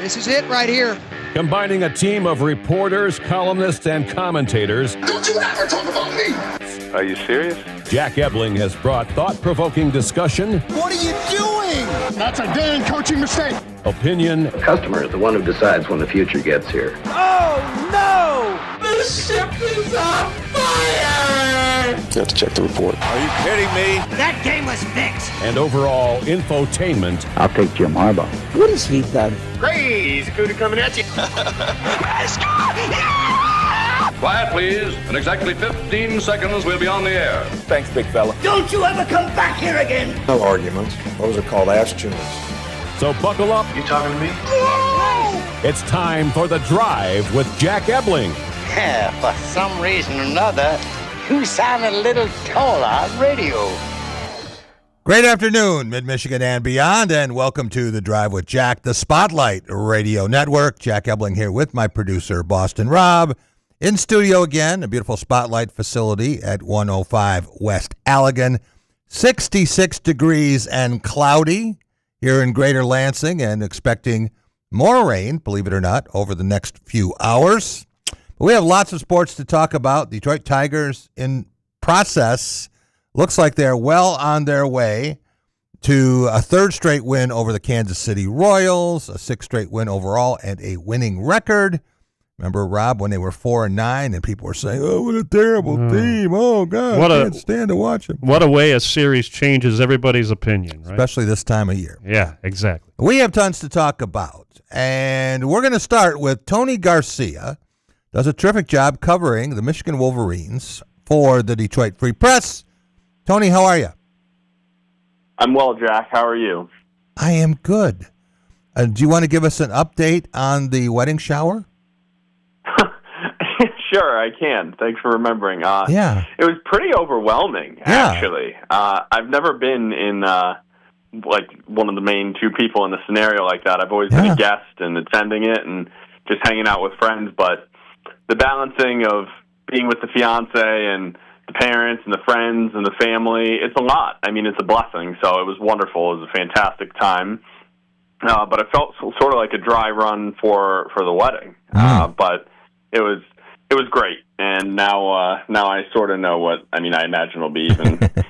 This is it right here. Combining a team of reporters, columnists, and commentators. Don't you ever talk about me! Are you serious? Jack Ebling has brought thought-provoking discussion. What are you doing? That's a damn coaching mistake! Opinion. The customer is the one who decides when the future gets here. Oh, no! The ship is on fire! You have to check the report. Are you kidding me? That game was fixed. And overall infotainment. I'll take Jim Harbaugh. What has he done? Crazy Cooter coming at you. Quiet, please. In exactly 15 seconds, we'll be on the air. Thanks, big fella. Don't you ever come back here again! No arguments. Those are called ass tunes. So buckle up. You talking to me? It's time for The Drive with Jack Ebling. Yeah, for some reason or another, you sound a little taller on radio. Great afternoon, Mid-Michigan and beyond, and welcome to The Drive with Jack, the Spotlight Radio Network. Jack Ebling here with my producer, Boston Rob. In studio again, a beautiful Spotlight facility at 105 West Allegan. 66 degrees and cloudy here in Greater Lansing, and expecting more rain, believe it or not, over the next few hours. But we have lots of sports to talk about. Detroit Tigers in process. Looks like they're well on their way to a third straight win over the Kansas City Royals, a sixth straight win overall, and a winning record. Remember, Rob, when they were 4-9 and people were saying, oh, what a terrible team. Oh, God, I can't stand to watch them. What a way a series changes everybody's opinion, right? Especially this time of year. Yeah, exactly. We have tons to talk about, and we're going to start with Tony Garcia. Does a terrific job covering the Michigan Wolverines for the Detroit Free Press. Tony, how are you? I'm well, Jack. How are you? I am good. Do you want to give us an update on the wedding shower? Sure, I can. Thanks for remembering. Yeah. It was pretty overwhelming, actually. I've never been in, like, one of the main two people in a scenario like that. I've always been a guest and attending it and just hanging out with friends. But the balancing of being with the fiance and the parents and the friends and the family, it's a lot. I mean, it's a blessing. So it was wonderful. It was a fantastic time. But it felt sort of like a dry run for the wedding. But it was great, and now I sort of know what I mean. I imagine it'll be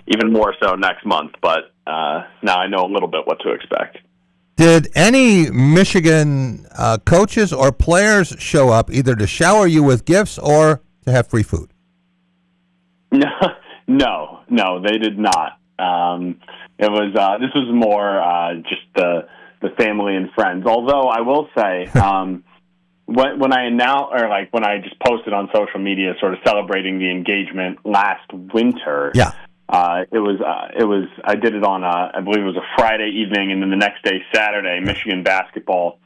even more so next month, but now I know a little bit what to expect. Did any Michigan coaches or players show up either to shower you with gifts or to have free food? No, they did not. It was this was more just the family and friends. Although I will say. When I announced, or like when I just posted on social media, sort of celebrating the engagement last winter, it was I did it on I believe it was a Friday evening, and then the next day, Saturday, Michigan basketball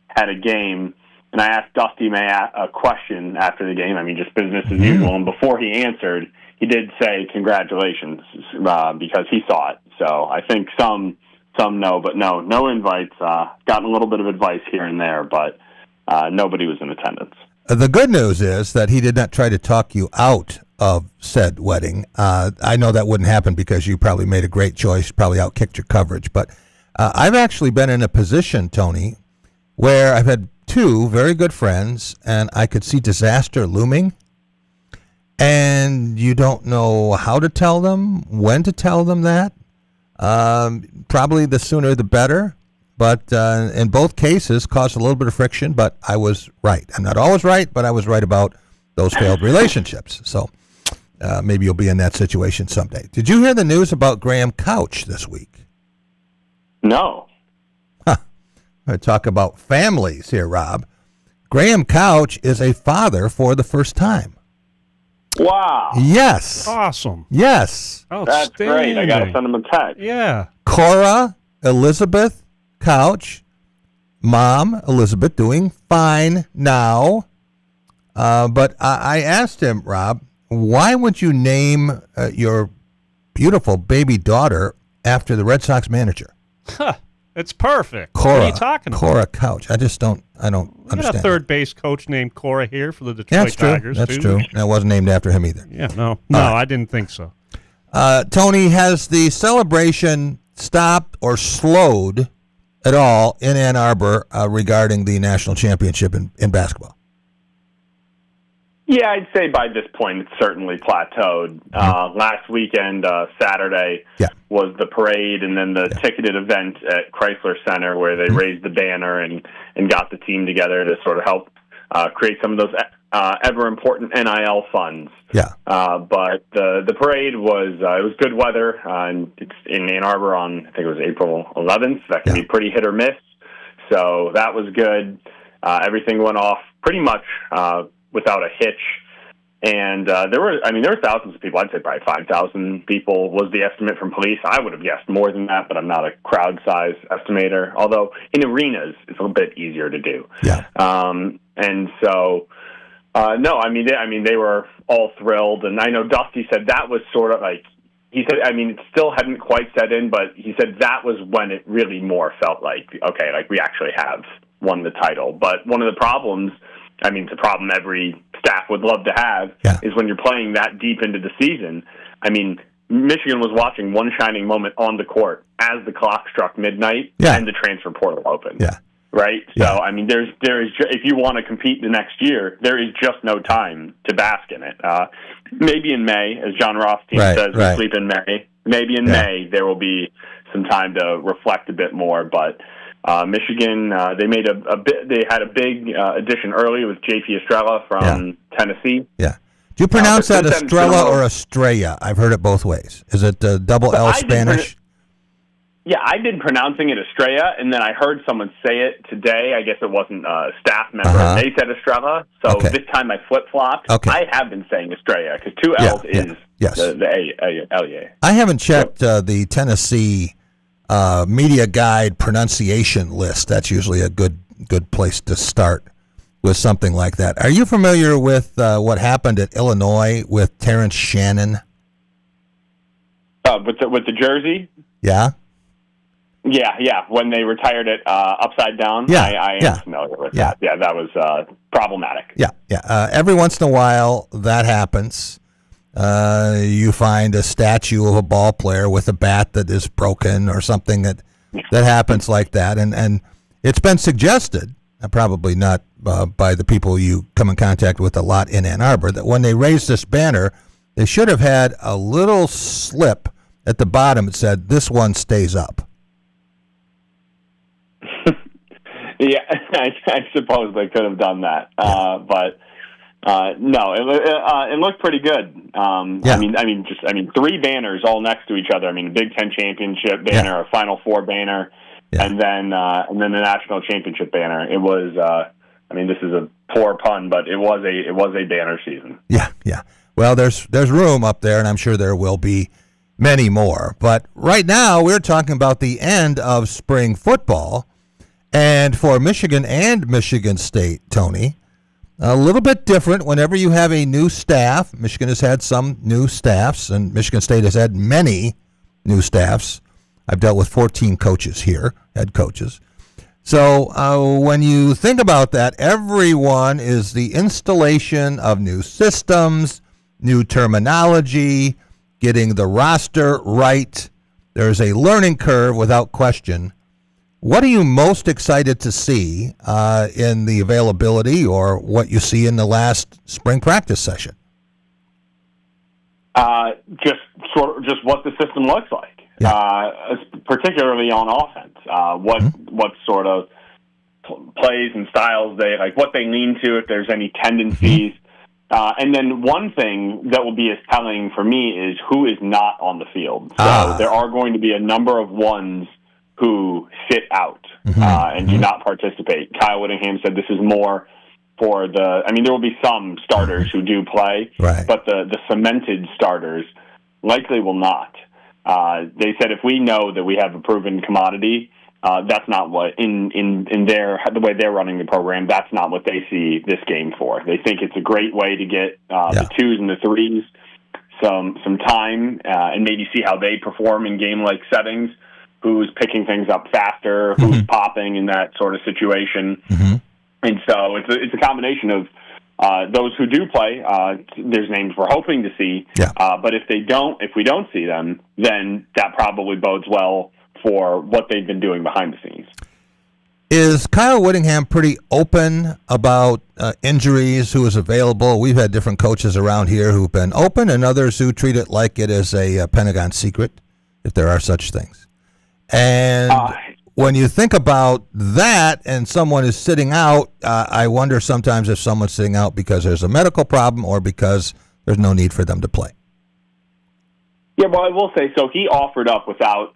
had a game, and I asked Dusty May a question after the game. I mean, just business as usual. And before he answered, he did say congratulations because he saw it. So I think some know, but no invites. Gotten a little bit of advice here and there, but. Nobody was in attendance. The good news is that he did not try to talk you out of said wedding. I know that wouldn't happen because you probably made a great choice, probably outkicked your coverage. But I've actually been in a position, Tony, where I've had two very good friends, and I could see disaster looming. And you don't know how to tell them, when to tell them that. Probably the sooner the better. But in both cases, caused a little bit of friction, but I was right. I'm not always right, but I was right about those failed relationships. So maybe you'll be in that situation someday. Did you hear the news about Graham Couch this week? No. I talk about families here, Rob. Graham Couch is a father for the first time. Wow. Yes. Awesome. Yes. That's great. I got to send him a text. Yeah. Cora Elizabeth Couch, mom Elizabeth, doing fine now. But I asked him, Rob, why would you name your beautiful baby daughter after the Red Sox manager? It's perfect. Cora, what are you talking about? Cora Couch. I don't understand. We got a third base coach named Cora here for the Detroit Tigers. That's true. That wasn't named after him either. Yeah, no, I didn't think so. Tony, has the celebration stopped or slowed at all in Ann Arbor regarding the national championship in basketball? Yeah, I'd say by this point it's certainly plateaued. Last weekend, Saturday, was the parade and then the ticketed event at Chrysler Center where they raised the banner and got the team together to sort of help create some of those ever-important NIL funds. Yeah. But the parade was it was good weather, and it's in Ann Arbor on, I think it was April 11th. That can be pretty hit or miss. So that was good. Everything went off pretty much without a hitch. And there were thousands of people. I'd say probably 5,000 people was the estimate from police. I would have guessed more than that, but I'm not a crowd size estimator. Although in arenas, it's a little bit easier to do. Yeah. And so, they were all thrilled. And I know Dusty said that was sort of like, he said, it still hadn't quite set in, but he said that was when it really more felt like, okay, like we actually have won the title. But one of the problems, it's a problem every staff would love to have, is when you're playing that deep into the season. Michigan was watching one shining moment on the court as the clock struck midnight and the transfer portal opened. Yeah. Right? Yeah. So, there is if you want to compete the next year, there is just no time to bask in it. Maybe in May, as John Rothstein says, we sleep in May. Maybe in May there will be some time to reflect a bit more, but Michigan, they had a big addition early with J.P. Estrella from Tennessee. Yeah. Do you pronounce that Estrella or Estrella? I've heard it both ways. Is it double L Spanish? I've been pronouncing it Estrella, and then I heard someone say it today. I guess it wasn't a staff member. They said Estrella, so this time I flip-flopped. Okay. I have been saying Estrella, because two L's is the A. I haven't checked the Tennessee media guide pronunciation list. That's usually a good place to start with something like that. Are you familiar with what happened at Illinois with Terrence Shannon? With the jersey? Yeah. Yeah. When they retired it upside down, I am familiar with that. Yeah, that was problematic. Yeah. Every once in a while, that happens. You find a statue of a ball player with a bat that is broken or something that happens like that. And it's been suggested, probably not by the people you come in contact with a lot in Ann Arbor, that when they raised this banner, they should have had a little slip at the bottom that said, "This one stays up." Yeah, I suppose they could have done that, but no, it looked pretty good. Three banners all next to each other. The Big Ten championship banner, a Final Four banner, and then the national championship banner. It was, this is a poor pun, but it was a banner season. Yeah. Well, there's room up there, and I'm sure there will be many more. But right now, we're talking about the end of spring football. And for Michigan and Michigan State, Tony, a little bit different whenever you have a new staff. Michigan has had some new staffs, and Michigan State has had many new staffs. I've dealt with 14 coaches here, head coaches. So when you think about that, everyone is the installation of new systems, new terminology, getting the roster right. There's a learning curve without question. What are you most excited to see in the availability or what you see in the last spring practice session? Just what the system looks like, particularly on offense. What sort of plays and styles they like, what they lean to, if there's any tendencies. And then one thing that will be as telling for me is who is not on the field. So there are going to be a number of ones who sit out and do not participate. Kyle Whittingham said this is more for there will be some starters who do play, but the cemented starters likely will not. They said if we know that we have a proven commodity, that's not what the way they're running the program. That's not what they see this game for. They think it's a great way to get the twos and the threes some time and maybe see how they perform in game-like settings. Who's picking things up faster? Who's popping in that sort of situation? And so it's a combination of those who do play. There's names we're hoping to see, but if we don't see them, then that probably bodes well for what they've been doing behind the scenes. Is Kyle Whittingham pretty open about injuries, who is available? We've had different coaches around here who've been open and others who treat it like it is a Pentagon secret, if there are such things. And when you think about that and someone is sitting out, I wonder sometimes if someone's sitting out because there's a medical problem or because there's no need for them to play. Yeah, well, I will say, so he offered up without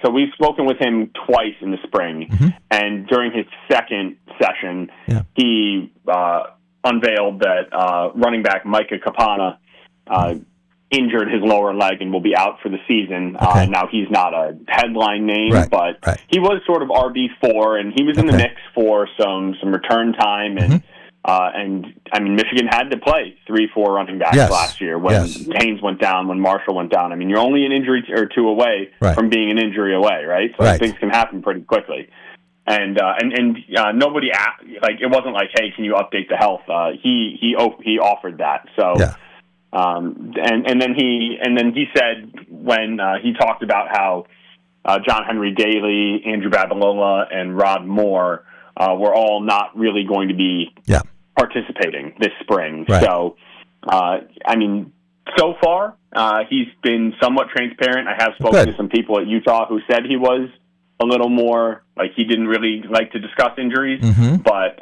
so we've spoken with him twice in the spring, and during his second session, he unveiled that running back Micah Capana injured his lower leg and will be out for the season. Now, he's not a headline name, but he was sort of RB4, and he was in the mix for some return time, and I mean, Michigan had to play 3-4 running backs last year when Haynes went down, when Marshall went down. I mean, you're only an injury or two away from being an injury away, right? So things can happen pretty quickly. And nobody asked, like, it wasn't like, hey, can you update the health? He offered that. So, and then he said when he talked about how John Henry Daly, Andrew Babalola, and Rod Moore were all not really going to be participating this spring. So, I mean, so far, he's been somewhat transparent. I have spoken to some people at Utah who said he was a little more, like, he didn't really like to discuss injuries. But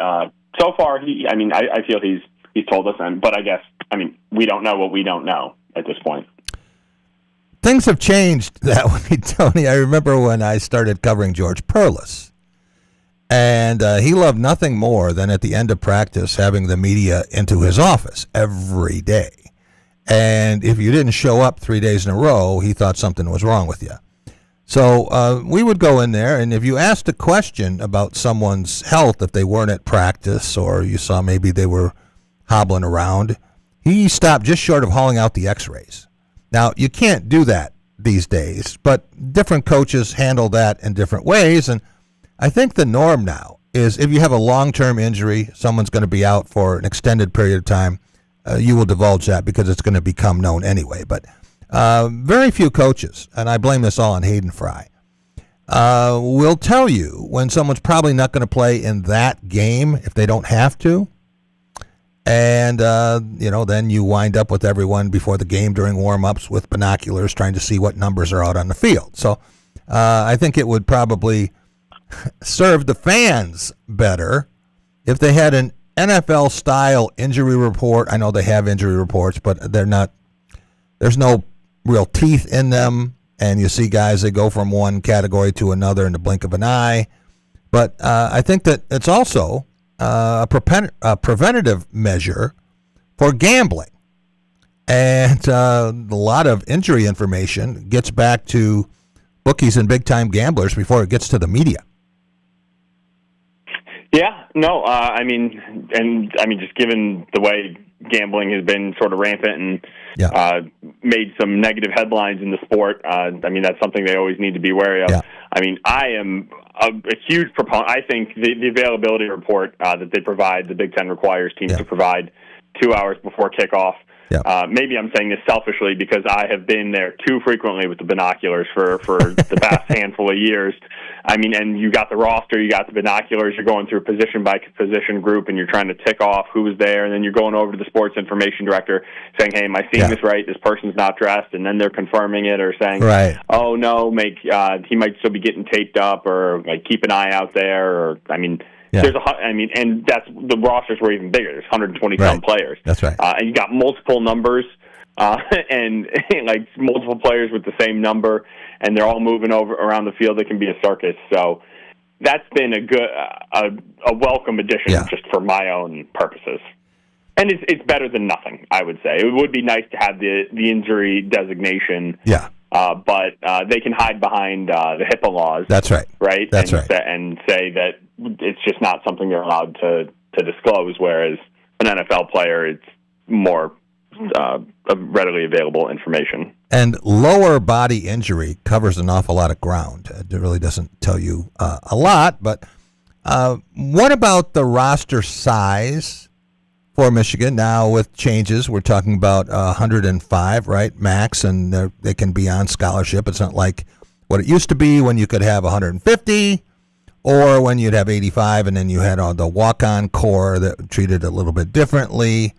so far, I feel he's told us. But I guess, I mean, we don't know what we don't know at this point. Things have changed that way, Tony. I remember when I started covering George Perlis. And he loved nothing more than at the end of practice having the media into his office every day. And if you didn't show up 3 days in a row, he thought something was wrong with you. So we would go in there, and if you asked a question about someone's health, if they weren't at practice or you saw maybe they were hobbling around, he stopped just short of hauling out the x-rays. Now, you can't do that these days, but different coaches handle that in different ways, and I think the norm now is if you have a long-term injury, someone's going to be out for an extended period of time, you will divulge that because it's going to become known anyway. But very few coaches, and I blame this all on Hayden Fry, will tell you when someone's probably not going to play in that game if they don't have to. And, then you wind up with everyone before the game during warm-ups with binoculars trying to see what numbers are out on the field. So I think it would probably serve the fans better if they had an NFL-style injury report. I know they have injury reports, but there's no real teeth in them, and you see guys that go from one category to another in the blink of an eye. But I think that it's also a preventative measure for gambling. And a lot of injury information gets back to bookies and big-time gamblers before it gets to the media. Yeah, no, just given the way gambling has been sort of rampant and made some negative headlines in the sport, that's something they always need to be wary of. I mean, I am a huge proponent. I think the availability report that they provide, the Big Ten requires teams to provide 2 hours before kickoff. Maybe I'm saying this selfishly because I have been there too frequently with the binoculars for the past handful of years. I mean, and you got the roster, you got the binoculars, you're going through position by position group, and you're trying to tick off who was there, and then you're going over to the sports information director saying, hey, am I seeing this right? This person's not dressed, and then they're confirming it or saying, oh, no, he might still be getting taped up, or like keep an eye out there, or, and that's the rosters were even bigger. There's 120 some players. That's right. And you got multiple numbers and like multiple players with the same number, and they're all moving around the field. It can be a circus. So that's been a welcome addition just for my own purposes. And it's better than nothing, I would say. It would be nice to have the injury designation. But they can hide behind the HIPAA laws. That's right. Right? That's right. And say that it's just not something they're allowed to disclose, whereas an NFL player, it's more readily available information. And lower body injury covers an awful lot of ground. It really doesn't tell you a lot, but what about the roster size for Michigan? Now with changes, we're talking about 105, right, max, and they can be on scholarship. It's not like what it used to be when you could have 150 or when you'd have 85 and then you had the walk-on core that treated it a little bit differently.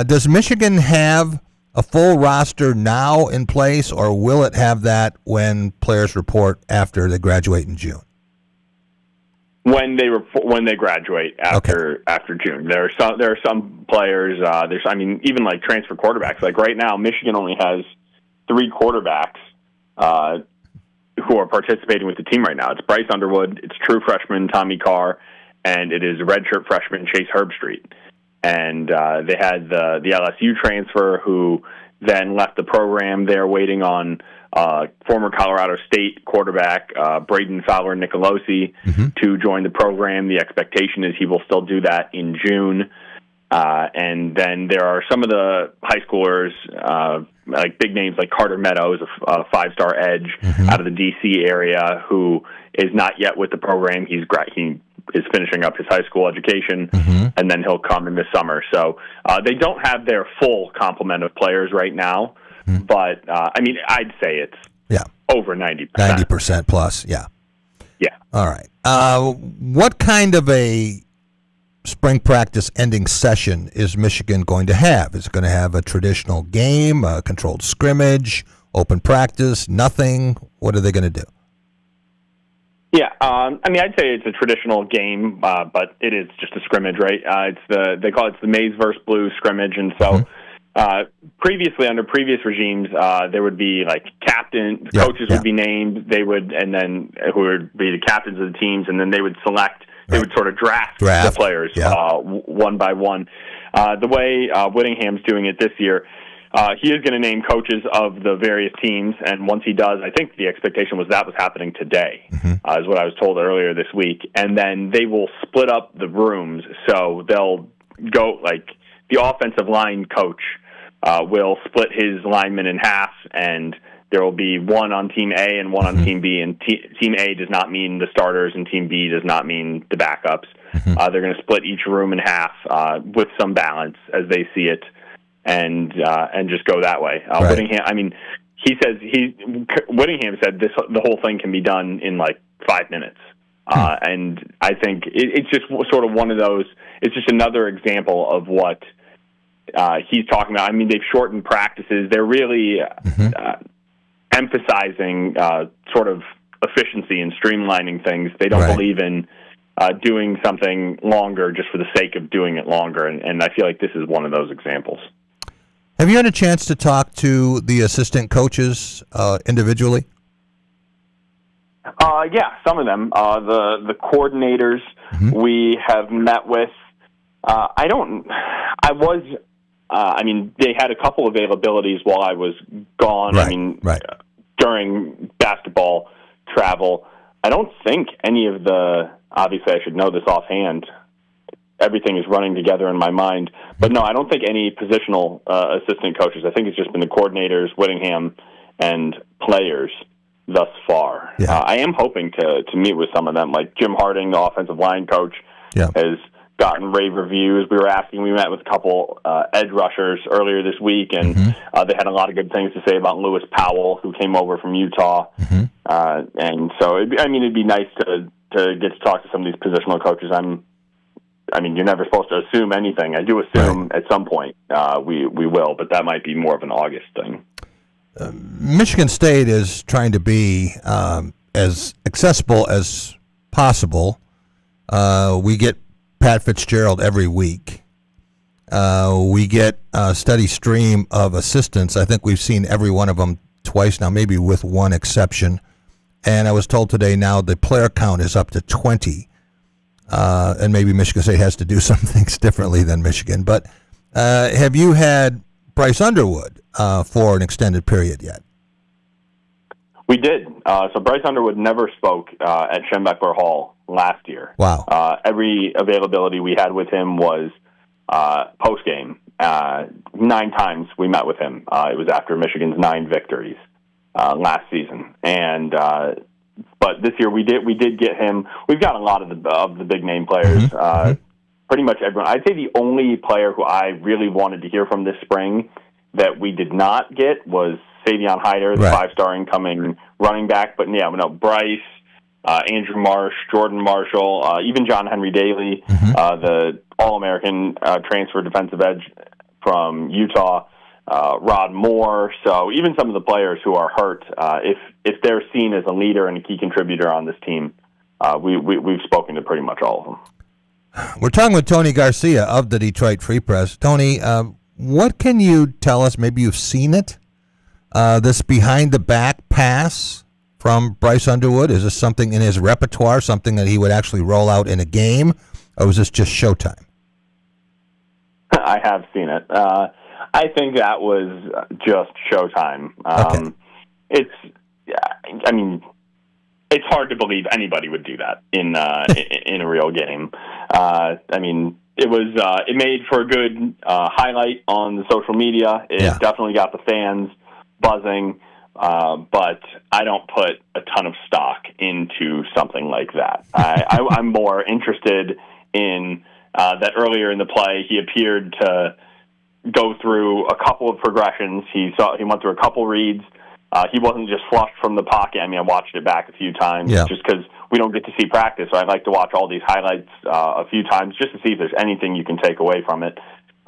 Does Michigan have a full roster now in place, or will it have that when players report after they graduate in June? When they graduate after June, there are some players. Even like transfer quarterbacks. Like right now, Michigan only has 3 quarterbacks who are participating with the team right now. It's Bryce Underwood, it's true freshman Tommy Carr, and it is redshirt freshman Chase Herbstreit. And they had the LSU transfer who then left the program. They're waiting on former Colorado State quarterback Braden Fowler-Nicolosi to join the program. The expectation is he will still do that in June. And then there are some of the high schoolers, like big names like Carter Meadows, a 5-star edge out of the D.C. area, who is not yet with the program. He is finishing up his high school education, and then he'll come in this summer. So they don't have their full complement of players right now, but I'd say it's over 90%. 90% plus, yeah. Yeah. All right. What kind of a spring practice ending session is Michigan going to have? Is it going to have a traditional game, a controlled scrimmage, open practice, nothing? What are they going to do? Yeah, I'd say it's a traditional game, but it is just a scrimmage, right? They call it the Maize versus Blue scrimmage, and so previously under previous regimes, there would be like coaches would be named, and then who would be the captains of the teams, and then they would select. They would sort of draft the players one by one. The way Whittingham's doing it this year, he is going to name coaches of the various teams, and once he does, I think the expectation was that was happening today, is what I was told earlier this week. And then they will split up the rooms, so they'll go, like, the offensive line coach will split his linemen in half, and there will be one on Team A and one on Team B, and Team A does not mean the starters, and Team B does not mean the backups. They're going to split each room in half with some balance as they see it, and just go that way. Whittingham, Whittingham said the whole thing can be done in like 5 minutes, and I think it's just sort of one of those. It's just another example of what he's talking about. I mean, they've shortened practices. They're really emphasizing sort of efficiency and streamlining things. They don't believe in doing something longer just for the sake of doing it longer, and I feel like this is one of those examples. Have you had a chance to talk to the assistant coaches individually? Yeah, some of them. The coordinators we have met with. They had a couple availabilities while I was gone. During basketball travel. I don't think any of obviously I should know this offhand. Everything is running together in my mind. But no, I don't think any positional assistant coaches. I think it's just been the coordinators, Whittingham, and players thus far. Yeah. I am hoping to meet with some of them, like Jim Harding, the offensive line coach, has gotten rave reviews. We met with a couple edge rushers earlier this week, and they had a lot of good things to say about Lewis Powell, who came over from Utah. And so, it'd be nice to get to talk to some of these positional coaches. You're never supposed to assume anything. I do assume at some point we will, but that might be more of an August thing. Michigan State is trying to be as accessible as possible. We get Pat Fitzgerald every week. We get a steady stream of assistants. I think we've seen every one of them twice now, maybe with one exception. And I was told today now the player count is up to 20. And maybe Michigan State has to do some things differently than Michigan. But have you had Bryce Underwood for an extended period yet? We did. So Bryce Underwood never spoke at Schembechler Hall last year. Wow. Every availability we had with him was post-game. 9 times we met with him. It was after Michigan's 9 victories last season. And but this year we did get him. We've got a lot of the big name players. Pretty much everyone. I'd say the only player who I really wanted to hear from this spring that we did not get was Savion Hyder, the 5-star incoming running back. But Bryce, Andrew Marsh, Jordan Marshall, even John Henry Daly, the All-American transfer defensive edge from Utah, Rod Moore. So even some of the players who are hurt, if they're seen as a leader and a key contributor on this team, we've spoken to pretty much all of them. We're talking with Tony Garcia of the Detroit Free Press. Tony, what can you tell us? Maybe you've seen it. This behind-the-back pass from Bryce Underwood, is this something in his repertoire, something that he would actually roll out in a game, or was this just showtime? I have seen it. I think that was just showtime. Okay. It's hard to believe anybody would do that in a real game. It made for a good highlight on the social media. It definitely got the fans buzzing, but I don't put a ton of stock into something like that. I'm more interested in that earlier in the play he appeared to go through a couple of progressions. He went through a couple reads. He wasn't just flushed from the pocket. I watched it back a few times just because we don't get to see practice. So I'd like to watch all these highlights a few times just to see if there's anything you can take away from it.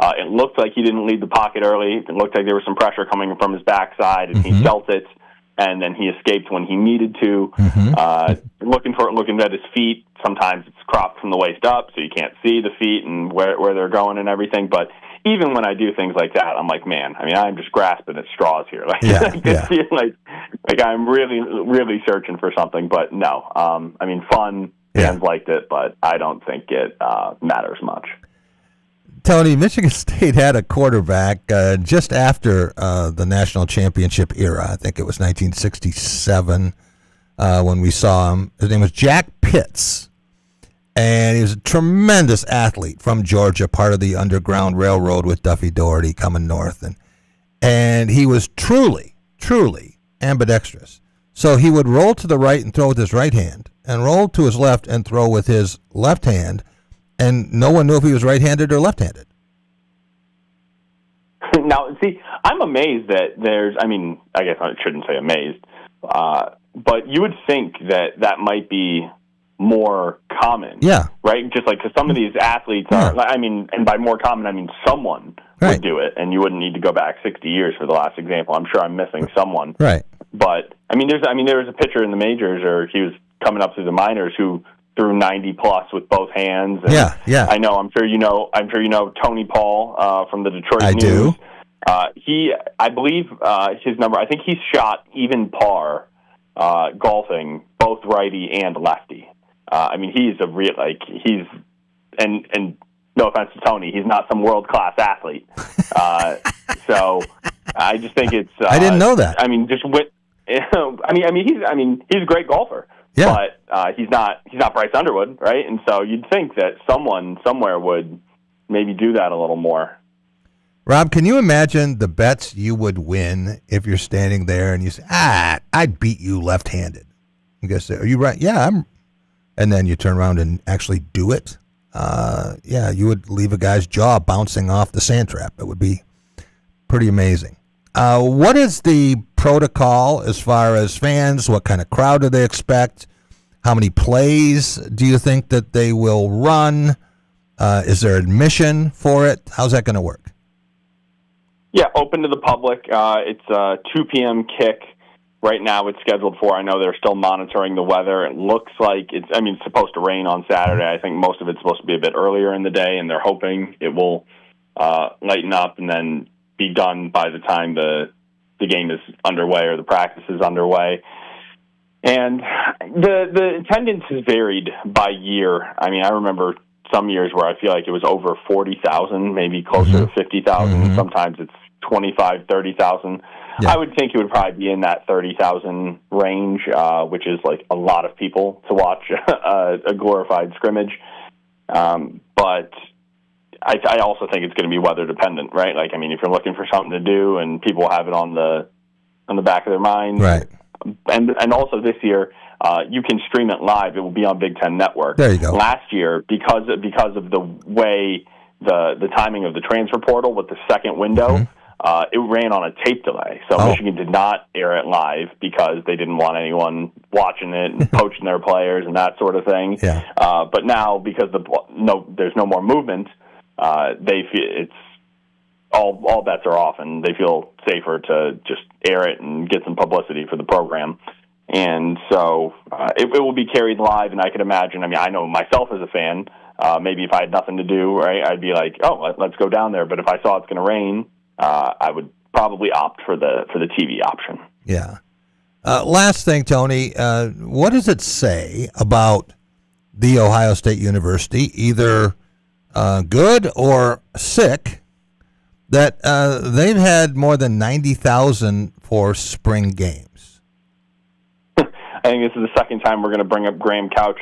It looked like he didn't leave the pocket early. It looked like there was some pressure coming from his backside, and he felt it, and then he escaped when he needed to. Looking at his feet, sometimes it's cropped from the waist up, so you can't see the feet and where they're going and everything. But even when I do things like that, I'm like, man, I'm just grasping at straws here. Feel like I'm really, really searching for something. But no, fun. Fans liked it, but I don't think it matters much. Tony, Michigan State had a quarterback just after the national championship era. I think it was 1967 when we saw him. His name was Jack Pitts. And he was a tremendous athlete from Georgia, part of the Underground Railroad with Duffy Daugherty coming north. And he was truly, truly ambidextrous. So he would roll to the right and throw with his right hand, and roll to his left and throw with his left hand, and no one knew if he was right-handed or left-handed. Now, see, I'm amazed that I guess I shouldn't say amazed, but you would think that might be more common, right? Just like, because some of these athletes are, and by more common, someone would do it, and you wouldn't need to go back 60 years for the last example. I'm sure I'm missing someone, right? But there was a pitcher in the majors, or he was coming up through the minors, who threw 90 plus with both hands. And I know. I'm sure you know Tony Paul from the Detroit News. Do. I believe his number. I think he's shot even par golfing, both righty and lefty. He's a real and no offense to Tony, he's not some world class athlete. So I just think it's. I didn't know that. He's a great golfer. Yeah. But he's not Bryce Underwood, right? And so you'd think that someone somewhere would maybe do that a little more. Rob, can you imagine the bets you would win if you're standing there and you say, I'd beat you left-handed? You guys say, are you right? Yeah, I'm. And then you turn around and actually do it. You would leave a guy's jaw bouncing off the sand trap. It would be pretty amazing. What is the protocol as far as fans? What kind of crowd do they expect? How many plays do you think that they will run? Is there admission for it? How's that going to work? Yeah, open to the public. It's a 2 p.m. kick. Right now it's scheduled for, I know they're still monitoring the weather. It looks like it's supposed to rain on Saturday. I think most of it's supposed to be a bit earlier in the day, and they're hoping it will lighten up and then be done by the time the game is underway or the practice is underway. And the attendance has varied by year. I remember some years where I feel like it was over 40,000, maybe closer to 50,000. Sometimes it's 25, 30,000. Yeah. I would think it would probably be in that 30,000 range, which is like a lot of people to watch a glorified scrimmage. But I also think it's going to be weather dependent, right? If you're looking for something to do and people have it on the back of their minds, right? And also this year, you can stream it live. It will be on Big Ten Network. There you go. Last year, because of the way the timing of the transfer portal with the second window. It ran on a tape delay, so Michigan did not air it live because they didn't want anyone watching it and poaching their players and that sort of thing. Yeah. But now, because there's no more movement, they feel it's all bets are off, and they feel safer to just air it and get some publicity for the program. And so it will be carried live, and I could imagine. I mean, I know myself as a fan. Maybe if I had nothing to do, right, I'd be like, oh, let's go down there. But if I saw it's going to rain, I would probably opt for the TV option. Yeah. Last thing, Tony, what does it say about The Ohio State University, either good or sick, that they've had more than 90,000 for spring games? I think this is the second time we're going to bring up Graham Couch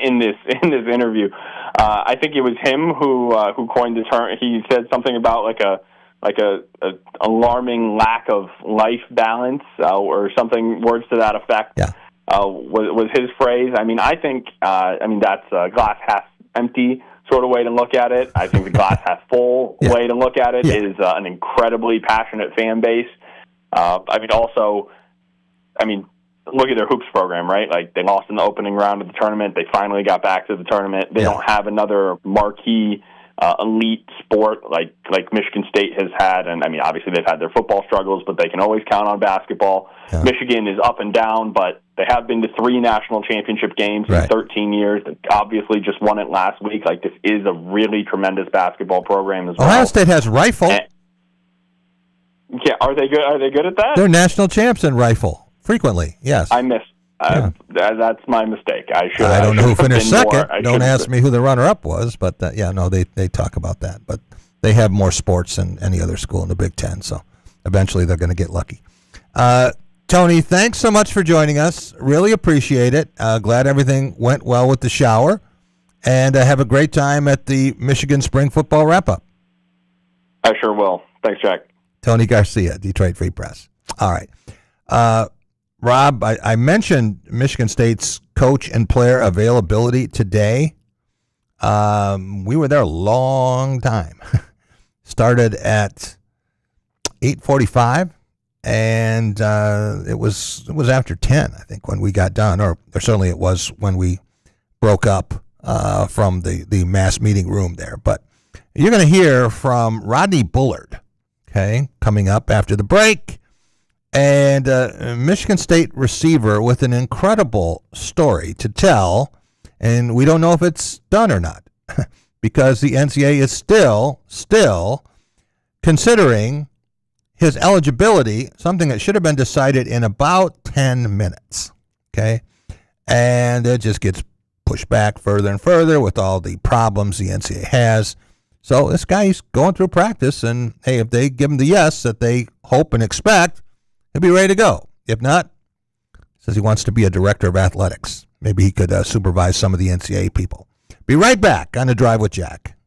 in this interview. I think it was him who coined the term. He said something about like a alarming lack of life balance or something, words to that effect. Yeah. Was his phrase. I mean, I think that's a glass half empty sort of way to look at it. I think the glass half full way to look at it is an incredibly passionate fan base. Look at their hoops program, right? Like, they lost in the opening round of the tournament. They finally got back to the tournament. They don't have another marquee elite sport like Michigan State has had. And, I mean, obviously they've had their football struggles, but they can always count on basketball. Yeah. Michigan is up and down, but they have been to 3 national championship games in 13 years. They obviously just won it last week. Like, this is a really tremendous basketball program as well. Ohio State has rifle. Are they good? Are they good at that? They're national champs in rifle. Frequently, yes. I missed. That's my mistake. I don't know who finished second. Don't ask me who the runner-up was, but they talk about that. But they have more sports than any other school in the Big Ten, so eventually they're going to get lucky. Tony, thanks so much for joining us. Really appreciate it. Glad everything went well with the shower, and have a great time at the Michigan Spring Football Wrap-Up. I sure will. Thanks, Jack. Tony Garcia, Detroit Free Press. All right. Rob, I mentioned Michigan State's coach and player availability today. We were there a long time. Started at 8:45, and it was after 10, I think, when we got done, or certainly it was when we broke up from the mass meeting room there. But you're going to hear from Rodney Bullard, okay, coming up after the break. And Michigan State receiver with an incredible story to tell, and we don't know if it's done or not, because the NCAA is still considering his eligibility, something that should have been decided in about 10 minutes, okay? And it just gets pushed back further and further with all the problems the NCAA has. So this guy's going through practice, and, hey, if they give him the yes that they hope and expect, he'll be ready to go. If not, says he wants to be a director of athletics. Maybe he could supervise some of the NCAA people. Be right back on The Drive with Jack.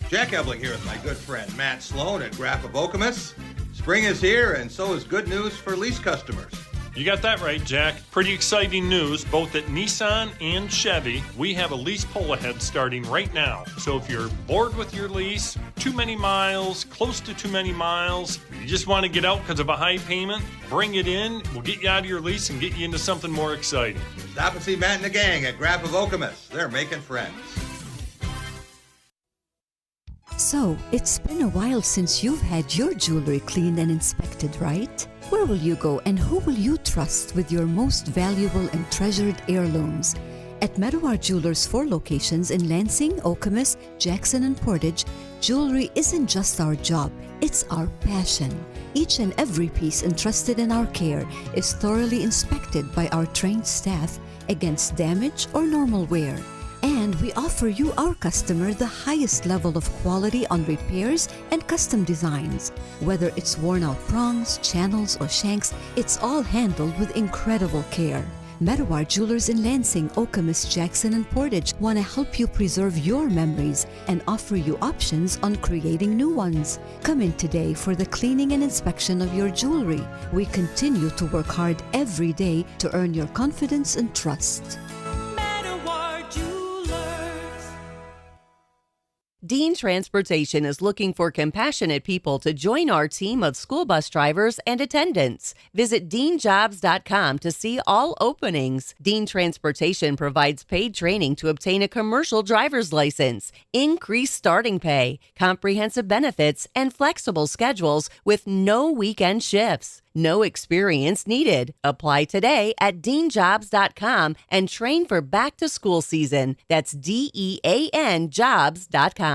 Jack Ebling here with my good friend Matt Sloan at Graph of Okemos. Spring is here, and so is good news for lease customers. You got that right, Jack. Pretty exciting news, both at Nissan and Chevy. We have a lease pull ahead starting right now. So if you're bored with your lease, too many miles, close to too many miles, you just want to get out because of a high payment, bring it in. We'll get you out of your lease and get you into something more exciting. Stop and see Matt and the gang at Graph of Okemos. They're making friends. So, it's been a while since you've had your jewelry cleaned and inspected, right? Where will you go and who will you trust with your most valuable and treasured heirlooms? At Meadowar Jewelers' 4 locations in Lansing, Okemos, Jackson, and Portage, jewelry isn't just our job, it's our passion. Each and every piece entrusted in our care is thoroughly inspected by our trained staff against damage or normal wear. And we offer you, our customer, the highest level of quality on repairs and custom designs. Whether it's worn out prongs, channels, or shanks, it's all handled with incredible care. Meadowar Jewelers in Lansing, Okemos, Jackson, and Portage want to help you preserve your memories and offer you options on creating new ones. Come in today for the cleaning and inspection of your jewelry. We continue to work hard every day to earn your confidence and trust. Dean Transportation is looking for compassionate people to join our team of school bus drivers and attendants. Visit deanjobs.com to see all openings. Dean Transportation provides paid training to obtain a commercial driver's license, increased starting pay, comprehensive benefits, and flexible schedules with no weekend shifts. No experience needed. Apply today at deanjobs.com and train for back to school season. That's DEAN jobs.com.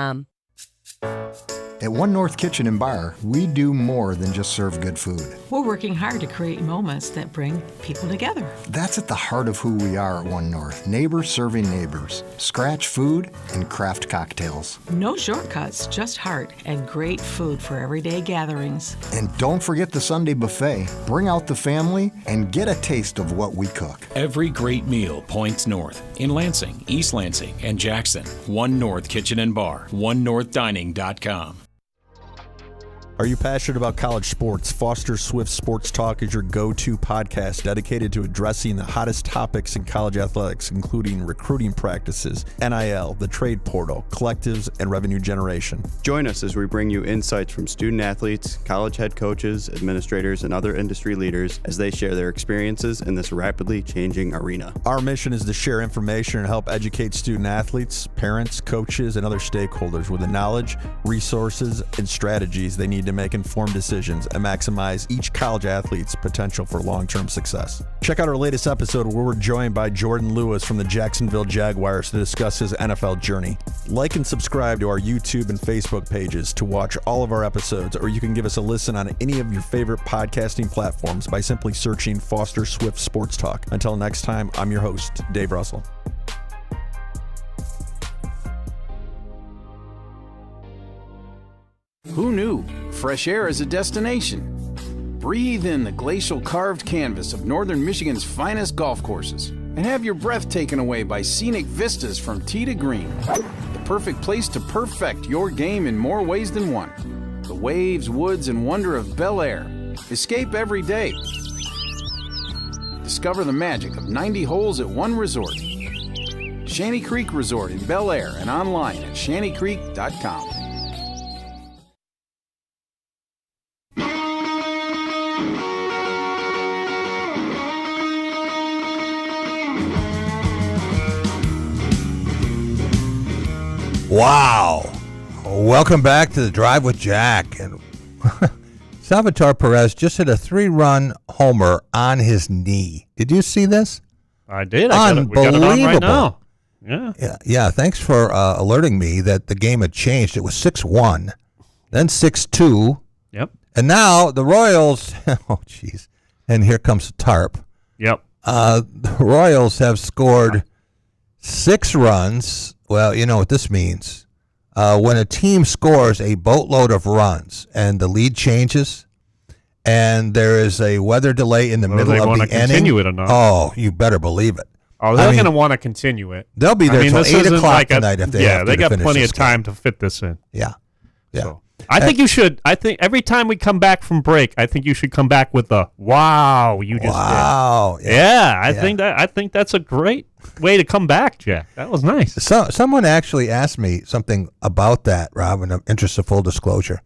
At One North Kitchen and Bar, we do more than just serve good food. We're working hard to create moments that bring people together. That's at the heart of who we are at One North. Neighbors serving neighbors. Scratch food and craft cocktails. No shortcuts, just heart and great food for everyday gatherings. And don't forget the Sunday buffet. Bring out the family and get a taste of what we cook. Every great meal points north. In Lansing, East Lansing, and Jackson. One North Kitchen and Bar. OneNorthDining.com. Are you passionate about college sports? Foster Swift Sports Talk is your go-to podcast dedicated to addressing the hottest topics in college athletics, including recruiting practices, NIL, the trade portal, collectives, and revenue generation. Join us as we bring you insights from student athletes, college head coaches, administrators, and other industry leaders as they share their experiences in this rapidly changing arena. Our mission is to share information and help educate student athletes, parents, coaches, and other stakeholders with the knowledge, resources, and strategies they need to make informed decisions and maximize each college athlete's potential for long-term success. Check out our latest episode where we're joined by Jordan Lewis from the Jacksonville Jaguars to discuss his NFL journey. Like and subscribe to our YouTube and Facebook pages to watch all of our episodes, or you can give us a listen on any of your favorite podcasting platforms by simply searching Foster Swift Sports Talk. Until next time, I'm your host, Dave Russell. Who knew? Fresh air is a destination. Breathe in the glacial carved canvas of northern Michigan's finest golf courses and have your breath taken away by scenic vistas from tee to green. The perfect place to perfect your game in more ways than one. The waves, woods, and wonder of Bel Air. Escape every day. Discover the magic of 90 holes at one resort. Shanty Creek Resort in Bel Air and online at shantycreek.com. Wow. Welcome back to the Drive with Jack. And Salvatore Perez just hit a 3-run homer on his knee. Did you see this? I did. Unbelievable. We got it on right now. Yeah. Thanks for alerting me that the game had changed. It was 6-1, then 6-2. Yep. And now the Royals, oh, jeez. And here comes the tarp. Yep. The Royals have scored 6 runs. Well, you know what this means. When a team scores a boatload of runs and the lead changes and there is a weather delay in the middle of the inning. They want to continue it or not. Oh, you better believe it. Oh, they're going to want to continue it. They'll be there until 8 o'clock tonight if they have to they got finish plenty this of time to fit this in. Yeah. So, I think you should. I think every time we come back from break, I think you should come back with the wow you just did. Yeah, I think that's a great way to come back, Jack. That was nice. So someone actually asked me something about that, Rob, in the interest of full disclosure.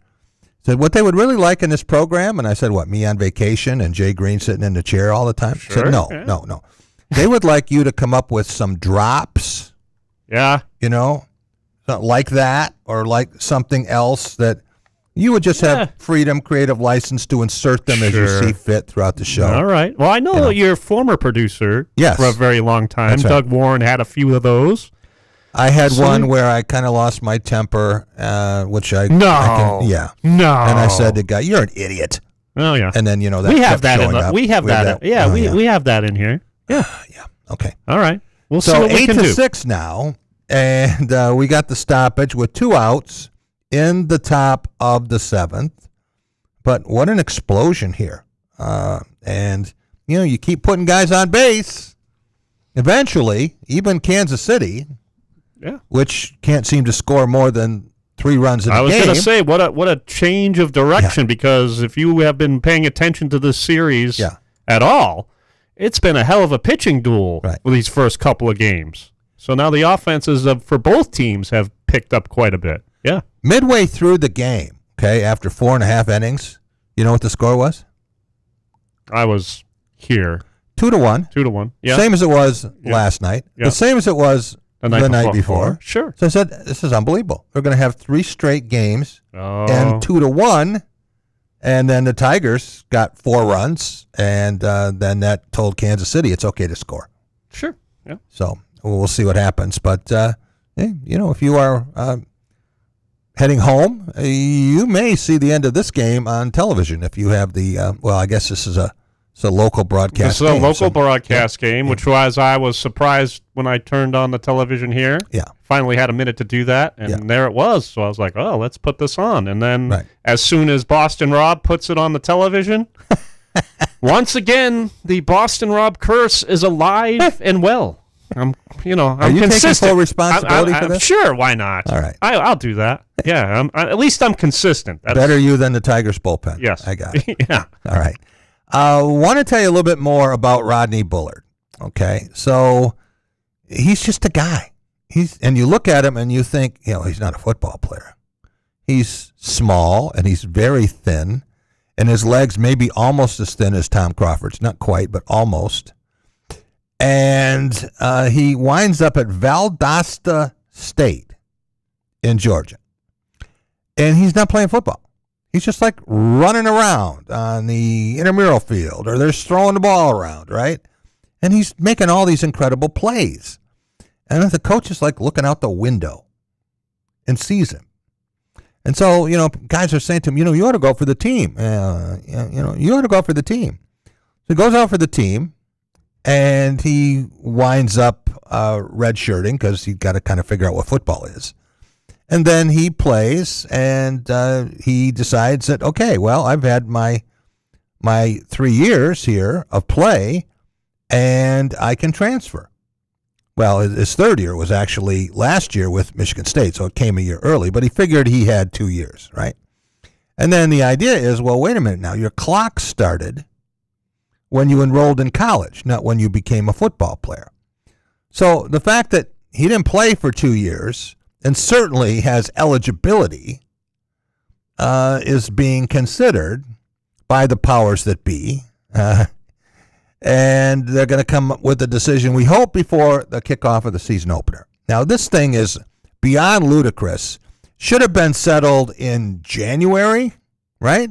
Said what they would really like in this program, and I said, what, me on vacation and Jay Green sitting in the chair all the time? Sure, said no. They would like you to come up with some drops. Yeah. You know, like that, or like something else that you would just have freedom, creative license to insert them as you see fit throughout the show. All right. Well, I know your former producer for a very long time, That's right. Doug Warren, had a few of those. I had one where I kind of lost my temper, which I And I said to the guy, "You're an idiot." Oh yeah. And then that we have that in the, we have that. We have that in here. Yeah. Okay. All right. We'll see so what we can do. 8-6 now, and we got the stoppage with 2 outs in the top of the 7th. But what an explosion here! And you keep putting guys on base. Eventually, even Kansas City, which can't seem to score more than 3 runs in a game. I was going to say, what a change of direction, because if you have been paying attention to this series at all, it's been a hell of a pitching duel with these first couple of games. So now the offenses for both teams have picked up quite a bit. Yeah. Midway through the game, okay, after 4.5 innings, you know what the score was? I was here. 2-1. 2-1. Yeah. Same as it was last night. Yeah. The same as it was the night before. Sure. So I said, this is unbelievable. They're going to have 3 straight games and 2-1. And then the Tigers got 4 runs, and then that told Kansas City it's okay to score. Sure. Yeah. So we'll see what happens. But, if you are heading home, you may see the end of this game on television if you have the, I guess this is a local broadcast game. It's a local broadcast game, which was, I was surprised when I turned on the television here. Yeah. Finally had a minute to do that, and there it was. So I was like, oh, let's put this on. And then as soon as Boston Rob puts it on the television, once again, the Boston Rob curse is alive and well. I'm Are you consistent. taking full responsibility for this? Sure, why not? All right. I'll do that. Yeah, at least I'm consistent. Better you than the Tigers bullpen. Yes. I got it. Yeah. All right. Want to tell you a little bit more about Rodney Bullard. Okay, so he's just a guy. And you look at him and you think, he's not a football player. He's small and he's very thin, and his legs may be almost as thin as Tom Crawford's. Not quite, but almost. And he winds up at Valdosta State in Georgia. And he's not playing football. He's just like running around on the intramural field, or they're throwing the ball around, right? And he's making all these incredible plays. And the coach is like looking out the window and sees him. And so, guys are saying to him, you ought to go for the team. You ought to go for the team. So he goes out for the team, and he winds up redshirting because he's got to kind of figure out what football is. And then he plays, and he decides that, okay, well, I've had my 3 years here of play, and I can transfer. Well, his third year was actually last year with Michigan State, so it came a year early, but he figured he had 2 years, right? And then the idea is, well, wait a minute now, your clock started when you enrolled in college, not when you became a football player. So the fact that he didn't play for 2 years and certainly has eligibility is being considered by the powers that be. And they're going to come up with a decision, we hope, before the kickoff of the season opener. Now, this thing is beyond ludicrous. Should have been settled in January, right?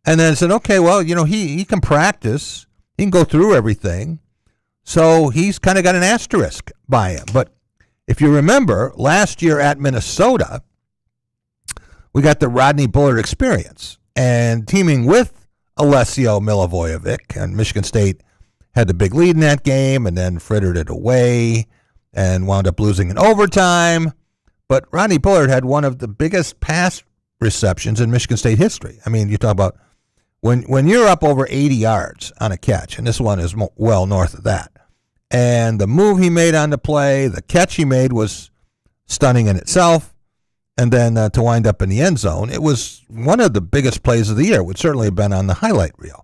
And then said, okay, well, he can practice. He can go through everything. So he's kind of got an asterisk by him. But if you remember, last year at Minnesota, we got the Rodney Bullard experience. And teaming with Alessio Milivojevic, and Michigan State had the big lead in that game and then frittered it away and wound up losing in overtime. But Rodney Bullard had one of the biggest pass receptions in Michigan State history. I mean, you talk about when you're up over 80 yards on a catch, and this one is well north of that, and the move he made on the play, the catch he made was stunning in itself. And then to wind up in the end zone, it was one of the biggest plays of the year. It would certainly have been on the highlight reel.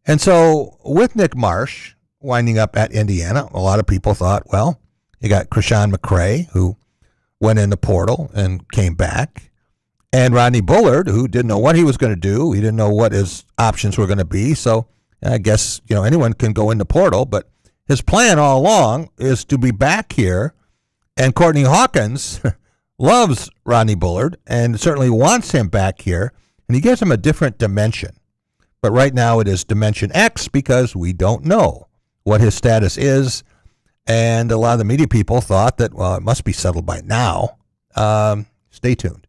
And so with Nick Marsh winding up at Indiana, a lot of people thought, well, you got Krishan McCray, who went in the portal and came back, and Rodney Bullard, who didn't know what he was going to do. He didn't know what his options were going to be. So I guess anyone can go in the portal, but his plan all along is to be back here. And Courtney Hawkins loves Rodney Bullard and certainly wants him back here, and he gives him a different dimension. But right now it is Dimension X because we don't know what his status is, and a lot of the media people thought that, well, it must be settled by now. Stay tuned.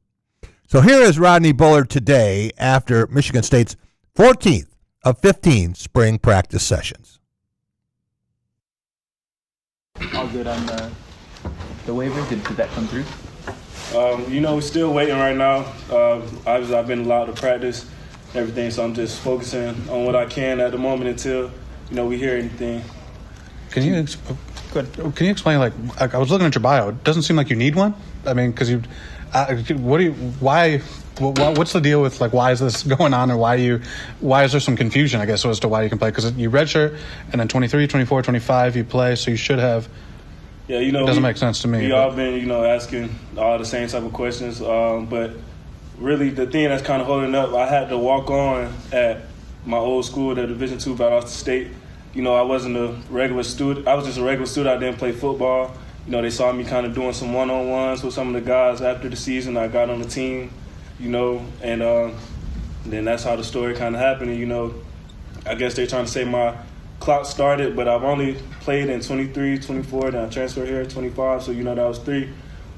So here is Rodney Bullard today after Michigan State's 14th of 15 spring practice sessions. All good on the waiver? Did that come through? We're still waiting right now. Obviously, I've been allowed to practice everything, so I'm just focusing on what I can at the moment until, we hear anything. Can you explain, I was looking at your bio. It doesn't seem like you need one. I mean, because what's the deal with, why is this going on, or why is there some confusion, I guess, as to why you can play? Because you redshirt, and then 23, 24, 25 you play, so you should have Yeah, you know, it doesn't make sense to me. We all been, you know, asking all the same type of questions, but really the thing that's kind of holding up, I had to walk on at my old school, the Division II Valdosta State. You know, I wasn't a regular student. I was just a regular student. I didn't play football. You know, they saw me kind of doing some one-on-ones with some of the guys after the season. I got on the team, you know, and then that's how the story kind of happened. And, you know, I guess they're trying to say my clock started, but I've only played in 23, 24, then I transferred here at 25, so, you know, that was 3.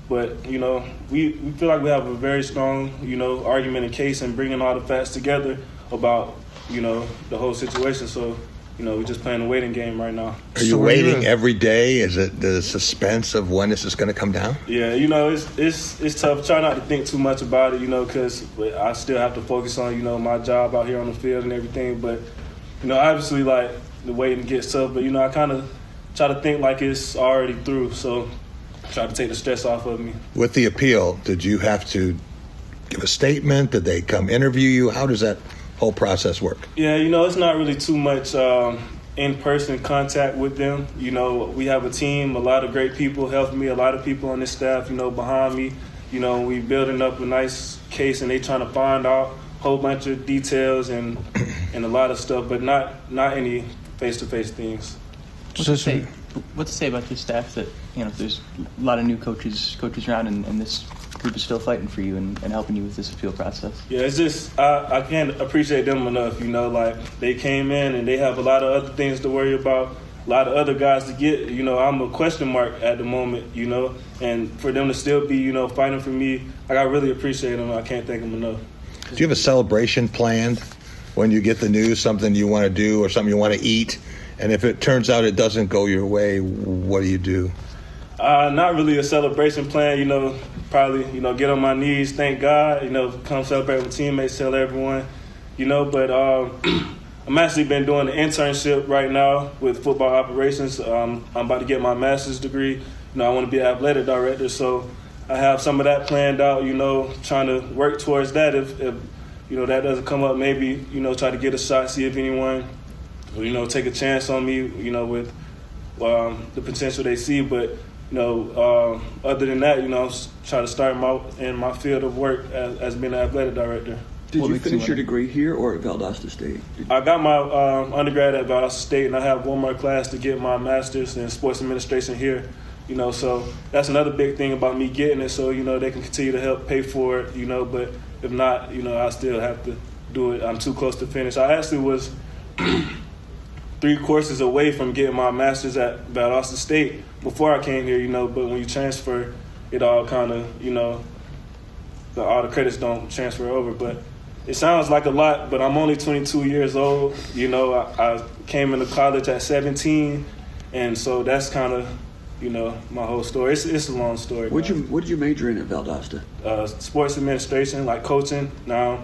But, you know, we feel like we have a very strong, you know, argument and case and bringing all the facts together about, you know, the whole situation. So, you know, we're just playing a waiting game right now. Are you waiting every day? Is it the suspense of when this is going to come down? Yeah, you know, it's tough. Try not to think too much about it, you know, because I still have to focus on, you know, my job out here on the field and everything. But, you know, obviously, like, the waiting gets tough. But, you know, I kind of try to think like it's already through. So I try to take the stress off of me. With the appeal, did you have to give a statement? Did they come interview you? How does that whole process work? Yeah, you know, it's not really too much in-person contact with them. You know, we have a team, a lot of great people helping me, a lot of people on this staff, you know, behind me. You know, we building up a nice case and they trying to find out a whole bunch of details and a lot of stuff, but not any face-to-face things. What to say about the staff that, you know, there's a lot of new coaches around and this group is still fighting for you and helping you with this appeal process? Yeah, it's just, I can't appreciate them enough, you know, like they came in and they have a lot of other things to worry about, a lot of other guys to get, you know, I'm a question mark at the moment, you know, and for them to still be, you know, fighting for me, like, I really appreciate them. I can't thank them enough. Do you have a celebration planned when you get the news, something you want to do or something you want to eat? And if it turns out it doesn't go your way, what do you do? Not really a celebration plan, you know, probably, you know, get on my knees, thank God, you know, come celebrate with teammates, tell everyone, you know, but I'm actually been doing an internship right now with football operations. I'm about to get my master's degree. You know, I want to be an athletic director, so I have some of that planned out, you know, trying to work towards that. If you know, that doesn't come up, maybe, you know, try to get a shot, see if anyone, you know, take a chance on me, you know, with the potential they see. But, you know, other than that, you know, I'm trying to start in my field of work as being an athletic director. Did you finish your degree here or at Valdosta State? I got my undergrad at Valdosta State, and I have one more class to get my master's in sports administration here. You know, so that's another big thing about me getting it, so, you know, they can continue to help pay for it, you know, but if not, you know, I still have to do it. I'm too close to finish. I actually was 3 courses away from getting my master's at Valdosta State before I came here, you know, but when you transfer, it all kind of, you know, all the credits don't transfer over. But it sounds like a lot, but I'm only 22 years old. You know, I came into college at 17, and so that's kind of, you know, my whole story. It's a long story. What did you major in at Valdosta? Sports administration, like coaching. Now,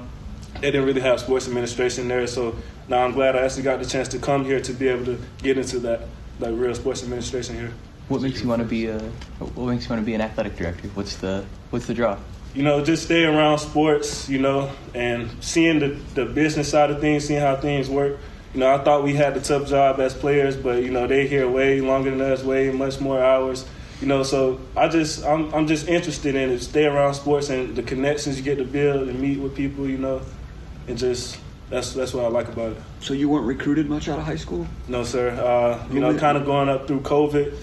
they didn't really have sports administration there, so now I'm glad I actually got the chance to come here to be able to get into that, like, real sports administration here. What makes you want to be an athletic director? What's the draw? You know, just stay around sports, you know, and seeing the business side of things, seeing how things work. You know, I thought we had the tough job as players, but, you know, they here way longer than us, way much more hours. You know, so I'm just interested in it. Stay around sports and the connections you get to build and meet with people, you know, and just that's what I like about it. So you weren't recruited much out of high school? No, sir. You know, kind of going up through COVID,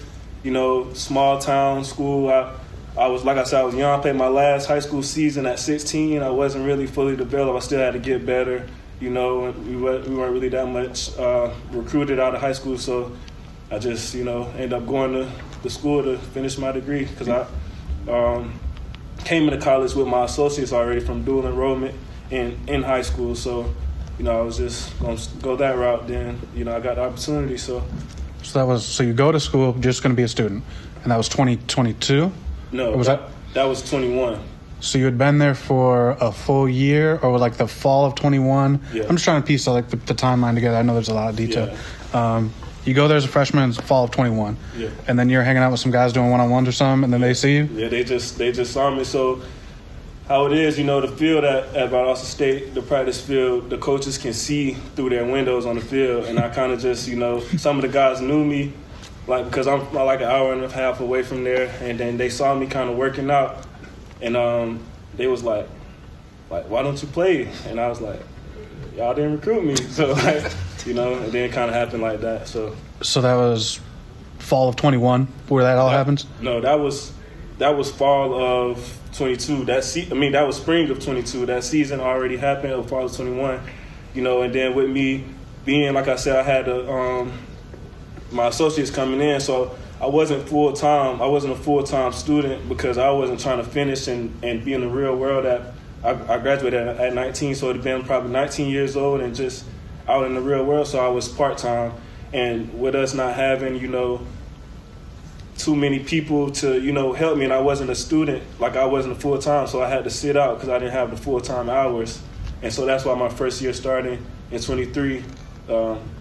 you know, small town school. I was, like I said, I was young. I played my last high school season at 16. I wasn't really fully developed. I still had to get better. You know, we weren't really that much recruited out of high school, so I just, you know, ended up going to the school to finish my degree because I came into college with my associates already from dual enrollment in high school. So, you know, I was just going to go that route. Then, you know, I got the opportunity. So you go to school just going to be a student, and that was 2022? No, that was 21. So you had been there for a full year, or like the fall of 21? Yeah. I'm just trying to piece like the timeline together. I know there's a lot of detail. Yeah. You go there as a freshman in the fall of 21, yeah, and then you're hanging out with some guys doing one-on-ones or something, and then they see you? Yeah, they just saw me. So how it is, you know, the field at Valdosta State, the practice field, the coaches can see through their windows on the field, and I kind of just, you know, some of the guys knew me, like because I'm like an hour and a half away from there, and then they saw me kind of working out, and they was like, why don't you play? And I was like, y'all didn't recruit me, so like, you know, and then it kind of happened like that. So that was fall of 21 where that all happens? No, that was fall of 22. That was spring of 22. That season already happened of fall of 21. You know, and then with me being, like I said, I had my associates coming in, so I wasn't full-time. I wasn't a full-time student because I wasn't trying to finish and be in the real world. I graduated at 19, so it had been probably 19 years old and just out in the real world, so I was part-time. And with us not having, you know, too many people to, you know, help me, and I wasn't a student, like I wasn't a full-time, so I had to sit out because I didn't have the full-time hours. And so that's why my first year starting in 23,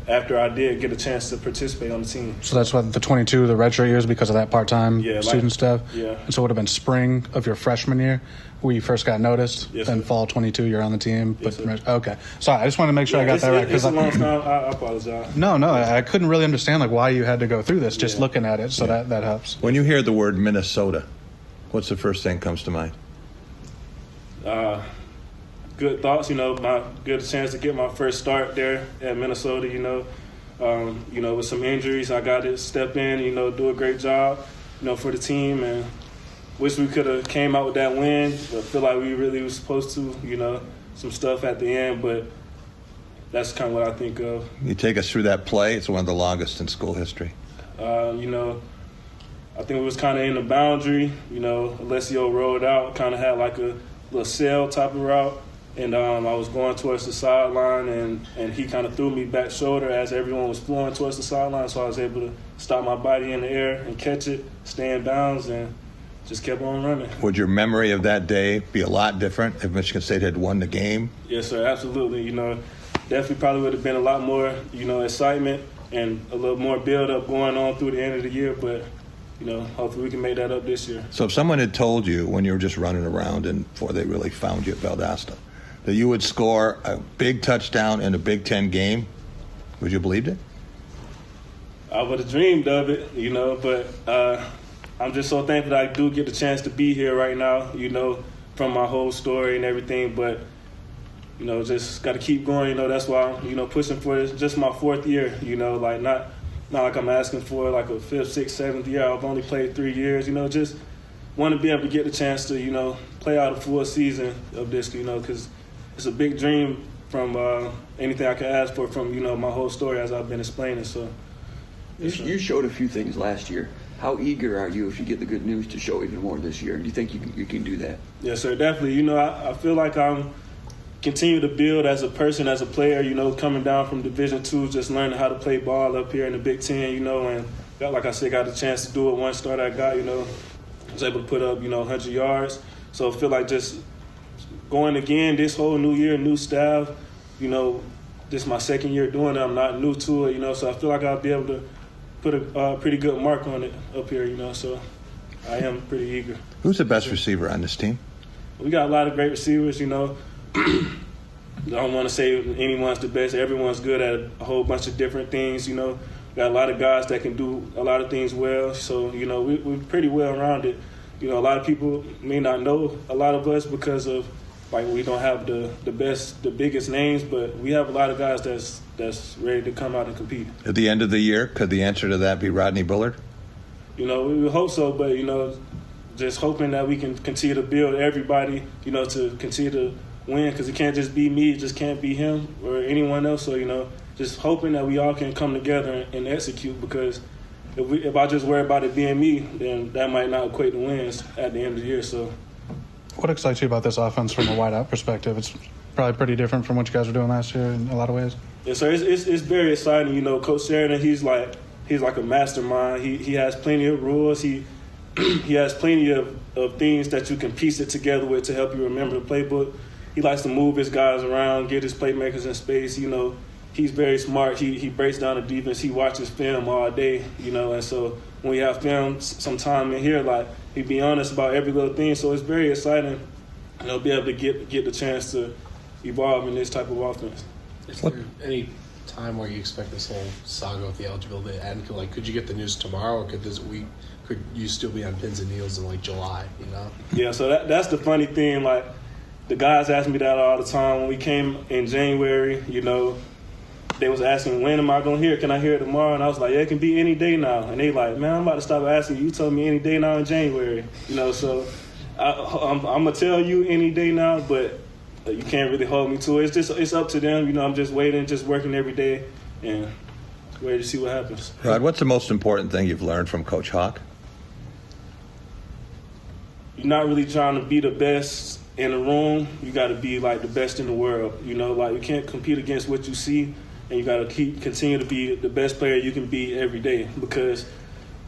after I did get a chance to participate on the team. So that's what the 22, the redshirt years, because of that part-time student stuff? Yeah. And so it would have been spring of your freshman year where you first got noticed, yes, then sir. fall 22, you're on the team. Yes, But okay. Sorry, I just wanted to make sure I got that right. It's a long time. I apologize. No, I couldn't really understand like why you had to go through this, just looking at it, so that helps. When you hear the word Minnesota, what's the first thing that comes to mind? Good thoughts, you know, get a chance to get my first start there at Minnesota, you know, with some injuries, I got to step in, you know, do a great job, you know, for the team, and wish we could have came out with that win, but feel like we really was supposed to, you know, some stuff at the end, but that's kind of what I think of. You take us through that play. It's one of the longest in school history. You know, I think it was kind of in the boundary, you know, Alessio rolled out, kind of had like a little sail type of route. And I was going towards the sideline, and he kind of threw me back shoulder as everyone was flowing towards the sideline, so I was able to stop my body in the air and catch it, stay in bounds, and just kept on running. Would your memory of that day be a lot different if Michigan State had won the game? Yes, sir, absolutely. You know, definitely probably would have been a lot more, you know, excitement and a little more build-up going on through the end of the year, but, you know, hopefully we can make that up this year. So if someone had told you when you were just running around and before they really found you at Valdosta that you would score a big touchdown in a Big Ten game, would you have believed it? I would have dreamed of it, you know, but I'm just so thankful that I do get the chance to be here right now, you know, from my whole story and everything. But, you know, just got to keep going. You know, that's why I'm, you know, pushing for this. Just my fourth year, you know, like not like I'm asking for like a fifth, sixth, seventh year. I've only played 3 years, you know, just want to be able to get the chance to, you know, play out a full season of this, you know, because it's a big dream from anything I could ask for from, you know, my whole story as I've been explaining. So you showed a few things last year. How eager are you if you get the good news to show even more this year? Do you think you can do that? Yes, sir, definitely. You know, I feel like I'm continue to build as a person, as a player, you know, coming down from Division II, just learning how to play ball up here in the Big Ten, you know, and like I said, got a chance to do it one start I got, you know, was able to put up, you know, 100 yards. So I feel like just going again this whole new year, new staff, you know, this is my second year doing it. I'm not new to it, you know, so I feel like I'll be able to put a pretty good mark on it up here, you know, so I am pretty eager. Who's the best receiver on this team? We got a lot of great receivers, you know. I don't want to say anyone's the best. Everyone's good at a whole bunch of different things, you know. Got a lot of guys that can do a lot of things well, so, you know, we're pretty well-rounded. You know, a lot of people may not know a lot of us because of, like, we don't have the biggest names, but we have a lot of guys that's ready to come out and compete. At the end of the year, could the answer to that be Rodney Bullard? You know, we would hope so, but, you know, just hoping that we can continue to build everybody, you know, to continue to win, because it can't just be me, it just can't be him or anyone else. So, you know, just hoping that we all can come together and execute, because if I just worry about it being me, then that might not equate to wins at the end of the year. So, what excites you about this offense from a wideout perspective? It's probably pretty different from what you guys were doing last year in a lot of ways. Yeah, so it's very exciting. You know, Coach Sheridan, he's like a mastermind. He has plenty of rules. He has plenty of things that you can piece it together with to help you remember the playbook. He likes to move his guys around, get his playmakers in space. You know, he's very smart. He breaks down the defense. He watches film all day, you know, and so when we have film sometime in here, like, he'd be honest about every little thing. So it's very exciting, you know, be able to get the chance to evolve in this type of offense. Is there any time where you expect this whole saga with the eligibility to end? Could you get the news tomorrow, or could you still be on pins and needles in July? Yeah, so that's the funny thing. The guys ask me that all the time. When we came in January, they was asking, when am I going to hear it? Can I hear it tomorrow? And I was like, yeah, it can be any day now. And they like, man, I'm about to stop asking you. You told me any day now in January. So I'm going to tell you any day now, but you can't really hold me to it. It's up to them. I'm just waiting, just working every day, and ready to see what happens. Rod, what's the most important thing you've learned from Coach Hawk? You're not really trying to be the best in the room. You got to be the best in the world. You can't compete against what you see. And you got to continue to be the best player you can be every day. Because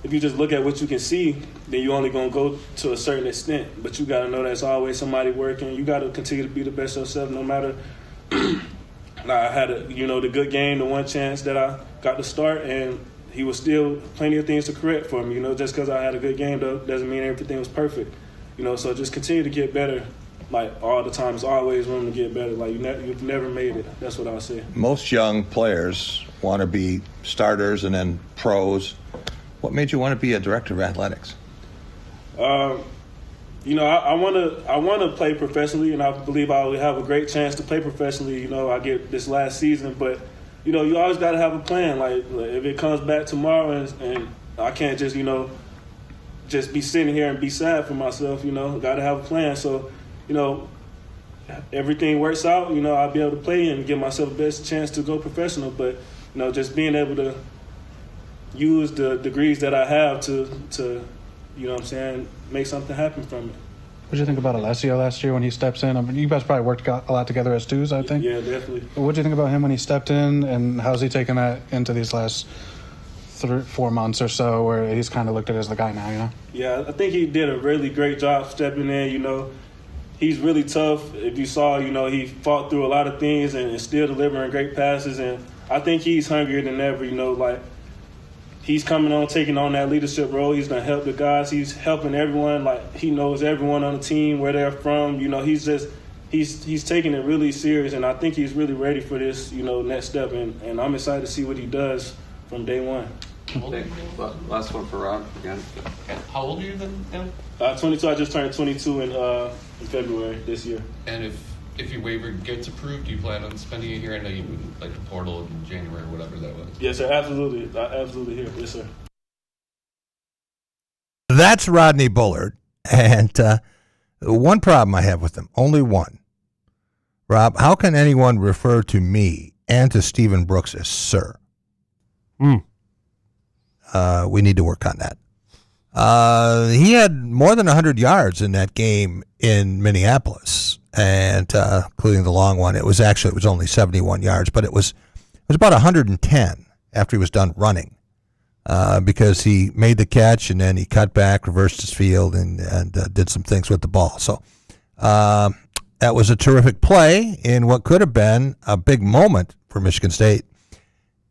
if you just look at what you can see, then you're only going to go to a certain extent. But you got to know there's always somebody working. You got to continue to be the best yourself, no matter. I had the good game, the one chance that I got to start, and he was still plenty of things to correct for me. Just because I had a good game doesn't mean everything was perfect. So just continue to get better. All the time, there's always room to get better. You've never made it. That's what I'll say. Most young players want to be starters and then pros. What made you want to be a director of athletics? I want to play professionally, and I believe I will have a great chance to play professionally. I get this last season, but you always got to have a plan. If it comes back tomorrow and I can't just just be sitting here and be sad for myself. Got to have a plan. So. Everything works out, I'll be able to play and give myself the best chance to go professional. But, just being able to use the degrees that I have to make something happen from it. What did you think about Alessio last year when he steps in? You guys probably worked a lot together as twos, I think. Yeah, definitely. What did you think about him when he stepped in, and how's he taken that into these last 4 months or so, where he's kind of looked at as the guy now, Yeah, I think he did a really great job stepping in, He's really tough. If you saw, he fought through a lot of things and still delivering great passes. And I think he's hungrier than ever, he's coming on, taking on that leadership role. He's going to help the guys. He's helping everyone. He knows everyone on the team, where they're from. He's taking it really serious. And I think he's really ready for this, next step. And I'm excited to see what he does from day one. Last one for Rob again. How old are you then? 22. I just turned 22 in February this year. And if your waiver gets approved, do you plan on spending it here? I know you moved the portal in January or whatever that was. Yes, sir. Absolutely. Absolutely here. Yes, sir. That's Rodney Bullard. And one problem I have with him, only one. Rob, how can anyone refer to me and to Stephen Brooks as sir? We need to work on that. He had more than 100 yards in that game in Minneapolis, and including the long one. It was only 71 yards, but it was about 110 after he was done running, because he made the catch and then he cut back, reversed his field, and did some things with the ball. So that was a terrific play in what could have been a big moment for Michigan State.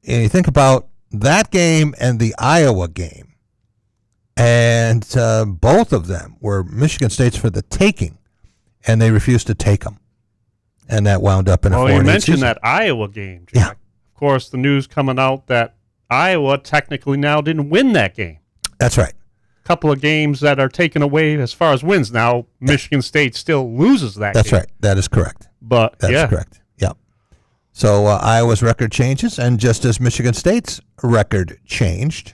And you think about that game and the Iowa game, and both of them were Michigan State's for the taking, and they refused to take them, and that wound up in a 4-8 you mentioned season. that Iowa game, Jack. Yeah. Of course, the news coming out that Iowa technically now didn't win that game. That's right. A couple of games that are taken away as far as wins. Now, Michigan State still loses that That's game. right. That is correct. But That's correct. Yeah. So Iowa's record changes, and just as Michigan State's record changed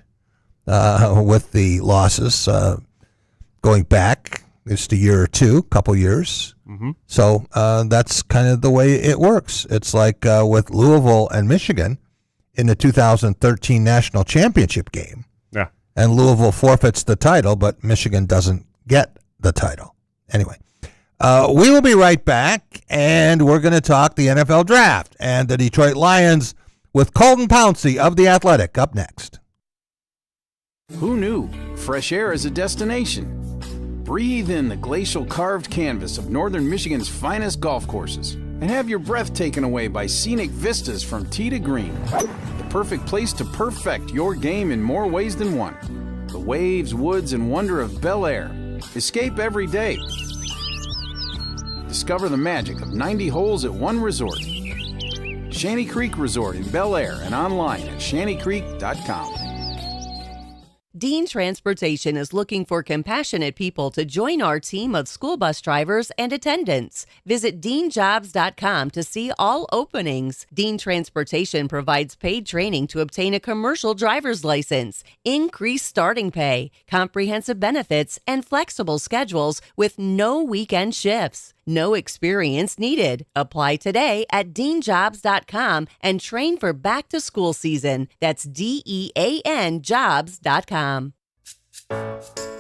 with the losses going back just a year or two, couple years. Mm-hmm. So that's kind of the way it works. It's like with Louisville and Michigan in the 2013 national championship game. Yeah. And Louisville forfeits the title, but Michigan doesn't get the title. Anyway, we will be right back, and we're going to talk the NFL draft and the Detroit Lions with Colton Pouncey of The Athletic up next. Who knew? Fresh air is a destination. Breathe in the glacial carved canvas of northern Michigan's finest golf courses and have your breath taken away by scenic vistas from tee to green. The perfect place to perfect your game in more ways than one. The waves, woods, and wonder of Bel Air. Escape every day. Discover the magic of 90 holes at one resort. Shanty Creek Resort in Bel Air and online at shantycreek.com. Dean Transportation is looking for compassionate people to join our team of school bus drivers and attendants. Visit deanjobs.com to see all openings. Dean Transportation provides paid training to obtain a commercial driver's license, increased starting pay, comprehensive benefits, and flexible schedules with no weekend shifts. No experience needed. Apply today at deanjobs.com and train for back to school season. That's DEAN jobs.com.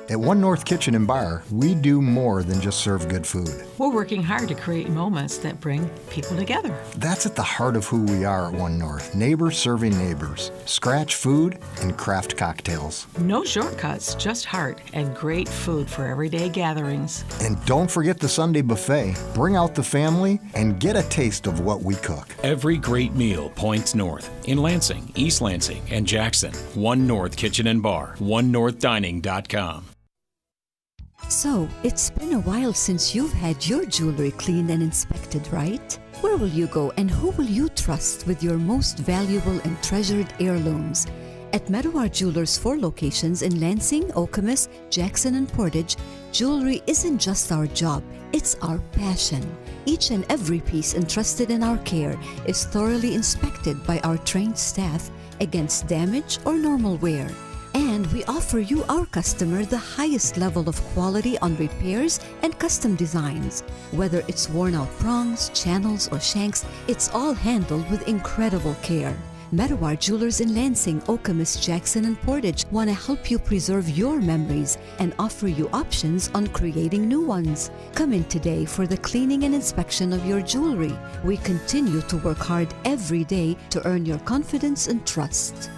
At One North Kitchen and Bar, we do more than just serve good food. We're working hard to create moments that bring people together. That's at the heart of who we are at One North. Neighbors serving neighbors. Scratch food and craft cocktails. No shortcuts, just heart and great food for everyday gatherings. And don't forget the Sunday buffet. Bring out the family and get a taste of what we cook. Every great meal points north. In Lansing, East Lansing, and Jackson, One North Kitchen and Bar, onenorthdining.com. So, it's been a while since you've had your jewelry cleaned and inspected, right? Where will you go and who will you trust with your most valuable and treasured heirlooms? At Meadowar Jewelers' 4 locations in Lansing, Okemos, Jackson, and Portage, jewelry isn't just our job, it's our passion. Each and every piece entrusted in our care is thoroughly inspected by our trained staff against damage or normal wear. And we offer you, our customer, the highest level of quality on repairs and custom designs. Whether it's worn out prongs, channels, or shanks, it's all handled with incredible care. Meadowar Jewelers in Lansing, Okemos, Jackson, and Portage want to help you preserve your memories and offer you options on creating new ones. Come in today for the cleaning and inspection of your jewelry. We continue to work hard every day to earn your confidence and trust.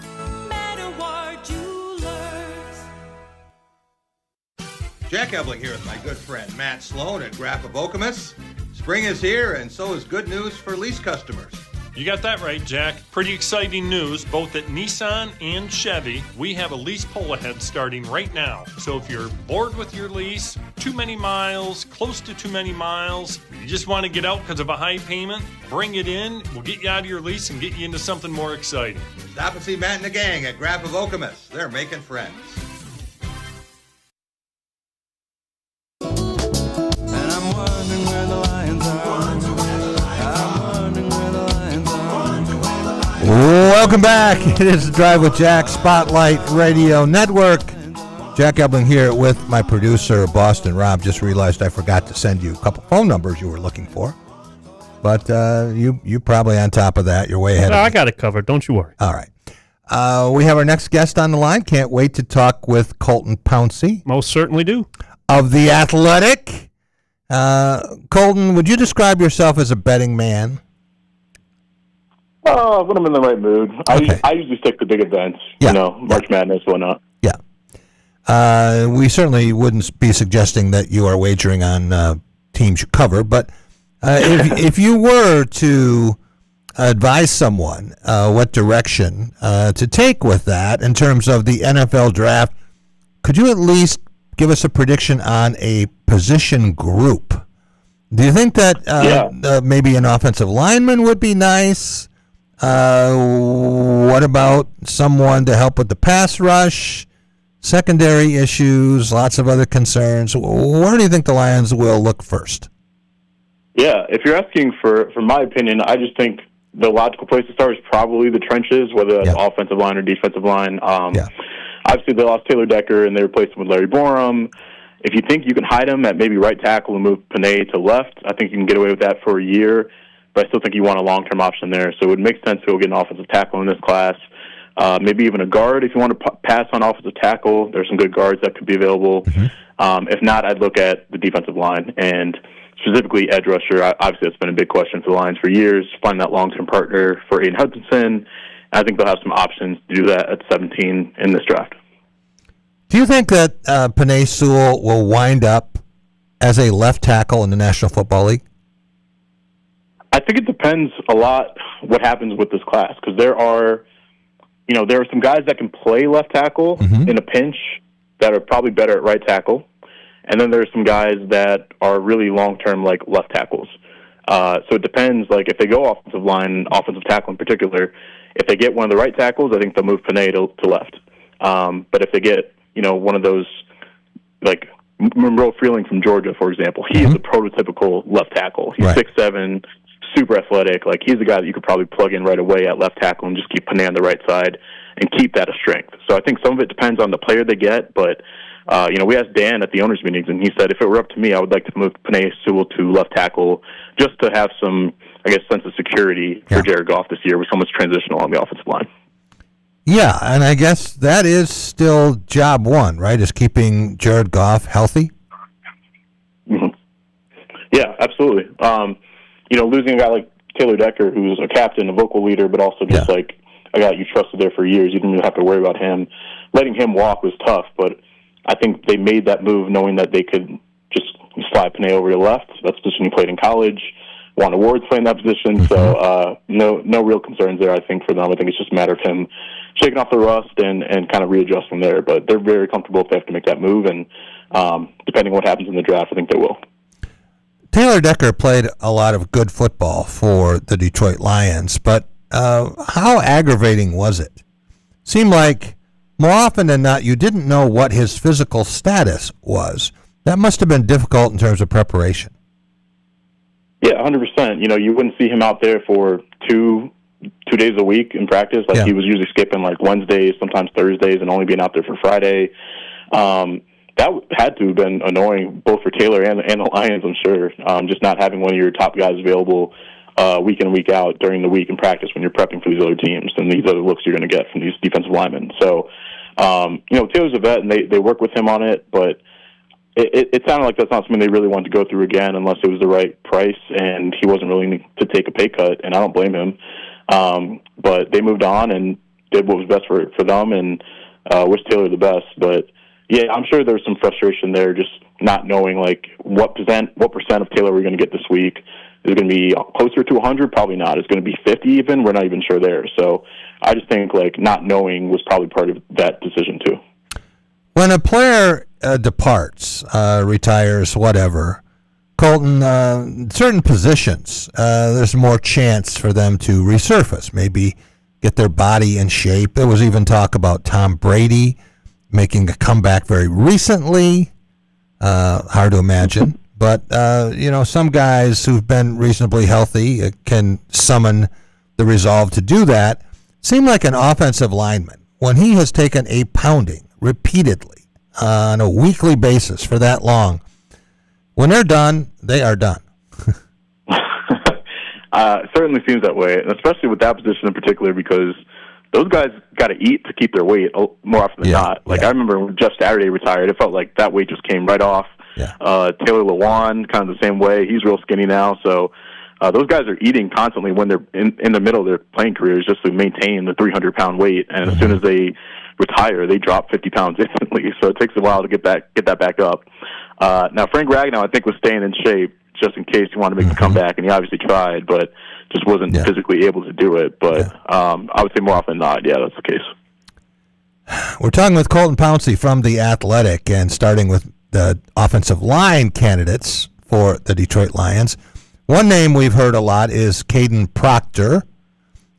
Jack Ebling here with my good friend Matt Sloan at Graph of Okemos. Spring is here, and so is good news for lease customers. You got that right, Jack. Pretty exciting news, both at Nissan and Chevy. We have a lease pull ahead starting right now. So if you're bored with your lease, too many miles, close to too many miles, you just want to get out because of a high payment, bring it in. We'll get you out of your lease and get you into something more exciting. Stop and see Matt and the gang at Graph of Okemos. They're making friends. Welcome back. It is the Drive with Jack Spotlight Radio Network. Jack Ebling here with my producer, Boston Rob. Just realized I forgot to send you a couple phone numbers you were looking for. But you probably on top of that. You're way ahead of me. I got it covered. Don't you worry. All right. We have our next guest on the line. Can't wait to talk with Colton Pouncey. Most certainly do. Of The Athletic. Colton, would you describe yourself as a betting man? Oh, when I'm in the right mood. Okay. I usually stick to big events, March Madness, whatnot. Yeah. We certainly wouldn't be suggesting that you are wagering on teams you cover, but if you were to advise someone what direction to take with that in terms of the NFL draft, could you at least give us a prediction on a position group? Do you think that maybe an offensive lineman would be nice? What about someone to help with the pass rush, secondary issues, lots of other concerns? Where do you think the Lions will look first? Yeah, if you're asking for my opinion, I just think the logical place to start is probably the trenches, whether that's offensive line or defensive line. Obviously, they lost Taylor Decker and they replaced him with Larry Borum. If you think you can hide him at maybe right tackle and move Panay to left, I think you can get away with that for a year. But I still think you want a long-term option there. So it would make sense to go get an offensive tackle in this class. Maybe even a guard if you want to pass on offensive tackle. There's some good guards that could be available. If not, I'd look at the defensive line and specifically edge rusher. Obviously, that's been a big question for the Lions for years. Find that long-term partner for Aiden Hutchinson. I think they'll have some options to do that at 17 in this draft. Do you think that Panay Sewell will wind up as a left tackle in the National Football League? I think it depends a lot what happens with this class because there are some guys that can play left tackle in a pinch that are probably better at right tackle, and then there's some guys that are really long-term like left tackles. So it depends. Like if they go offensive line, offensive tackle in particular, if they get one of the right tackles, I think they'll move Panay to left. But if they get one of those, like Monroe Freeling from Georgia, for example, he is a prototypical left tackle. He's 6'7", super athletic. Like he's the guy that you could probably plug in right away at left tackle and just keep Panay on the right side and keep that a strength. So I think some of it depends on the player they get, but we asked Dan at the owners' meetings, and he said if it were up to me, I would like to move Panay Sewell to left tackle just to have some, sense of security for Jared Goff this year with so much transitional on the offensive line. Yeah, and I guess that is still job one, right, is keeping Jared Goff healthy? Mm-hmm. Yeah, absolutely. Losing a guy like Taylor Decker, who's a captain, a vocal leader, but also just like a guy you trusted there for years, you didn't really have to worry about him. Letting him walk was tough, but I think they made that move knowing that they could just slide Panay over to left. That's the position he played in college. Won awards playing that position, so no real concerns there, I think, for them. I think it's just a matter of him shaking off the rust and kind of readjusting there. But they're very comfortable if they have to make that move, and depending on what happens in the draft, I think they will. Taylor Decker played a lot of good football for the Detroit Lions, but how aggravating was it? Seemed like more often than not, you didn't know what his physical status was. That must have been difficult in terms of preparation. Yeah, 100%. You wouldn't see him out there for two days a week in practice. He was usually skipping like Wednesdays, sometimes Thursdays, and only being out there for Friday. That had to have been annoying both for Taylor and the Lions, I'm sure. Just not having one of your top guys available week in and week out during the week in practice when you're prepping for these other teams and these other looks you're going to get from these defensive linemen. So, Taylor's a vet, and they work with him on it, but it sounded like that's not something they really wanted to go through again unless it was the right price, and he wasn't willing to take a pay cut, and I don't blame him. But they moved on and did what was best for them, and wish Taylor the best. But yeah, I'm sure there's some frustration there, just not knowing like what percent of Taylor we're going to get this week. Is it going to be closer to 100? Probably not. Is it going to be 50 even? We're not even sure there. So I just think like not knowing was probably part of that decision too. When a player departs, retires, whatever, Colton, certain positions, there's more chance for them to resurface, maybe get their body in shape. There was even talk about Tom Brady making a comeback very recently. Hard to imagine. But, some guys who've been reasonably healthy can summon the resolve to do that. Seem like an offensive lineman, when he has taken a pounding repeatedly on a weekly basis for that long, when they're done, they are done. Certainly seems that way, and especially with that position in particular, because those guys got to eat to keep their weight more often than not. I remember when Jeff Saturday retired, it felt like that weight just came right off. Taylor Lewan, kind of the same way. He's real skinny now, so those guys are eating constantly when they're in the middle of their playing careers just to maintain the 300-pound weight, and as soon as they retire, they drop 50 pounds instantly, so it takes a while to get that back up. Now, Frank Ragnow, I think, was staying in shape just in case he wanted to make the comeback, and he obviously tried, but just wasn't physically able to do it. But I would say more often than not, that's the case. We're talking with Colton Pouncey from The Athletic, and starting with the offensive line candidates for the Detroit Lions. One name we've heard a lot is Caden Proctor.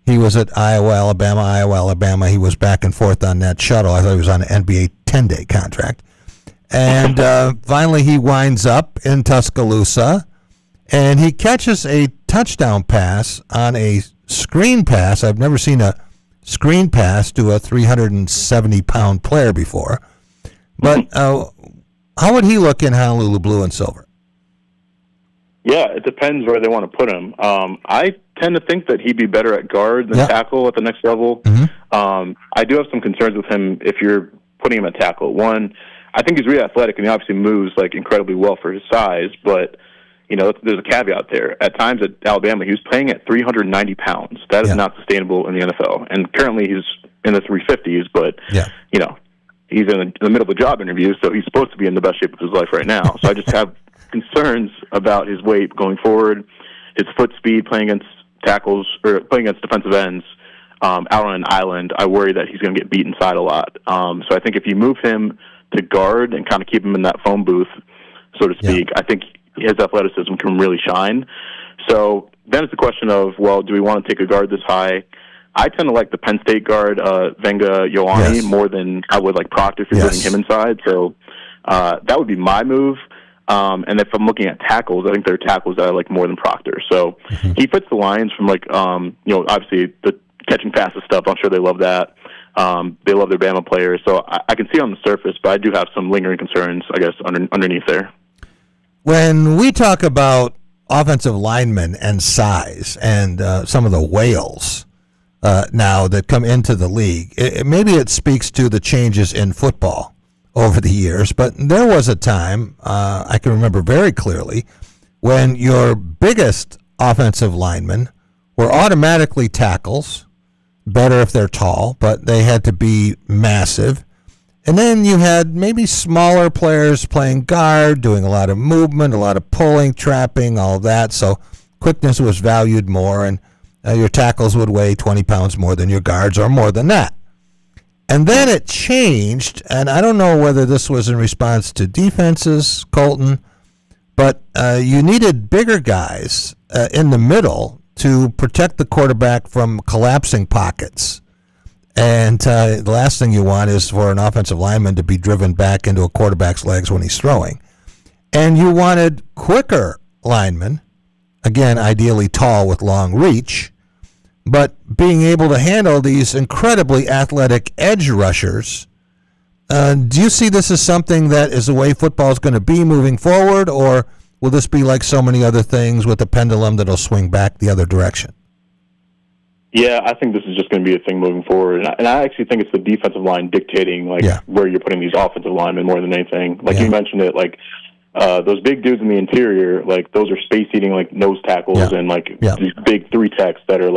He was at Iowa, Alabama. He was back and forth on that shuttle. I thought he was on an NBA 10-day contract. And finally he winds up in Tuscaloosa, and he catches a touchdown pass on a screen pass. I've never seen a screen pass to a 370-pound player before. But how would he look in Honolulu blue and silver? Yeah, it depends where they want to put him. I tend to think that he'd be better at guard than tackle at the next level. I do have some concerns with him if you're putting him at tackle. One, I think he's really athletic, and he obviously moves incredibly well for his size, but there's a caveat there. At times at Alabama, he was playing at 390 pounds. That is not sustainable in the NFL. And currently he's in the 350s, but, he's in the middle of a job interview, so he's supposed to be in the best shape of his life right now. So I just have concerns about his weight going forward, his foot speed playing against tackles or playing against defensive ends out on an island. I worry that he's going to get beat inside a lot. So I think if you move him to guard and kind of keep him in that phone booth, so to speak, I think his athleticism can really shine. So then it's a question of, well, do we want to take a guard this high? I tend to like the Penn State guard, Venga Ioane, more than I would like Proctor if you're putting him inside. So that would be my move. And if I'm looking at tackles, I think there are tackles that I like more than Proctor. So he fits the Lions from obviously the catching passes stuff. I'm sure they love that. They love their Bama players. So I can see on the surface, but I do have some lingering concerns, I guess, underneath there. When we talk about offensive linemen and size and some of the whales now that come into the league, maybe it speaks to the changes in football over the years, but there was a time, I can remember very clearly, when your biggest offensive linemen were automatically tackles, better if they're tall, but they had to be massive. And then you had maybe smaller players playing guard, doing a lot of movement, a lot of pulling, trapping, all that. So quickness was valued more, and your tackles would weigh 20 pounds more than your guards or more than that. And then it changed, and I don't know whether this was in response to defenses, Colton, but you needed bigger guys in the middle to protect the quarterback from collapsing pockets. And the last thing you want is for an offensive lineman to be driven back into a quarterback's legs when he's throwing. And you wanted quicker linemen, again, ideally tall with long reach, but being able to handle these incredibly athletic edge rushers. Do you see this as something that is the way football is going to be moving forward, or will this be like so many other things with a pendulum that'll swing back the other direction? Yeah, I think this is just going to be a thing moving forward. And I actually think it's the defensive line dictating where you're putting these offensive linemen more than anything. You mentioned it, those big dudes in the interior, those are space-eating nose tackles and these big three techs that are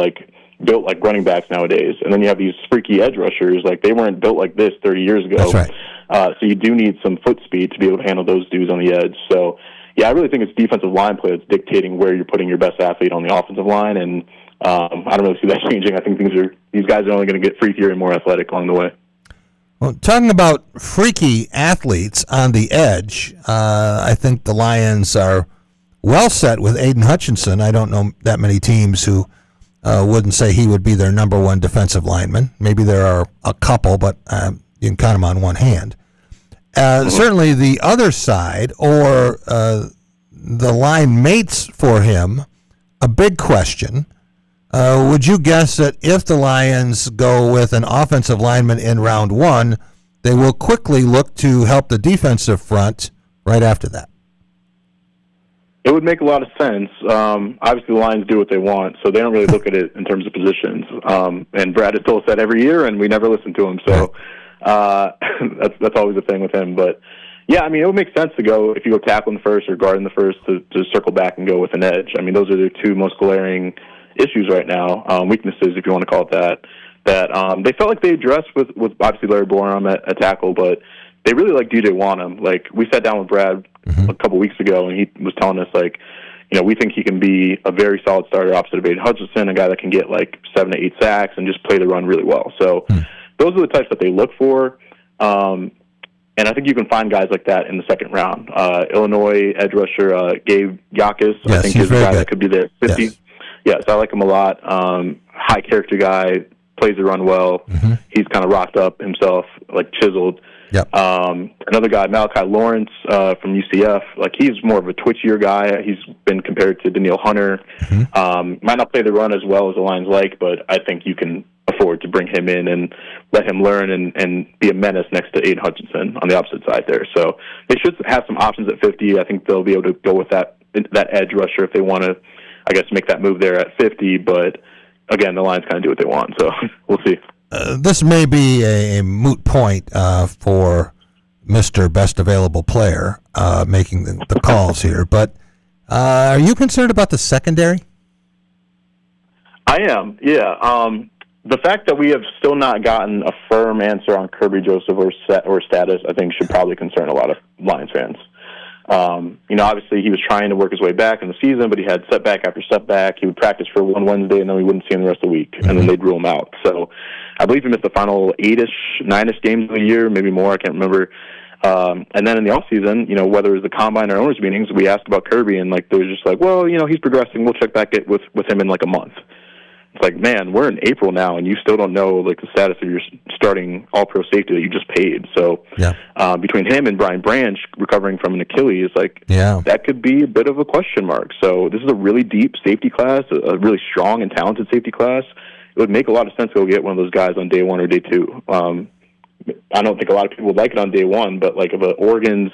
built like running backs nowadays. And then you have these freaky edge rushers, they weren't built like this 30 years ago. That's right. So you do need some foot speed to be able to handle those dudes on the edge. So, yeah, I really think it's defensive line play that's dictating where you're putting your best athlete on the offensive line, and I don't really see that changing. I think these guys are only going to get freakier and more athletic along the way. Well, talking about freaky athletes on the edge, I think the Lions are well set with Aiden Hutchinson. I don't know that many teams who wouldn't say he would be their number one defensive lineman. Maybe there are a couple, but you can count them on one hand. Certainly the other side, or the line mates for him, a big question. Would you guess that if the Lions go with an offensive lineman in round one, they will quickly look to help the defensive front right after that? It would make a lot of sense. Obviously, the Lions do what they want, so they don't really look at it in terms of positions. And Brad has told us that every year, and we never listen to him. So that's always a thing with him. But, yeah, it would make sense to go, if you go tackle in the first or guard in the first, to circle back and go with an edge. Those are the two most glaring issues right now, weaknesses, if you want to call it that they felt like they addressed with obviously Larry Borom at tackle, but they really like DJ Wanham. We sat down with Brad a couple weeks ago, and he was telling us, we think he can be a very solid starter opposite of Aiden Hutchinson, a guy that can get 7 to 8 sacks and just play the run really well. So those are the types that they look for. And I think you can find guys like that in the second round. Illinois edge rusher Gabe Yakis, I think, is a guy that could be there at 50. Yes, I like him a lot. High character guy, plays the run well. He's kind of rocked up himself, chiseled. Another guy, Malachi Lawrence from UCF, he's more of a twitchier guy. He's been compared to Daniil Hunter. Might not play the run as well as the Lions like, but I think you can afford to bring him in and let him learn and be a menace next to Aiden Hutchinson on the opposite side there. So they should have some options at 50. I think they'll be able to go with that edge rusher if they want to, I guess, make that move there at 50, but again, the Lions kind of do what they want, so we'll see. This may be a moot point for Mr. Best Available Player making the calls here, but are you concerned about the secondary? I am, yeah. The fact that we have still not gotten a firm answer on Kirby Joseph or status, I think, should probably concern a lot of Lions fans. Obviously he was trying to work his way back in the season, but he had setback after setback. He would practice for one Wednesday, and then we wouldn't see him the rest of the week, and then they'd rule him out. So I believe he missed the final 8-ish, 9-ish games of the year, maybe more, I can't remember. And then in the offseason, whether it was the combine or owners' meetings, we asked about Kirby, and they were just like, well, he's progressing. We'll check back with him in a month. It's like, man, we're in April now, and you still don't know the status of your starting all-pro safety that you just paid. So between him and Brian Branch recovering from an Achilles, that could be a bit of a question mark. So this is a really deep safety class, a really strong and talented safety class. It would make a lot of sense to go get one of those guys on day one or day two. I don't think a lot of people would like it on day one, but if Oregon's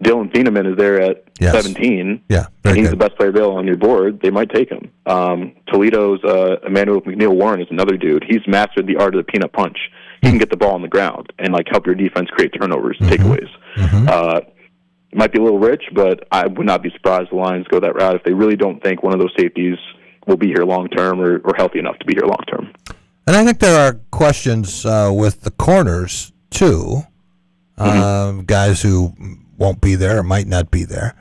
Dylan Thieneman is there at 17, and he's the best player available on your board, they might take him. Toledo's Emmanuel McNeil Warren is another dude. He's mastered the art of the peanut punch. He can get the ball on the ground and help your defense create turnovers and takeaways. It might be a little rich, but I would not be surprised the Lions go that route if they really don't think one of those safeties will be here long term or healthy enough to be here long term. And I think there are questions with the corners, too. Guys who won't be there or might not be there.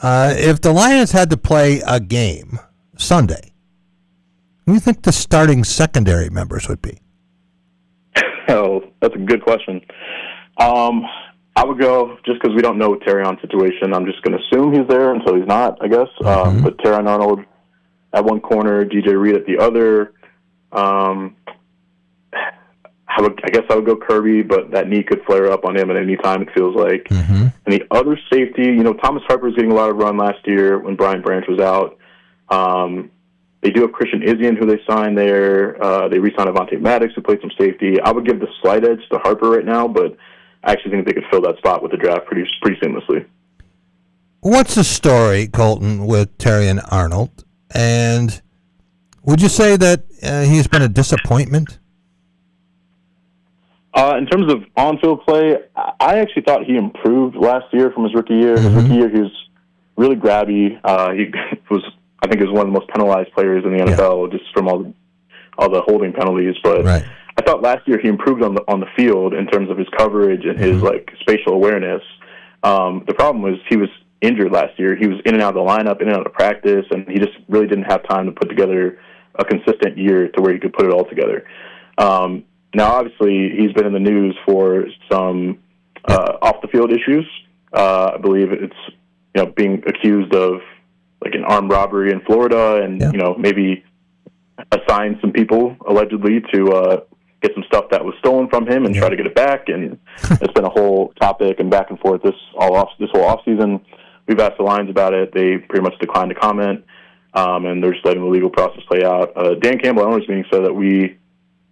If the Lions had to play a game Sunday, who do you think the starting secondary members would be? Oh, that's a good question. I would go, just because we don't know Terrion's situation, I'm just going to assume he's there until he's not, I guess. But Terrion Arnold at one corner, DJ Reed at the other. I guess I would go Kirby, but that knee could flare up on him at any time, it feels like. And the other safety, Thomas Harper was getting a lot of run last year when Brian Branch was out. They do have Christian Izzian, who they signed there. They re-signed Avonte Maddox, who played some safety. I would give the slight edge to Harper right now, but I actually think they could fill that spot with the draft pretty seamlessly. What's the story, Colton, with Terrion Arnold? And would you say that he's been a disappointment? In terms of on-field play, I actually thought he improved last year from his rookie year. His rookie year, he was really grabby. He was one of the most penalized players in the NFL just from all the holding penalties. But I thought last year he improved on the field in terms of his coverage and his spatial awareness. The problem was he was injured last year. He was in and out of the lineup, in and out of practice, and he just really didn't have time to put together a consistent year to where he could put it all together. Now, obviously, he's been in the news for some off-the-field issues. I believe it's being accused of an armed robbery in Florida, and maybe assigned some people allegedly to get some stuff that was stolen from him and try to get it back. And it's been a whole topic and back and forth this whole off season. We've asked the Lions about it. They pretty much declined to comment, and they're just letting the legal process play out. Dan Campbell, owners meeting, said that we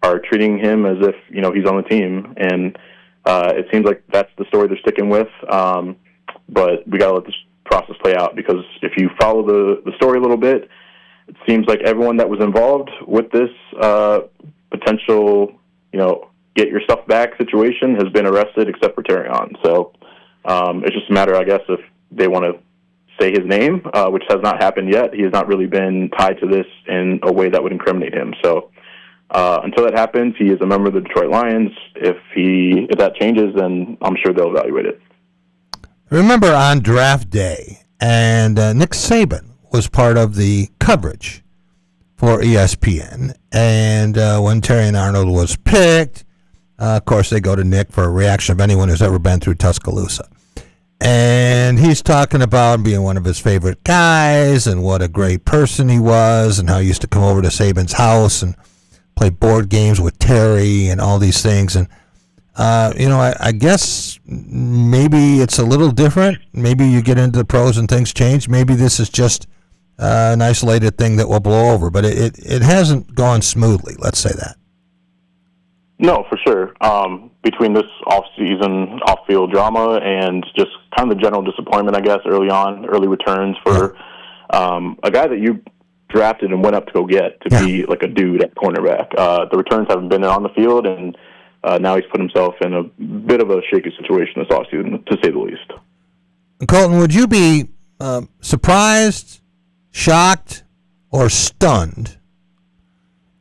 are treating him as if he's on the team, and it seems like that's the story they're sticking with. But we got to let this process play out, because if you follow the story a little bit, it seems like everyone that was involved with this potential, get your stuff back situation has been arrested except for Terrion. So it's just a matter, I guess, if they want to say his name, which has not happened yet. He has not really been tied to this in a way that would incriminate him. So until that happens, he is a member of the Detroit Lions. If that changes, then I'm sure they'll evaluate it. Remember on draft day, and Nick Saban was part of the coverage for ESPN, and when Terrion Arnold was picked, of course they go to Nick for a reaction of anyone who's ever been through Tuscaloosa. And he's talking about being one of his favorite guys and what a great person he was and how he used to come over to Saban's house and play board games with Terry and all these things. And, I guess maybe it's a little different. Maybe you get into the pros and things change. Maybe this is just an isolated thing that will blow over. But it hasn't gone smoothly, let's say that. No, for sure. Between this off-season, off-field drama and just kind of the general disappointment, I guess, early returns for a guy that you drafted and went up to go get to be like a dude at cornerback. The returns haven't been on the field, and now he's put himself in a bit of a shaky situation this offseason, to say the least. Colton, would you be surprised, shocked, or stunned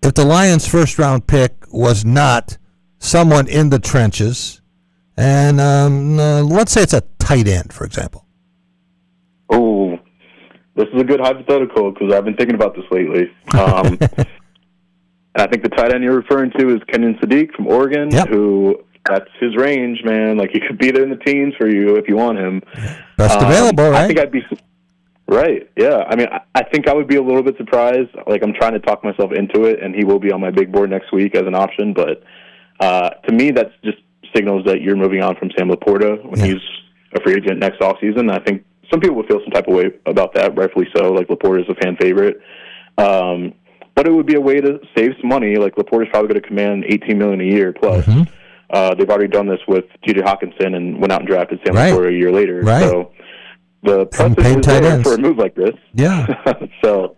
if the Lions' first-round pick was not someone in the trenches, and let's say it's a tight end, for example? Oh, this is a good hypothetical, because I've been thinking about this lately. And I think the tight end you're referring to is Kenyon Sadiq from Oregon, who that's his range, man. Like, he could be there in the teens for you if you want him. Best available, right? I think I'd be right. Yeah. I mean, I think I would be a little bit surprised. Like, I'm trying to talk myself into it, and he will be on my big board next week as an option. But to me, that's just signals that you're moving on from Sam Laporta when he's a free agent next offseason. I think some people would feel some type of way about that, rightfully so. Like, Laporta is a fan favorite. But it would be a way to save some money. Like, Laporta's probably going to command $18 million a year plus. They've already done this with T.J. Hawkinson and went out and drafted Sam Laporta a year later. Right. So the precedent is there for a move like this. Yeah. So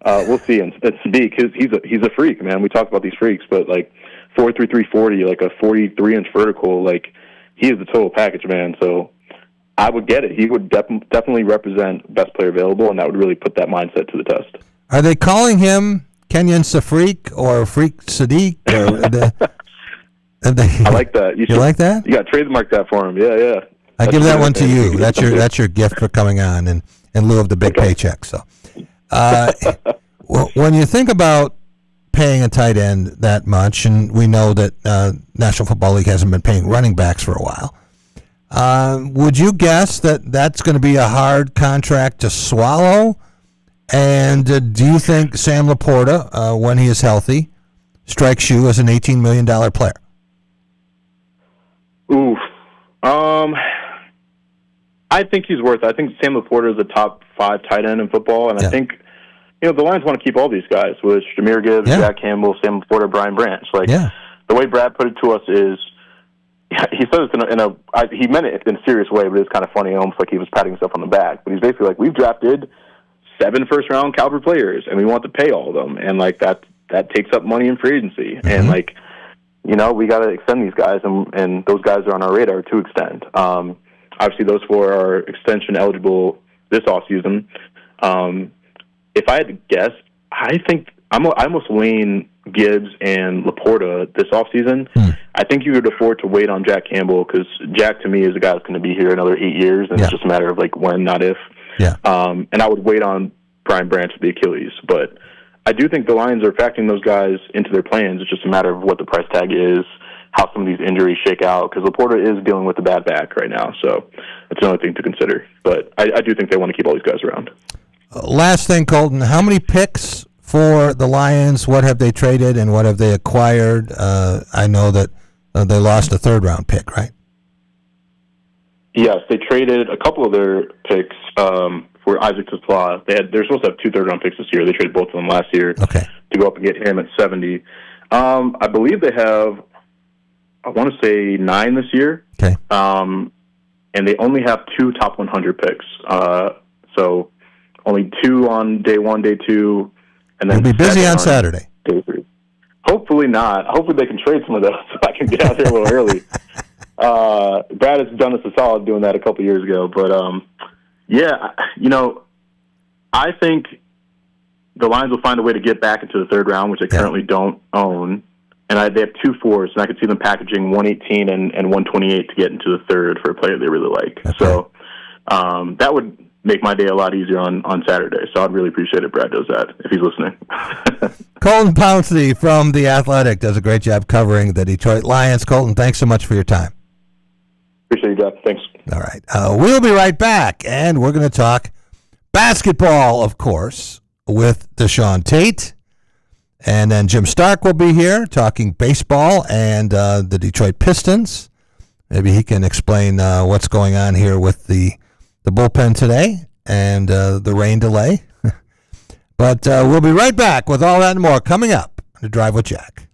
we'll see. And Sadiq, he's a freak, man. We talk about these freaks, but like 4.33 40, like a 43-inch vertical, like he is the total package, man. So I would get it. He would definitely represent best player available, and that would really put that mindset to the test. Are they calling him Kenyon Safriq or Freak Sadiq? I like that. You like that? You got to trademark that for him. Yeah. I give that one to you. That's your gift for coming on in lieu of the big paycheck. So, when you think about paying a tight end that much, and we know that National Football League hasn't been paying running backs for a while, would you guess that that's going to be a hard contract to swallow? And do you think Sam Laporta, when he is healthy, strikes you as an $18 million player? Oof. I think he's worth it. I think Sam Laporta is a top 5 tight end in football, and I think the Lions want to keep all these guys, which Jahmyr Gibbs, Jack Campbell, Sam Laporta, Brian Branch. The way Brad put it to us is, he said it he meant it in a serious way, but it's kind of funny, almost like he was patting himself on the back. But he's basically like, we've drafted 7 first-round caliber players, and we want to pay all of them, and like that takes up money in free agency, and like, we got to extend these guys, and those guys are on our radar to extend. Obviously, those 4 are extension eligible this offseason. If I had to guess, I think I almost lean Gibbs and Laporta this offseason. I think you could afford to wait on Jack Campbell, because Jack, to me, is a guy that's going to be here another 8 years, and it's just a matter of like when, not if. And I would wait on Brian Branch with the Achilles, but I do think the Lions are factoring those guys into their plans. It's just a matter of what the price tag is, how some of these injuries shake out, because Laporta is dealing with a bad back right now, so that's another thing to consider. But I do think they want to keep all these guys around. Last thing, Colton, how many picks for the Lions? What have they traded and what have they acquired? I know that they lost a 3rd-round pick, right? Yes, they traded a couple of their picks for Isaac Tesla. They're supposed to have 2 third-round picks this year. They traded both of them last year to go up and get him at 70. I believe they have, I want to say 9 this year. Okay. And they only have 2 top 100 picks. So only 2 on day 1, day 2, and then you'll be busy on Saturday. Day 3. Hopefully not. Hopefully they can trade some of those so I can get out there a little early. Brad has done us a solid doing that a couple years ago, but I think the Lions will find a way to get back into the 3rd round, which they currently don't own, and they have 2 4s, and I could see them packaging 118 and 128 to get into the 3rd for a player they really like. So that would make my day a lot easier on Saturday. So I'd really appreciate it if Brad does that, if he's listening. Colton Pouncey from The Athletic does a great job covering the Detroit Lions. Colton, thanks so much for your time. Appreciate you, Jeff. Thanks. All right. We'll be right back, and we're going to talk basketball, of course, with Deshaun Tate. And then Jim Stark will be here talking baseball and the Detroit Pistons. Maybe he can explain what's going on here with the bullpen today and the rain delay. But we'll be right back with all that and more coming up to Drive with Jack.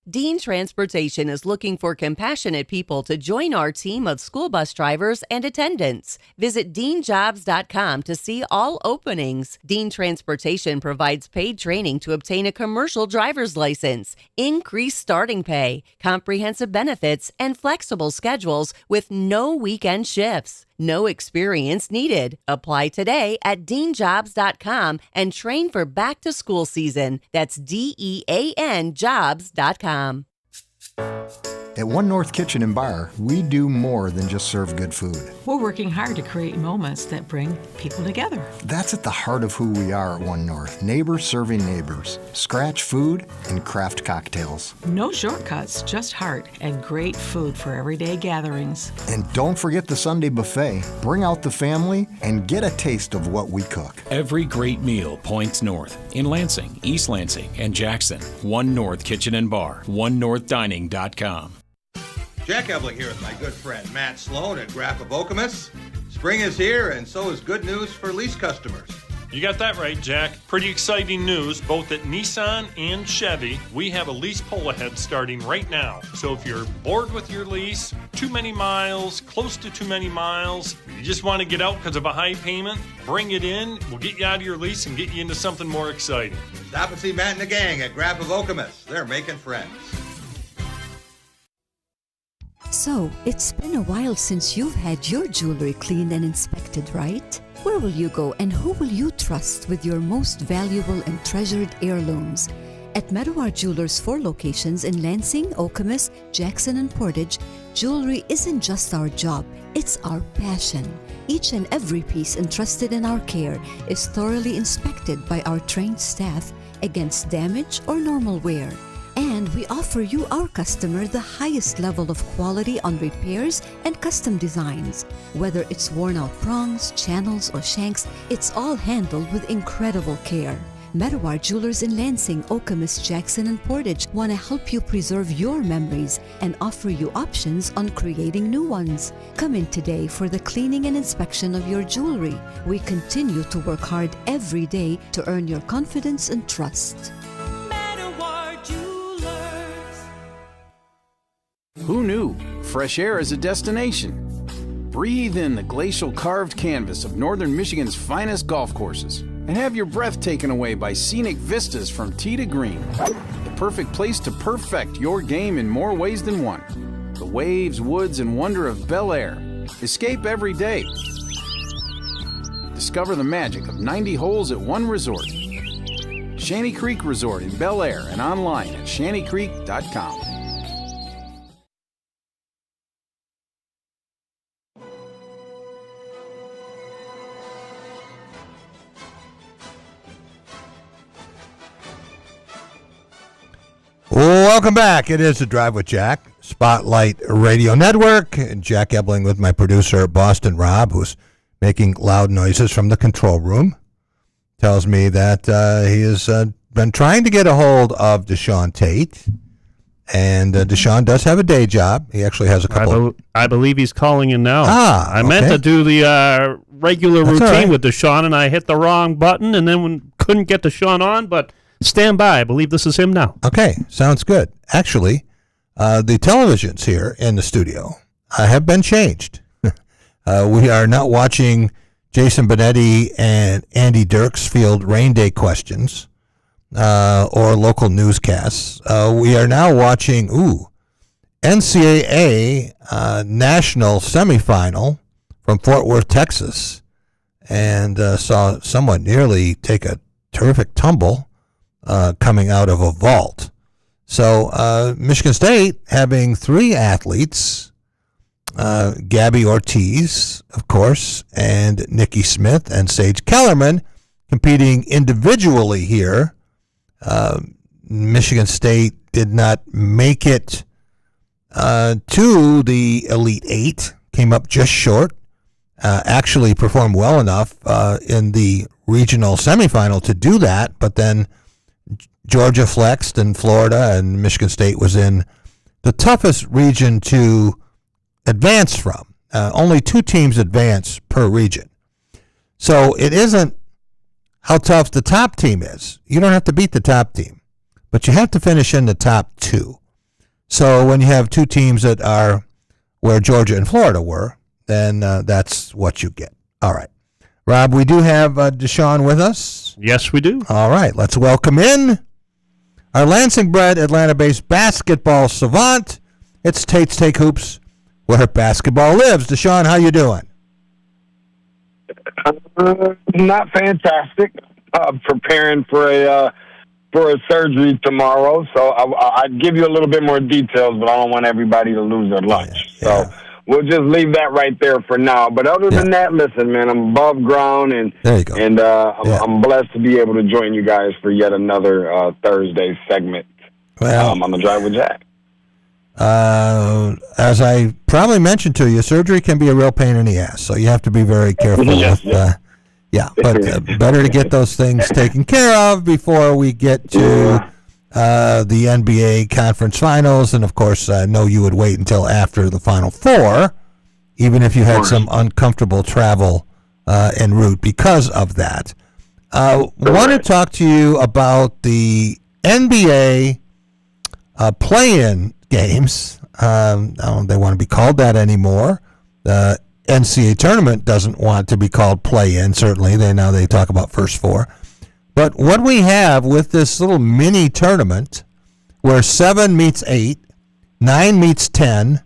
Dean Transportation is looking for compassionate people to join our team of school bus drivers and attendants. Visit deanjobs.com to see all openings. Dean Transportation provides paid training to obtain a commercial driver's license, increased starting pay, comprehensive benefits, and flexible schedules with no weekend shifts. No experience needed. Apply today at deanjobs.com and train for back to school season. That's DEAN jobs.com. At One North Kitchen and Bar, we do more than just serve good food. We're working hard to create moments that bring people together. That's at the heart of who we are at One North. Neighbors serving neighbors. Scratch food and craft cocktails. No shortcuts, just heart and great food for everyday gatherings. And don't forget the Sunday buffet. Bring out the family and get a taste of what we cook. Every great meal points north. In Lansing, East Lansing, and Jackson, One North Kitchen and Bar, onenorthdining.com. Jack Ebling here with my good friend Matt Sloan at Graph of Okemos. Spring is here, and so is good news for lease customers. You got that right, Jack. Pretty exciting news, both at Nissan and Chevy. We have a lease pull ahead starting right now. So if you're bored with your lease, too many miles, close to too many miles, you just want to get out because of a high payment, bring it in. We'll get you out of your lease and get you into something more exciting. Stop and see Matt and the gang at Graph of Okemos. They're making friends. So, it's been a while since you've had your jewelry cleaned and inspected, right? Where will you go and who will you trust with your most valuable and treasured heirlooms? At Meadowar Jewelers' 4 locations in Lansing, Okemos, Jackson, and Portage, jewelry isn't just our job, it's our passion. Each and every piece entrusted in our care is thoroughly inspected by our trained staff against damage or normal wear. And we offer you, our customer, the highest level of quality on repairs and custom designs. Whether it's worn out prongs, channels, or shanks, it's all handled with incredible care. Meadowar Jewelers in Lansing, Okemos, Jackson, and Portage want to help you preserve your memories and offer you options on creating new ones. Come in today for the cleaning and inspection of your jewelry. We continue to work hard every day to earn your confidence and trust. Who knew? Fresh air is a destination. Breathe in the glacial carved canvas of northern Michigan's finest golf courses and have your breath taken away by scenic vistas from tee to green. The perfect place to perfect your game in more ways than one. The waves, woods, and wonder of Bel Air. Escape every day. Discover the magic of 90 holes at one resort. Shanty Creek Resort in Bel Air and online at shantycreek.com. Welcome back. It is The Drive with Jack, Spotlight Radio Network. Jack Ebling with my producer, Boston Rob, who's making loud noises from the control room. Tells me that he has been trying to get a hold of Deshaun Tate. And Deshaun does have a day job. He actually has a couple. I believe he's calling in now. I Okay. meant to do the regular That's all routine right. with Deshaun, and I hit the wrong button, and then couldn't get Deshaun on, but stand by. I believe this is him now. Okay, sounds good. Actually, the televisions here in the studio have been changed. We are not watching Jason Benetti and Andy Dirks field rain day questions or local newscasts. We are now watching NCAA national semifinal from Fort Worth, Texas, and saw someone nearly take a terrific tumble coming out of a vault. So Michigan State having 3 athletes, Gabby Ortiz, of course, and Nikki Smith and Sage Kellerman competing individually here. Michigan State did not make it to the Elite 8, came up just short, actually performed well enough in the regional semifinal to do that, but then Georgia flexed and Florida, and Michigan State was in the toughest region to advance from. Only 2 teams advance per region. So it isn't how tough the top team is. You don't have to beat the top team, but you have to finish in the top 2. So when you have 2 teams that are where Georgia and Florida were, then that's what you get. All right. Rob, we do have Deshaun with us. Yes, we do. All right, let's welcome in our Lansing-bred, Atlanta-based basketball savant. It's Tate's Take Hoops, where basketball lives. Deshaun, how you doing? Not fantastic. Preparing for a for a surgery tomorrow, so I'd give you a little bit more details, but I don't want everybody to lose their lunch. So we'll just leave that right there for now. But other than that, listen, man, I'm above ground, and there you go. And I'm blessed to be able to join you guys for yet another Thursday segment on the Drive with Jack. As I probably mentioned to you, surgery can be a real pain in the ass, so you have to be very careful but better to get those things taken care of before we get to the NBA conference finals. And, of course, I know you would wait until after the Final Four, even if you had some uncomfortable travel en route because of that. Want to talk to you about the NBA play-in games. I don't know if they want to be called that anymore. The NCAA tournament doesn't want to be called play-in, certainly. They talk about first four. But what we have with this little mini tournament where 7 meets 8, 9 meets 10,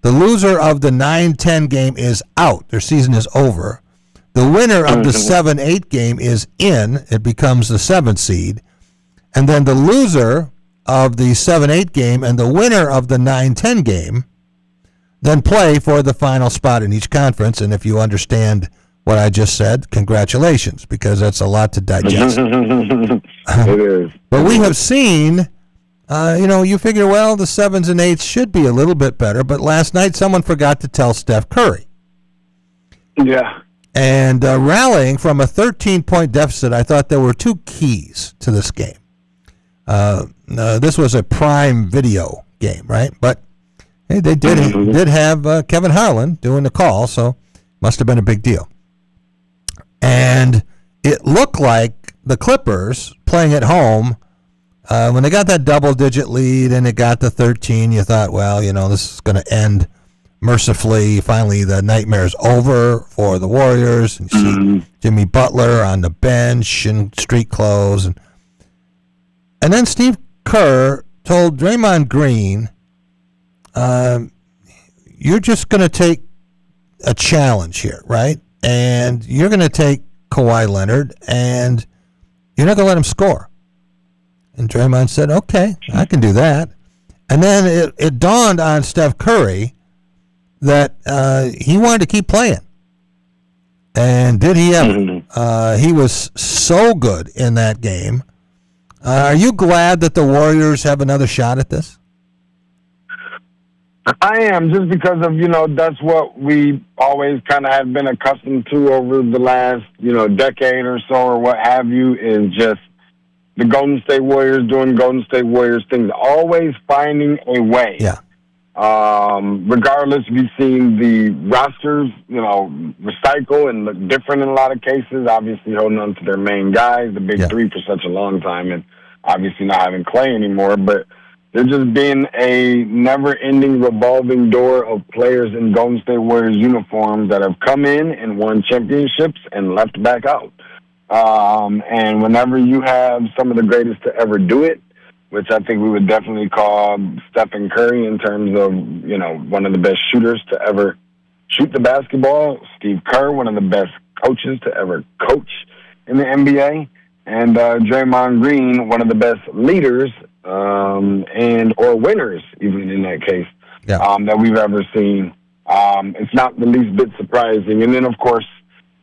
the loser of the 9-10 game is out. Their season is over. The winner of the 7-8 game is in. It becomes the 7th seed. And then the loser of the 7-8 game and the winner of the 9-10 game then play for the final spot in each conference. And if you understand what I just said, congratulations, because that's a lot to digest. It is. But we have seen, you figure, well, the 7s and 8s should be a little bit better, but last night someone forgot to tell Steph Curry. Yeah. And rallying from a 13-point deficit, I thought there were 2 keys to this game. This was a prime video game, right? But hey, they did have Kevin Harlan doing the call, so must have been a big deal. And it looked like the Clippers playing at home, when they got that double-digit lead and it got to 13, you thought, well, this is going to end mercifully. Finally, the nightmare's over for the Warriors. And you see Jimmy Butler on the bench in street clothes. And then Steve Kerr told Draymond Green, you're just going to take a challenge here, right? And you're going to take Kawhi Leonard, and you're not going to let him score. And Draymond said, okay, I can do that. And then it dawned on Steph Curry that he wanted to keep playing. And did he ever? He was so good in that game. Are you glad that the Warriors have another shot at this? I am, just because of, that's what we always kind of have been accustomed to over the last, decade or so or what have you, is just the Golden State Warriors doing Golden State Warriors things, always finding a way. Yeah. Regardless, we've seen the rosters, recycle and look different in a lot of cases, obviously holding on to their main guys, the big three for such a long time, and obviously not having Clay anymore, but they're just being a never-ending revolving door of players in Golden State Warriors uniforms that have come in and won championships and left back out. And whenever you have some of the greatest to ever do it, which I think we would definitely call Stephen Curry in terms of, one of the best shooters to ever shoot the basketball, Steve Kerr, one of the best coaches to ever coach in the NBA, and Draymond Green, one of the best leaders or winners, even in that case, that we've ever seen. It's not the least bit surprising. And then, of course,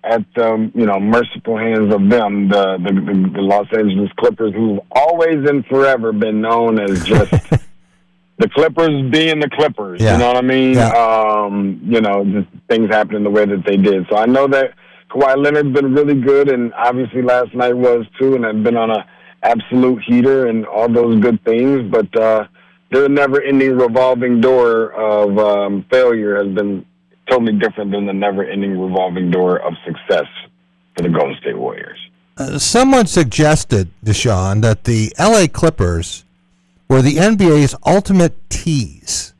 at the merciful hands of them, the Los Angeles Clippers, who've always and forever been known as just the Clippers being the Clippers. Yeah. You know what I mean? Yeah. Just things happening the way that they did. So I know that Kawhi Leonard's been really good, and obviously last night was too, and I've been on a absolute heater and all those good things, but their never-ending revolving door of failure has been totally different than the never-ending revolving door of success for the Golden State Warriors. Someone suggested, Deshaun, that the LA Clippers were the NBA's ultimate tease.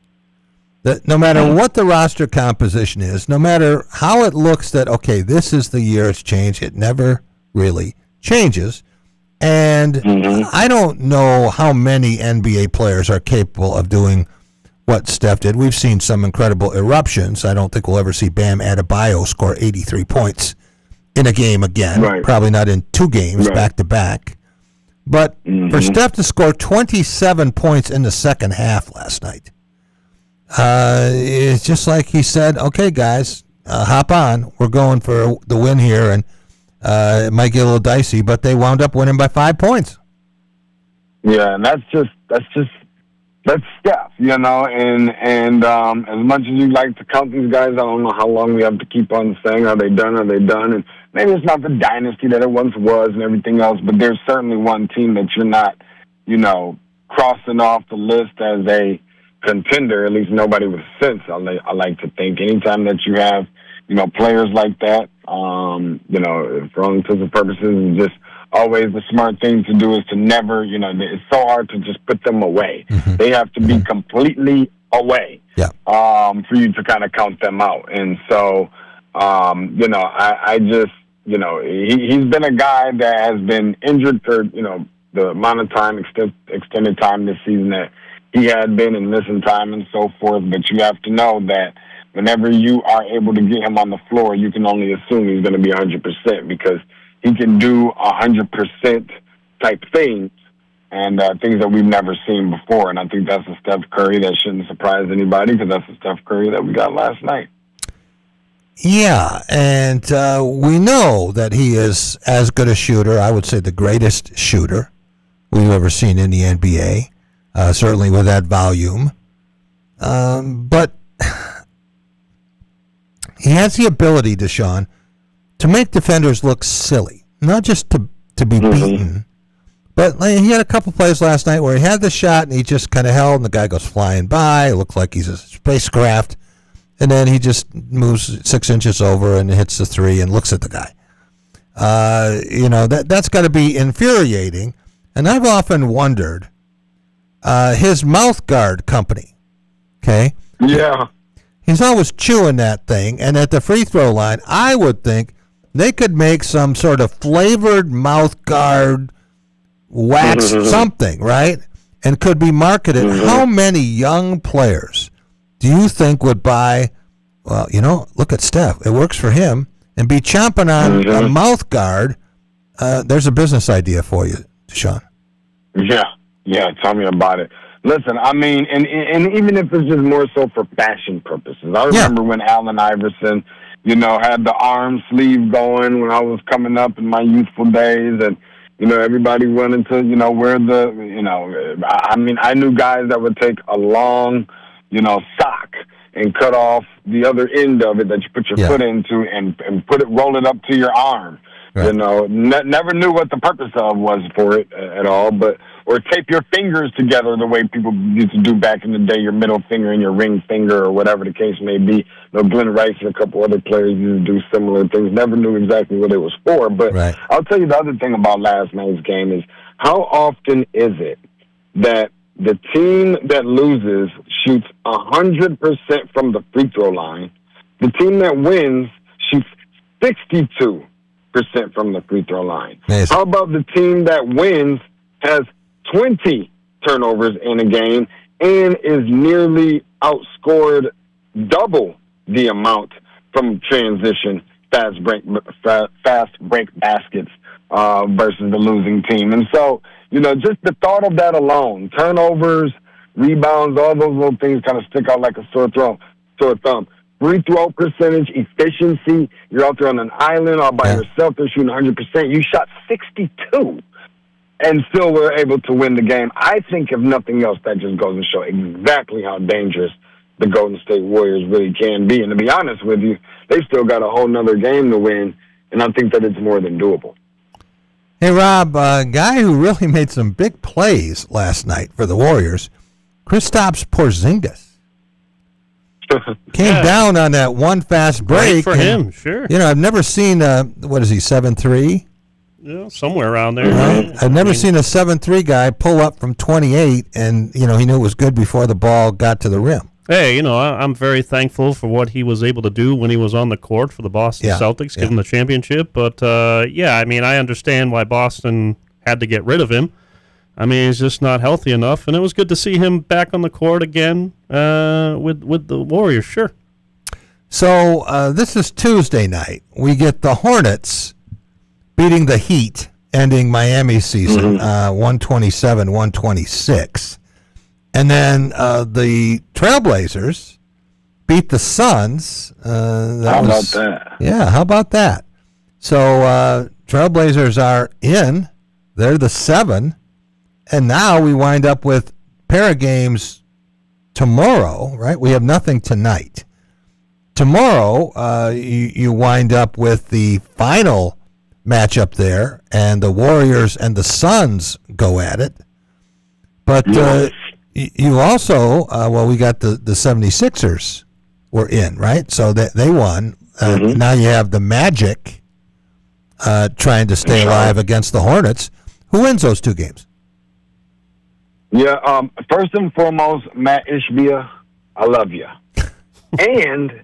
That no matter what the roster composition is, no matter how it looks that, okay, this is the year it's changed, it never really changes. And I don't know how many NBA players are capable of doing what Steph did. We've seen some incredible eruptions. I don't think we'll ever see Bam Adebayo score 83 points in a game again. Right. Probably not in 2 games back to back. But for Steph to score 27 points in the second half last night, it's just like he said, okay, guys, hop on. We're going for the win here, and it might get a little dicey, but they wound up winning by 5 points. Yeah, and that's Steph, and as much as you like to count these guys, I don't know how long we have to keep on saying, are they done, and maybe it's not the dynasty that it once was and everything else, but there's certainly one team that you're not, crossing off the list as a contender, at least nobody with sense, I like to think. Anytime that you have, players like that, for all intents and purposes, it's just always the smart thing to do is to never, it's so hard to just put them away. They have to be completely away for you to kind of count them out. And so, I just, he's been a guy that has been injured for, the amount of time, extended time this season that he had been and missing time and so forth. But you have to know that whenever you are able to get him on the floor, you can only assume he's going to be 100% because he can do 100% type things and things that we've never seen before. And I think that's a Steph Curry that shouldn't surprise anybody because that's a Steph Curry that we got last night. Yeah, and we know that he is as good a shooter, I would say the greatest shooter we've ever seen in the NBA, certainly with that volume. But he has the ability, Deshaun, to make defenders look silly, not just to be beaten. But he had a couple plays last night where he had the shot and he just kind of held and the guy goes flying by. It looked like he's a spacecraft. And then he just moves 6 inches over and hits the three and looks at the guy. That's got to be infuriating. And I've often wondered, his mouth guard company, okay? Yeah. He's always chewing that thing. And at the free throw line, I would think they could make some sort of flavored mouth guard wax something, right? And could be marketed. How many young players do you think would buy, well, look at Steph. It works for him. And be chomping on a mouth guard. There's a business idea for you, Deshaun. Yeah, tell me about it. Listen, I mean, and even if it's just more so for fashion purposes. I remember when Allen Iverson, had the arm sleeve going when I was coming up in my youthful days. And, everybody wanted to, wear the, I knew guys that would take a long, sock and cut off the other end of it that you put your foot into and roll it up to your arm. Right. Never knew what the purpose of was for it at all, or tape your fingers together the way people used to do back in the day, your middle finger and your ring finger or whatever the case may be. Glenn Rice and a couple other players used to do similar things. Never knew exactly what it was for, but I'll tell you the other thing about last night's game is how often is it that the team that loses shoots 100% from the free throw line. The team that wins shoots 62% from the free throw line. Amazing. How about the team that wins has 20 turnovers in a game and is nearly outscored double the amount from transition fast break baskets versus the losing team. And so, just the thought of that alone, turnovers, rebounds, all those little things kind of stick out like a sore thumb. Free throw percentage, efficiency, you're out there on an island all by yourself, they're shooting 100%. You shot 62 and still were able to win the game. I think if nothing else, that just goes to show exactly how dangerous the Golden State Warriors really can be. And to be honest with you, they still got a whole nother game to win, and I think that it's more than doable. Hey, Rob, a guy who really made some big plays last night for the Warriors, Kristaps Porzingis. Came down on that one fast break. Great for him, sure. I've never seen, 7'3"? Yeah, somewhere around there. I've never seen a 7'3" guy pull up from 28, and, he knew it was good before the ball got to the rim. Hey, I'm very thankful for what he was able to do when he was on the court for the Boston Celtics, give him the championship. But, I understand why Boston had to get rid of him. He's just not healthy enough, and it was good to see him back on the court again with the Warriors, sure. So this is Tuesday night. We get the Hornets beating the Heat ending Miami's season, 127-126. And then the Trailblazers beat the Suns. How about that? Yeah, how about that? So Trailblazers are in. They're the 7. And now we wind up with pair of games tomorrow, right? We have nothing tonight. Tomorrow, you wind up with the final matchup there, and the Warriors and the Suns go at it. But you also, we got the 76ers were in, right? So they won. Now you have the Magic trying to stay alive against the Hornets. Who wins those 2 games? Yeah, first and foremost, Matt Ishbia, I love you. and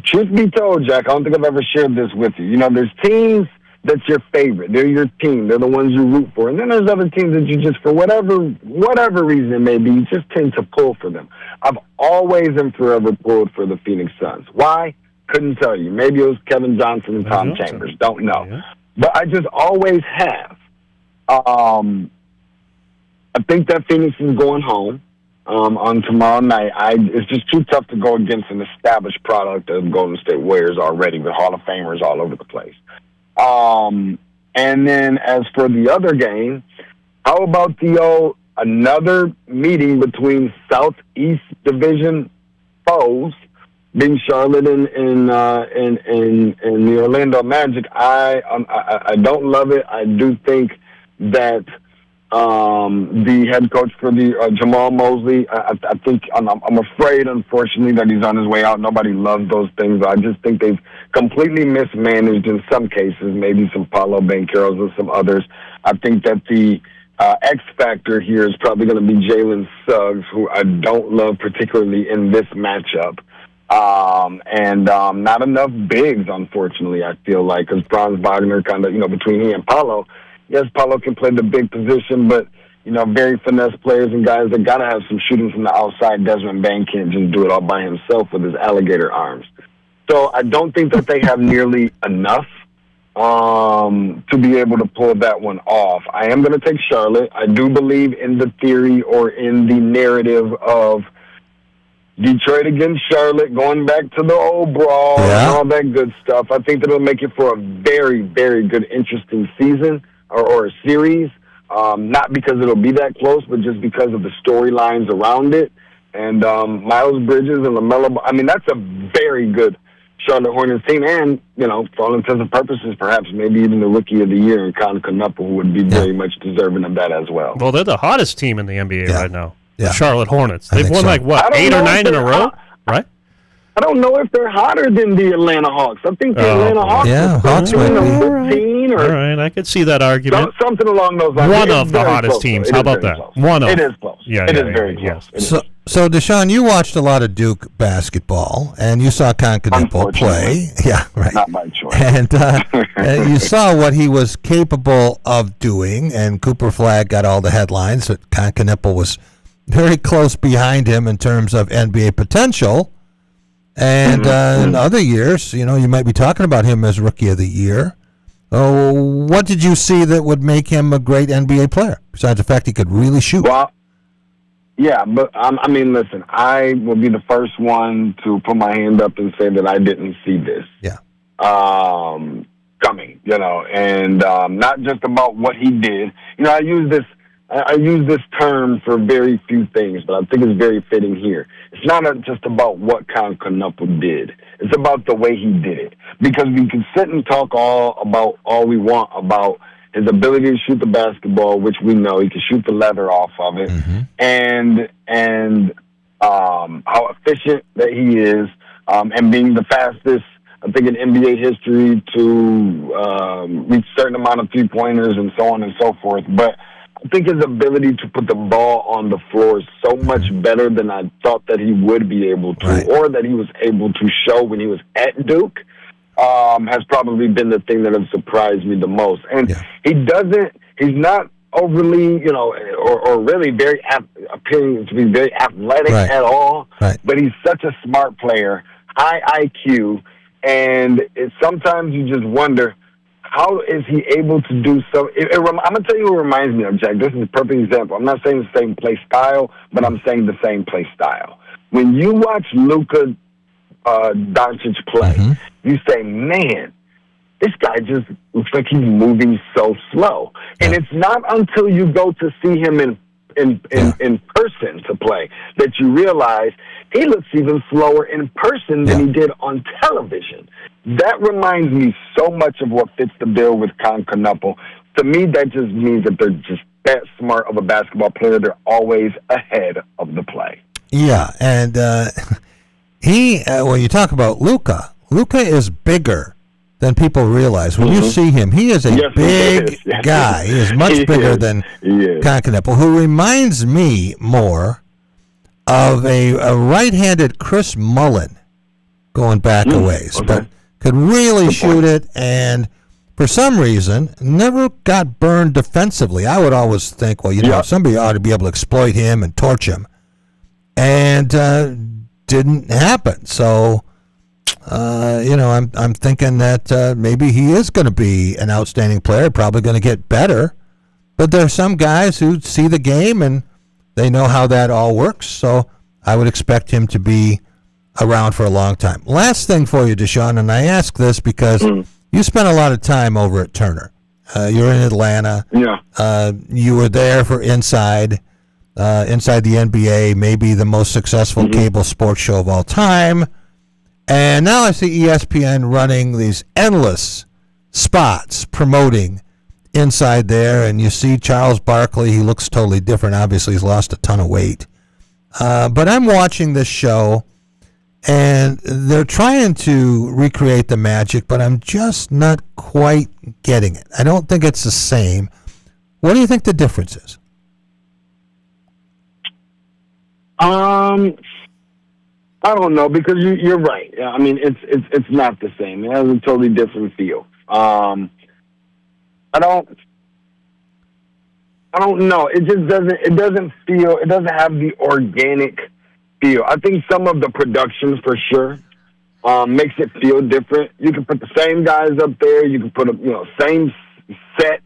truth be told, Jack, I don't think I've ever shared this with you. You know, there's teams that's your favorite. They're your team. They're the ones you root for. And then there's other teams that you just, for whatever reason it may be, you just tend to pull for them. I've always and forever pulled for the Phoenix Suns. Why? Couldn't tell you. Maybe it was Kevin Johnson and Tom Chambers. Don't know. Yeah. But I just always have. I think that Phoenix is going home on tomorrow night. It's just too tough to go against an established product of Golden State Warriors already with Hall of Famers all over the place. And then as for the other game, how about another meeting between Southeast Division foes, being Charlotte and the Orlando Magic? I don't love it. I do think that the head coach for the Jamal Mosley, I think I'm afraid, unfortunately, that he's on his way out. Nobody loves those things. I just think they've completely mismanaged in some cases, maybe some Paolo Bancheros and some others. I think that the X factor here is probably going to be Jalen Suggs, who I don't love particularly in this matchup. And not enough bigs, unfortunately, I feel like, because Franz Wagner kind of, between he and Paolo, yes, Paolo can play the big position, but, very finesse players and guys that got to have some shooting from the outside. Desmond Bain can't just do it all by himself with his alligator arms. So I don't think that they have nearly enough to be able to pull that one off. I am going to take Charlotte. I do believe in the theory or in the narrative of Detroit against Charlotte, going back to the old brawl and all that good stuff. I think that it'll make it for a very, very good, interesting season or a series. Not because it'll be that close, but just because of the storylines around it. And Miles Bridges and LaMelo, that's a very good Charlotte Hornets team. And, for all intents and purposes, perhaps maybe even the Rookie of the Year in Colin Knupp, who would be very much deserving of that as well. Well, they're the hottest team in the NBA right now. The Charlotte Hornets. They've won 8 or 9 in a row, right? I don't know if they're hotter than the Atlanta Hawks. I think the Atlanta Hawks Hawks might be 15 or all right. I could see that argument. Something along those lines. One of the hottest teams. How about that? One of. It is close. It is very close. So, Deshaun, you watched a lot of Duke basketball, and you saw Concanippo play. Yeah, right. Not by choice. And you saw what he was capable of doing, and Cooper Flagg got all the headlines, but Concanippo was very close behind him in terms of NBA potential. And in other years, you might be talking about him as Rookie of the Year. What did you see that would make him a great NBA player, besides the fact he could really shoot? Well, yeah, but listen, I will be the first one to put my hand up and say that I didn't see this. Coming, and not just about what he did. I use this term for very few things, but I think it's very fitting here. It's not just about what Colin Knupp did. It's about the way he did it. Because we can sit and talk all we want about his ability to shoot the basketball, which we know he can shoot the leather off of it, and how efficient that he is, and being the fastest, I think, in NBA history to reach a certain amount of three-pointers and so on and so forth. But I think his ability to put the ball on the floor is so much better than I thought that he would be able to, or that he was able to show when he was at Duke, has probably been the thing that has surprised me the most. And he's not overly, or really very appearing to be very athletic at all, but he's such a smart player, high IQ, and sometimes you just wonder, how is he able to do so? I'm going to tell you who it reminds me of, Jack. This is a perfect example. I'm not saying the same play style, but I'm saying the same play style. When you watch Luka Doncic play, you say, man, this guy just looks like he's moving so slow. And it's not until you go to see him in person to play that you realize he looks even slower in person than he did on television. That reminds me so much of what fits the bill with Con Knuppel. To me, that just means that they're just that smart of a basketball player. They're always ahead of the play. Yeah, and when you talk about Luka is bigger than people realize. When you see him, he is a big guy. He is much bigger than Con Knuppel, who reminds me more of a right-handed Chris Mullin going back a ways, but could really shoot it, and for some reason never got burned defensively. I would always think, well, somebody ought to be able to exploit him and torch him, and didn't happen. So, I'm thinking that maybe he is going to be an outstanding player, probably going to get better. But there are some guys who see the game and they know how that all works. So I would expect him to be around for a long time. Last thing for you, Deshaun, and I ask this because you spent a lot of time over at Turner. You're in Atlanta. Yeah. You were there for Inside the NBA, maybe the most successful cable sports show of all time. And now I see ESPN running these endless spots promoting Inside there, and you see Charles Barkley. He looks totally different. Obviously, he's lost a ton of weight. But I'm watching this show, and they're trying to recreate the magic, but I'm just not quite getting it. I don't think it's the same. What do you think the difference is? I don't know, because you're right. I mean, it's not the same. It has a totally different feel. I don't know. It just doesn't feel. It doesn't have the organic feel. I think some of the production for sure makes it feel different. You can put the same guys up there. You can put same set,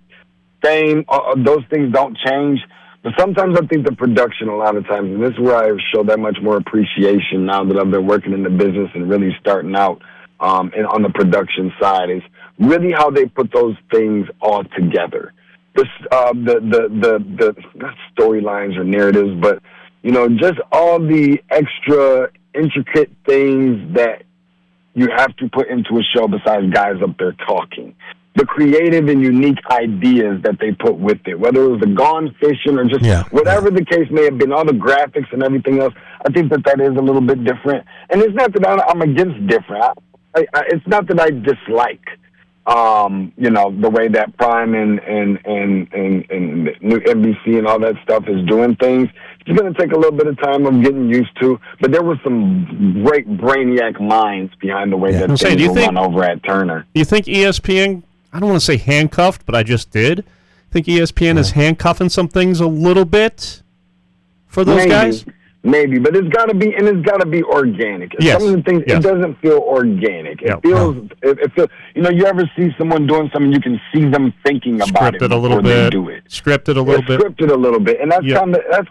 same. Those things don't change. But sometimes I think the production, a lot of times, and this is where I show that much more appreciation now that I've been working in the business and really starting out and on the production side, is really how they put those things all together. The not storylines or narratives, but just all the extra intricate things that you have to put into a show besides guys up there talking. The creative and unique ideas that they put with it, whether it was the gone fishing or just whatever the case may have been, all the graphics and everything else, I think that is a little bit different. And it's not that I'm against different. It's not that I dislike, the way that Prime and new NBC and all that stuff is doing things. It's going to take a little bit of time of getting used to, but there were some great brainiac minds behind the way that things were run over at Turner. Do you think ESPN, I don't want to say handcuffed, but I just did, I think ESPN is handcuffing some things a little bit for those guys? Maybe, but it's got to be organic. Yes. Some of the things, it doesn't feel organic. It feels, you ever see someone doing something, you can see them thinking about it before they do it. Scripted a little bit. Scripted a little bit, and that's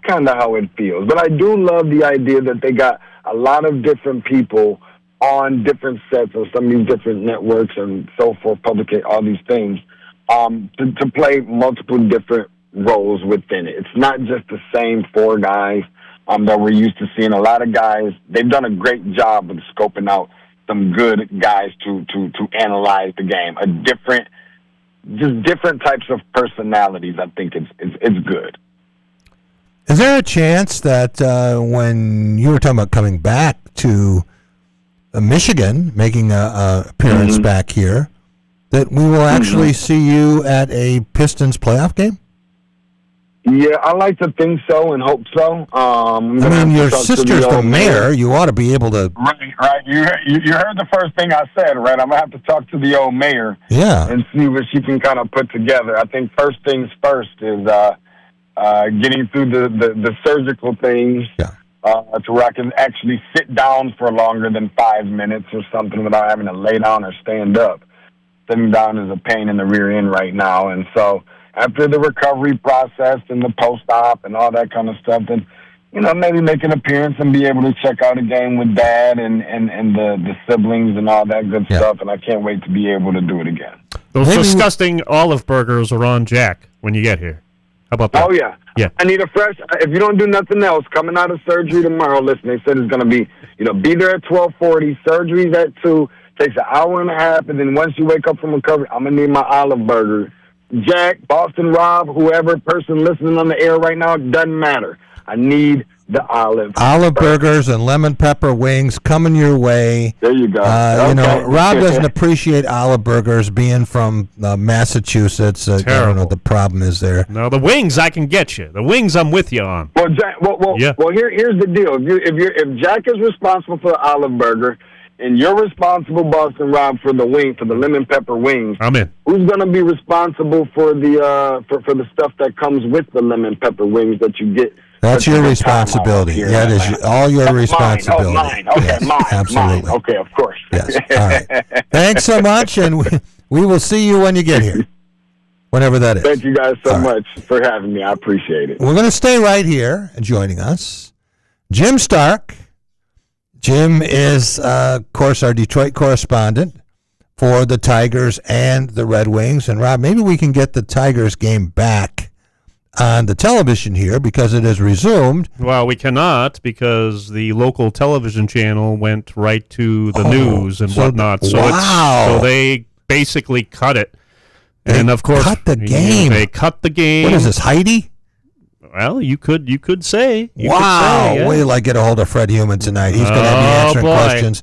kind of how it feels. But I do love the idea that they got a lot of different people on different sets of some of these different networks and so forth, publicate all these things, to play multiple different roles within it. It's not just the same four guys that we're used to seeing. A lot of guys, they've done a great job of scoping out some good guys to analyze the game. Different types of personalities. I think it's good. Is there a chance that when you were talking about coming back to Michigan, making a appearance back here, that we will actually see you at a Pistons playoff game? Yeah, I like to think so and hope so. Your sister's the mayor. You ought to be able to. Right. You heard the first thing I said, right? I'm gonna have to talk to the old mayor. Yeah. And see what she can kind of put together. I think first things first is getting through the surgical things. Yeah. To where I can actually sit down for longer than 5 minutes or something without having to lay down or stand up. sitting down is a pain in the rear end right now. And so after the recovery process and the post-op and all that kind of stuff, then, maybe make an appearance and be able to check out a game with Dad and the siblings and all that good stuff. And I can't wait to be able to do it again. Those disgusting olive burgers are on Jack when you get here. How about that? Oh, yeah. Yeah. I need a fresh, if you don't do nothing else, coming out of surgery tomorrow, listen, they said it's going to be, be there at 12:40, surgery's at 2, takes an hour and a half, and then once you wake up from recovery, I'm going to need my olive burger. Jack, Boston Rob, whoever person listening on the air right now, it doesn't matter. I need the olive burgers and lemon pepper wings coming your way. There you go. Rob doesn't appreciate olive burgers being from Massachusetts. I don't know what the problem is there. No, the wings I can get you. The wings I'm with you on. Well, Jack, here's the deal. If Jack is responsible for the olive burger, and you're responsible, Boston Rob, for the lemon pepper wings, I'm in. Who's going to be responsible for the for the stuff that comes with the lemon pepper wings that you get? That's your responsibility. That is all your responsibility. Mine. Okay, yes, mine. Absolutely. Mine. Okay, of course. Yes. All right. Thanks so much, and we will see you when you get here, whenever that is. Thank you guys so much for having me. I appreciate it. We're going to stay right here. Joining us, Jim Stark. Jim is, of course, our Detroit correspondent for the Tigers and the Red Wings. And, Rob, maybe we can get the Tigers game back on the television here because it is resumed. Well, we cannot because the local television channel went right to the news and whatnot. So so they basically cut it. And, of course, cut the game. They cut the game. What is this, Heidi? Well, you could say. Wait till I get a hold of Fred Human tonight. He's going to be answering questions.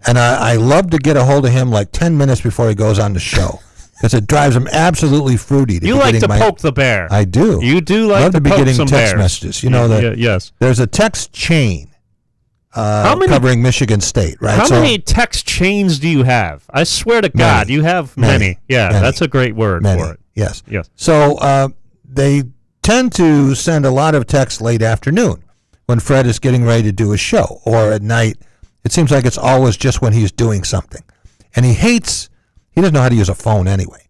And I love to get a hold of him like 10 minutes before he goes on the show because it drives him absolutely fruity. You like to poke the bear. I do. You do like love to be poke getting some text bears. messages. You know that. Yes. There's a text chain covering Michigan State, right? How many text chains do you have? I swear to God, you have many. Yeah, many. That's a great word for it. Yes. Yes. So they tend to send a lot of texts late afternoon when Fred is getting ready to do a show, or at night. It seems like it's always just when he's doing something. And he doesn't know how to use a phone anyway.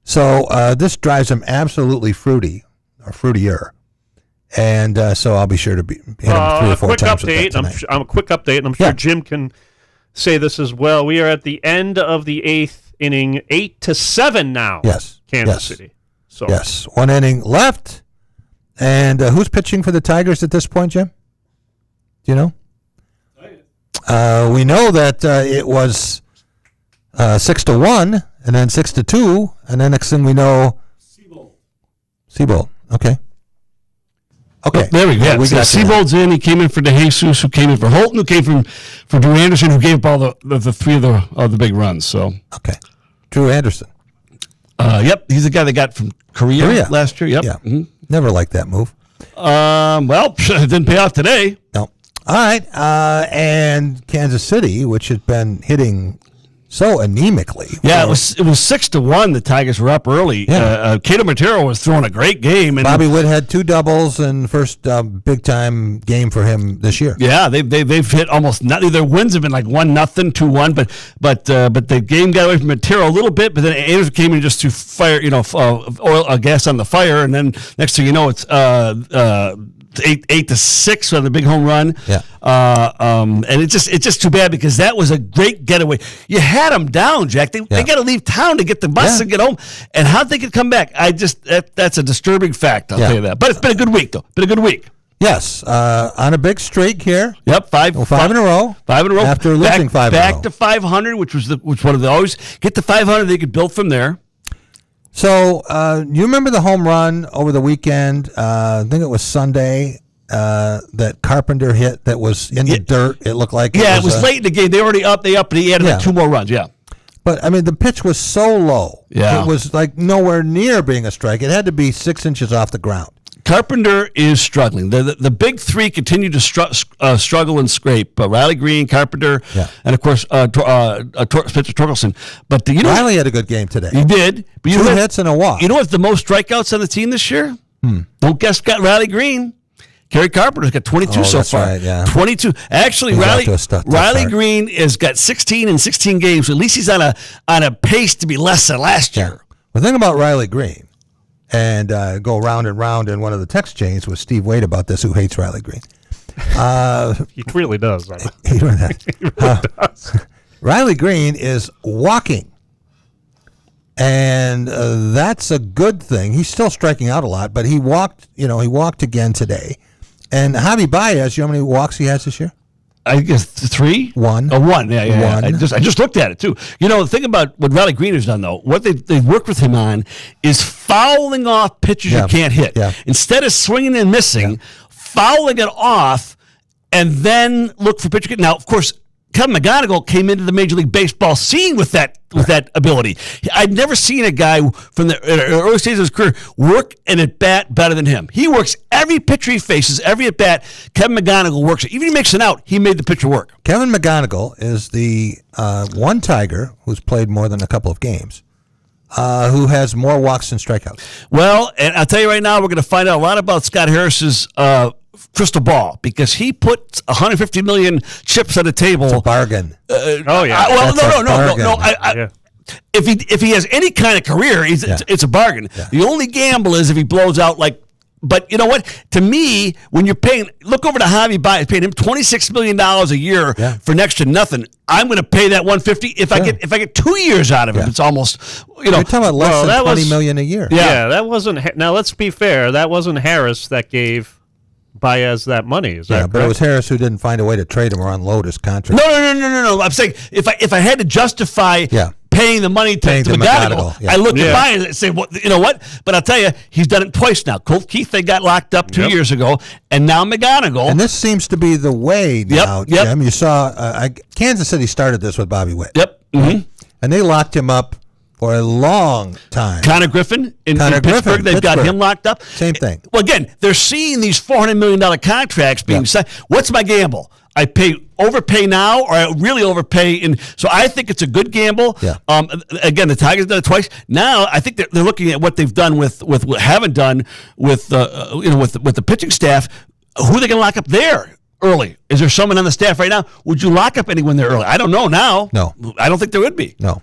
So this drives him absolutely fruity, or fruitier. And so I'll be sure to hit him 3 or 4 times with that tonight. A quick update, and I'm sure Jim can say this as well. We are at the end of the 8th inning, 8-7 now. Yes. Kansas City. So. Yes. 1 inning left. And who's pitching for the Tigers at this point, Jim? Do you know? We know that it was 6-1, and then 6-2, and then next thing we know, Seabold. Okay. Oh, there we go. Yeah, so Seabold's in. He came in for DeJesus, who came in for Holton, who came for Drew Anderson, who gave up all the 3 of the big runs. So okay, Drew Anderson. Yep, he's the guy that got from Korea last year. Yep. Yeah. Mm-hmm. Never liked that move. Well, it didn't pay off today. No. All right, and Kansas City, which has been hitting so anemically. Yeah, it was 6-1. The Tigers were up early. Yeah. Cato Montero was throwing a great game. And Bobby Witt had 2 doubles and first big time game for him this year. Yeah, they've hit almost nothing. Their wins have been like 1-0, 2-1, but the game got away from Montero a little bit. But then Anderson came in just to fire, gas on the fire, and then next thing you know, it's 8-6 on the big home run. Yeah. And it's just too bad because that was a great getaway. You had them down, Jack. They got to leave town to get the bus and get home. And how'd they could come back? That's a disturbing fact. I'll tell you that. But it's been a good week, though. Been a good week. Yes, on a big streak here. Yep, 5 in a row. 5 in a row after losing 5 in a row. Back to 500, which one of the always get to 500. They could build from there. So you remember the home run over the weekend? I think it was Sunday that Carpenter hit. That was in the dirt. It looked like it was late in the game. They already up. They up, and he added like 2 more runs. Yeah. But, I mean, the pitch was so low. Yeah. It was like nowhere near being a strike. It had to be 6 inches off the ground. Carpenter is struggling. The big 3 continue to struggle and scrape. Riley Green, Carpenter, and, of course, Spencer Torkelson. But Riley had a good game today. He did. But 2 hits and a walk. You know what's the most strikeouts on the team this year? Don't guess Riley Green. Kerry Carpenter's got 22 so far. Right, yeah. 22. Actually, He's Riley off to a tough Riley start. Green has got 16 in 16 games. So at least he's on a pace to be less than last year. The thing about Riley Green, and go round and round in one of the text chains with Steve Wade about this, who hates Riley Green. He really does. He really does. Riley Green is walking, and that's a good thing. He's still striking out a lot, but he walked. He walked again today. And Javi Baez, you know how many walks he has this year? I guess 3? 1. Oh, 1. Yeah. One. I just looked at it too. The thing about what Riley Green has done though, what they've worked with him on is fouling off pitches you can't hit. Yeah. Instead of swinging and missing, fouling it off, and then look for pitcher. Now, of course, Kevin McGonigal came into the Major League Baseball scene with that ability. I'd never seen a guy from the early stages of his career work an at bat better than him. He works every pitcher he faces, every at bat. Kevin McGonigal works it. Even if he makes it out, he made the pitcher work. Kevin McGonigal is the one Tiger who's played more than a couple of games, who has more walks than strikeouts. Well, and I'll tell you right now, we're going to find out a lot about Scott Harris's crystal ball, because he put 150 million chips on the table. It's a bargain. Oh yeah. No. If he has any kind of career, it's a bargain. Yeah. The only gamble is if he blows out like. But you know what? To me, when you're look over to Javi Baez, paying him $26 million a year for next to nothing. I'm going to pay that $150 if I get 2 years out of him. It's almost You're talking about less than $20 million a year. Yeah, that wasn't. Now let's be fair. That wasn't Harris that gave Baez that money. Is that correct? But it was Harris who didn't find a way to trade him or unload his contract. No. I'm saying if I had to justify paying the money to McGonigal, I look at Baez and say, well, you know what? But I'll tell you, he's done it twice now. Colt Keith, they got locked up 2 years ago, and now McGonigal. And this seems to be the way now, Jim. You saw Kansas City started this with Bobby Witt. Yep. Mm-hmm. And they locked him up for a long time. Connor Griffin in Pittsburgh, they've got him locked up. Same thing. Well, again, they're seeing these $400 million contracts being signed. What's my gamble? I overpay now, or I really overpay. So I think it's a good gamble. Yeah. Again, the Tigers done it twice. Now I think they're looking at what they've done with what haven't done with the pitching staff. Who are they going to lock up there early? Is there someone on the staff right now? Would you lock up anyone there early? I don't know now. No, I don't think there would be. No.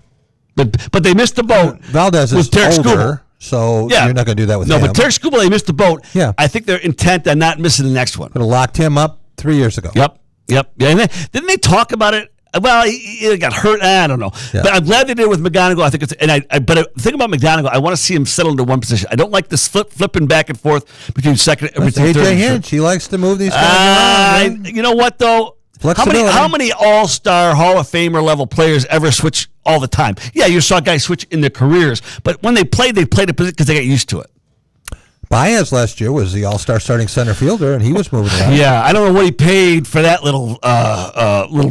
But they missed the boat. Valdez is older, so you're not going to do that with him. No, but Tarek Skubal, they missed the boat. Yeah. I think they're intent on not missing the next one. Could have locked him up 3 years ago. Yep. Yeah, and didn't they talk about it? Well, he got hurt. I don't know. Yeah. But I'm glad they did it with McGonigal. I think it's but the thing about McGonigal, I want to see him settle into one position. I don't like this flipping back and forth between second and third. AJ Hinch, he likes to move these guys around. You know what though? How many all-star Hall of Famer level players ever switch all the time? Yeah, you saw guys switch in their careers, but when they played a position because they got used to it. Baez last year was the all-star starting center fielder, and he was moving around. Yeah, I don't know what he paid for that little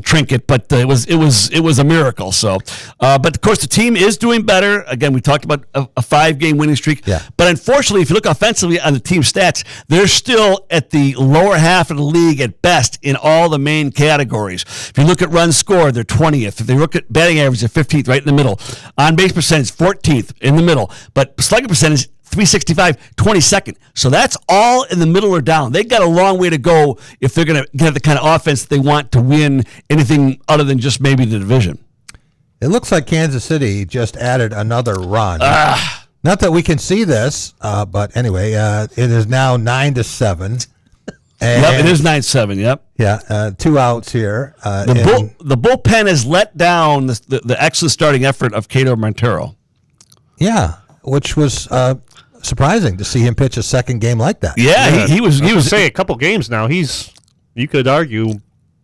trinket, but it was a miracle. So, but of course the team is doing better. Again, we talked about a 5-game winning streak. Yeah. But unfortunately, if you look offensively on the team stats, they're still at the lower half of the league at best in all the main categories. If you look at runs scored, they're 20th. If they look at batting average, they're 15th, right in the middle. On base percentage, 14th, in the middle. But slugging percentage, 365, 22nd. So that's all in the middle or down. They got a long way to go if they're going to get the kind of offense they want to win anything other than just maybe the division. It looks like Kansas City just added another run. Not that we can see this, but anyway, it is now 9-7. Yep, it is 9-7. Yep. Yeah, 2 outs here. The bullpen has let down the excellent starting effort of Cato Montero. Yeah, which was surprising to see him pitch a second game like that. Yeah, he was. Say a couple games now. You could argue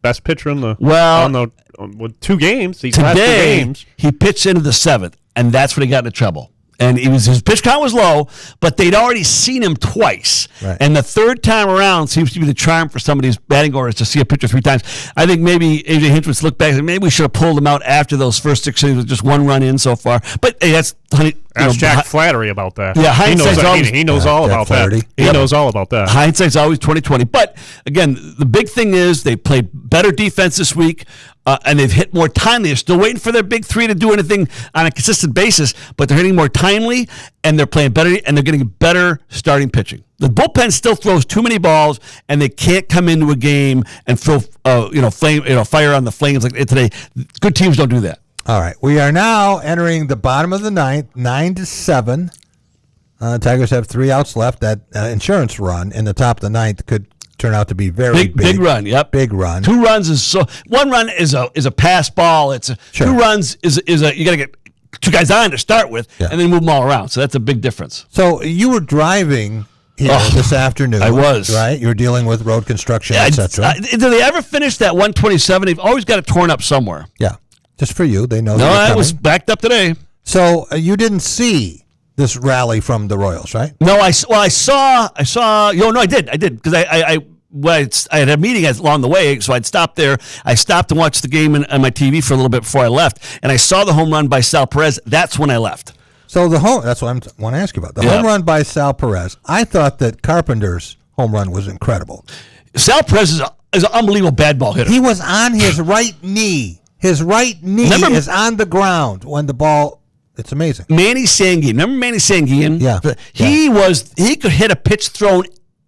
best pitcher in the with 2 games. He's last 2 games. He pitched into the 7th, and that's when he got into trouble. And his pitch count was low, but they'd already seen him twice. Right. And the third time around seems to be the charm for some of these batting orders to see a pitcher 3 times. I think maybe AJ Hinch would look back and say, maybe we should have pulled him out after those first 6 innings with just 1 run in so far. But hey, that's Ask Jack Flattery about that. Yeah, he knows all about that. He knows all about that. Hindsight's always 20/20. But again, the big thing is they played better defense this week. and they've hit more timely. They're still waiting for their big three to do anything on a consistent basis, but they're hitting more timely, and they're playing better, and they're getting better starting pitching. The bullpen still throws too many balls, and they can't come into a game and throw fire on the flames like today. Good teams don't do that. All right, we are now entering the bottom of the ninth, 9-7. Tigers have 3 outs left. That insurance run in the top of the ninth could turn out to be very big run. Yep, big run. 2 runs is 1 run is a pass ball. It's 2 runs is you got to get 2 guys on to start with, and then move them all around. So that's a big difference. So you were driving here this afternoon. I was. Right? You were dealing with road construction, etc. Did they ever finish that 127? They've always got it torn up somewhere. Yeah, just for you. They know. No, I was backed up today. So you didn't see this rally from the Royals, right? No, I saw. No, I did because I had a meeting along the way, so I'd stopped there. I stopped and watched the game on my TV for a little bit before I left, and I saw the home run by Sal Perez. That's when I left. So that's what I want to ask you about. The home run by Sal Perez. I thought that Carpenter's home run was incredible. Sal Perez is an unbelievable bad ball hitter. He was on his right knee. His right knee is on the ground when the ball. It's amazing. Manny Sanguin. Remember Manny Sanguin? Yeah. He could hit a pitch thrown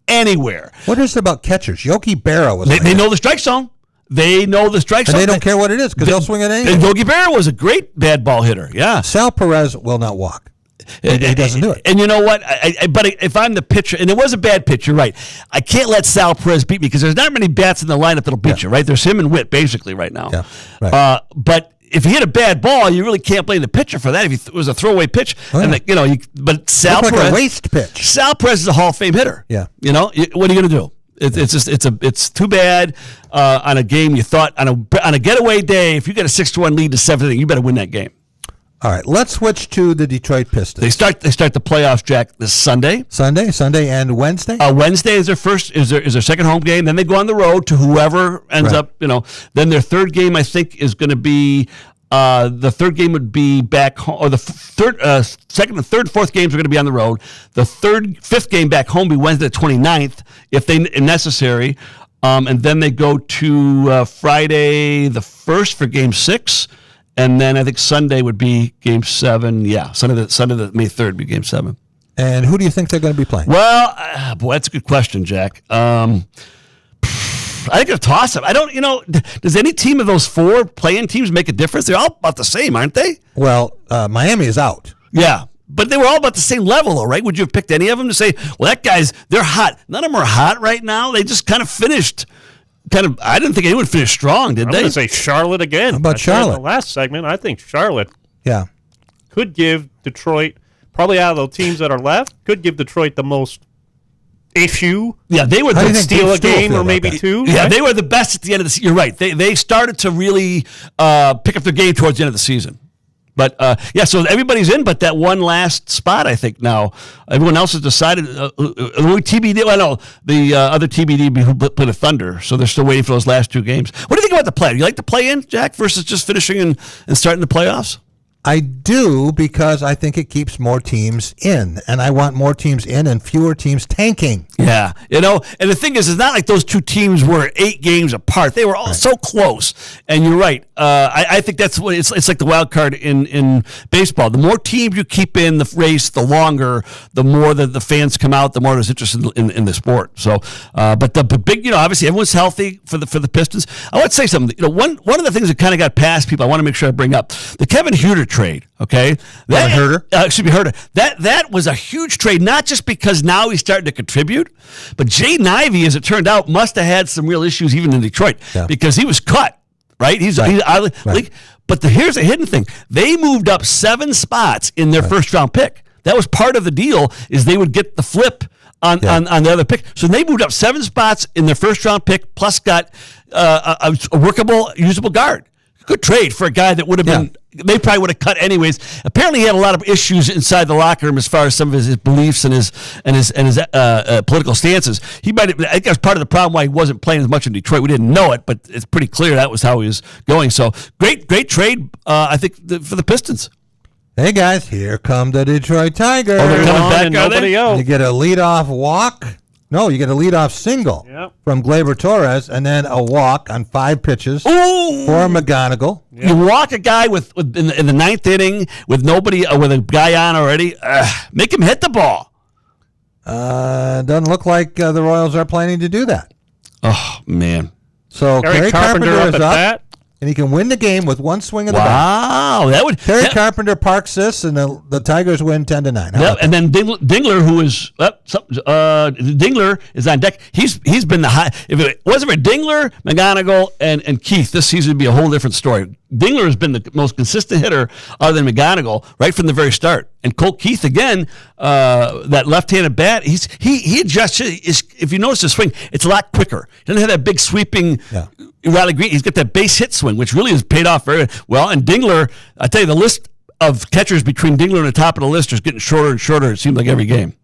anywhere. What is it about catchers? Yogi Berra was. They know the strike zone. They know the strike zone. And they don't care what it is because they'll swing at anything. And Yogi Berra was a great bad ball hitter. Yeah. Sal Perez will not walk. He doesn't do it. And you know what? But if I'm the pitcher, and it was a bad pitch, you're right. I can't let Sal Perez beat me because there's not many bats in the lineup that'll beat you, right? There's him and Witt basically right now. Yeah. Right. But if you hit a bad ball, you really can't blame the pitcher for that. If it was a throwaway pitch, but Sal Perez, like a waste pitch. Sal Perez is a Hall of Fame hitter. Yeah. What are you going to do? It's too bad on a game you thought on a getaway day. If you get a 6-1 lead to 7th, you better win that game. All right, let's switch to the Detroit Pistons. They start the playoffs, Jack, this Sunday. Sunday, and Wednesday. Wednesday is their second home game. Then they go on the road to whoever ends up. Then their third game, I think, is going to be. The third game would be back home, or the second, and third, fourth games are going to be on the road. The fifth game back home will be Wednesday the 29th, if necessary. And then they go to Friday the 1st for Game 6. And then I think Sunday would be Game 7. Yeah, Sunday the May 3rd would be Game 7. And who do you think they're going to be playing? Well, that's a good question, Jack. I think it's a toss-up. I don't, does any team of those 4 playing teams make a difference? They're all about the same, aren't they? Well, Miami is out. Yeah, but they were all about the same level, though, right? Would you have picked any of them to say, well, they're hot? None of them are hot right now. They just kind of finished. I didn't think anyone finished strong, did they? I'm going to say Charlotte again. How about Charlotte? In the last segment, I think Charlotte could give Detroit, probably out of the teams that are left, could give Detroit the most issue. Yeah, they were steal a game or maybe 2. Yeah, They were the best at the end of the season. You're right. They started to really pick up their game towards the end of the season. But, so everybody's in but that one last spot, I think, now. Everyone else has decided. TBD, the other TBD who played the Thunder, so they're still waiting for those last 2 games. What do you think about the play? Do you like the play-in, Jack, versus just finishing and starting the playoffs? I do, because I think it keeps more teams in, and I want more teams in and fewer teams tanking. Yeah, and the thing is, it's not like those 2 teams were 8 games apart. They were all so close, and you're right. I think that's what it's like the wild card in baseball. The more teams you keep in the race, the longer, the more that the fans come out, the more there's interest in the sport. So, but the big, obviously everyone's healthy for the Pistons. I want to say something. One of the things that kind of got past people, I want to make sure I bring up the Kevin Huerter trade. Okay, Huerter. That was a huge trade, not just because now he's starting to contribute, but Jay Ivey, as it turned out, must have had some real issues even in Detroit because he was cut. Right, he's out of the league. But here's a hidden thing: they moved up 7 spots in their first round pick. That was part of the deal, is they would get the flip on the other pick. So they moved up 7 spots in their first round pick, plus got a workable, usable guard. Good trade for a guy that would have been. They probably would have cut anyways. Apparently, he had a lot of issues inside the locker room as far as some of his beliefs and his political stances. I think that's part of the problem why he wasn't playing as much in Detroit. We didn't know it, but it's pretty clear that was how he was going. So great trade. I think for the Pistons. Hey guys, here come the Detroit Tigers. They're coming back, and nobody else. You get a leadoff walk No, you get a leadoff single from Gleyber Torres, and then a walk on 5 pitches for McGonigal. You walk a guy with in the 9th inning with nobody, with a guy on already. Make him hit the ball. Doesn't look like the Royals are planning to do that. Oh, man. So Kerry Carpenter is up, bat. and he can win the game with one swing of the bat. Wow, that would Kerry Carpenter parks this, and the Tigers win 10-9. Yep, and then Dingler, who is Dingler is on deck. He's been the high. If it wasn't for Dingler, McGonigal, and Keith, this season would be a whole different story. Dingler has been the most consistent hitter other than McGonigal right from the very start. And Colt Keith, again, that left-handed bat, he adjusts. If you notice his swing, it's a lot quicker. He doesn't have that big sweeping Riley Green. He's got that base hit swing, which really has paid off very well. And Dingler, I tell you, the list of catchers between Dingler and the top of the list is getting shorter and shorter, it seems like every game.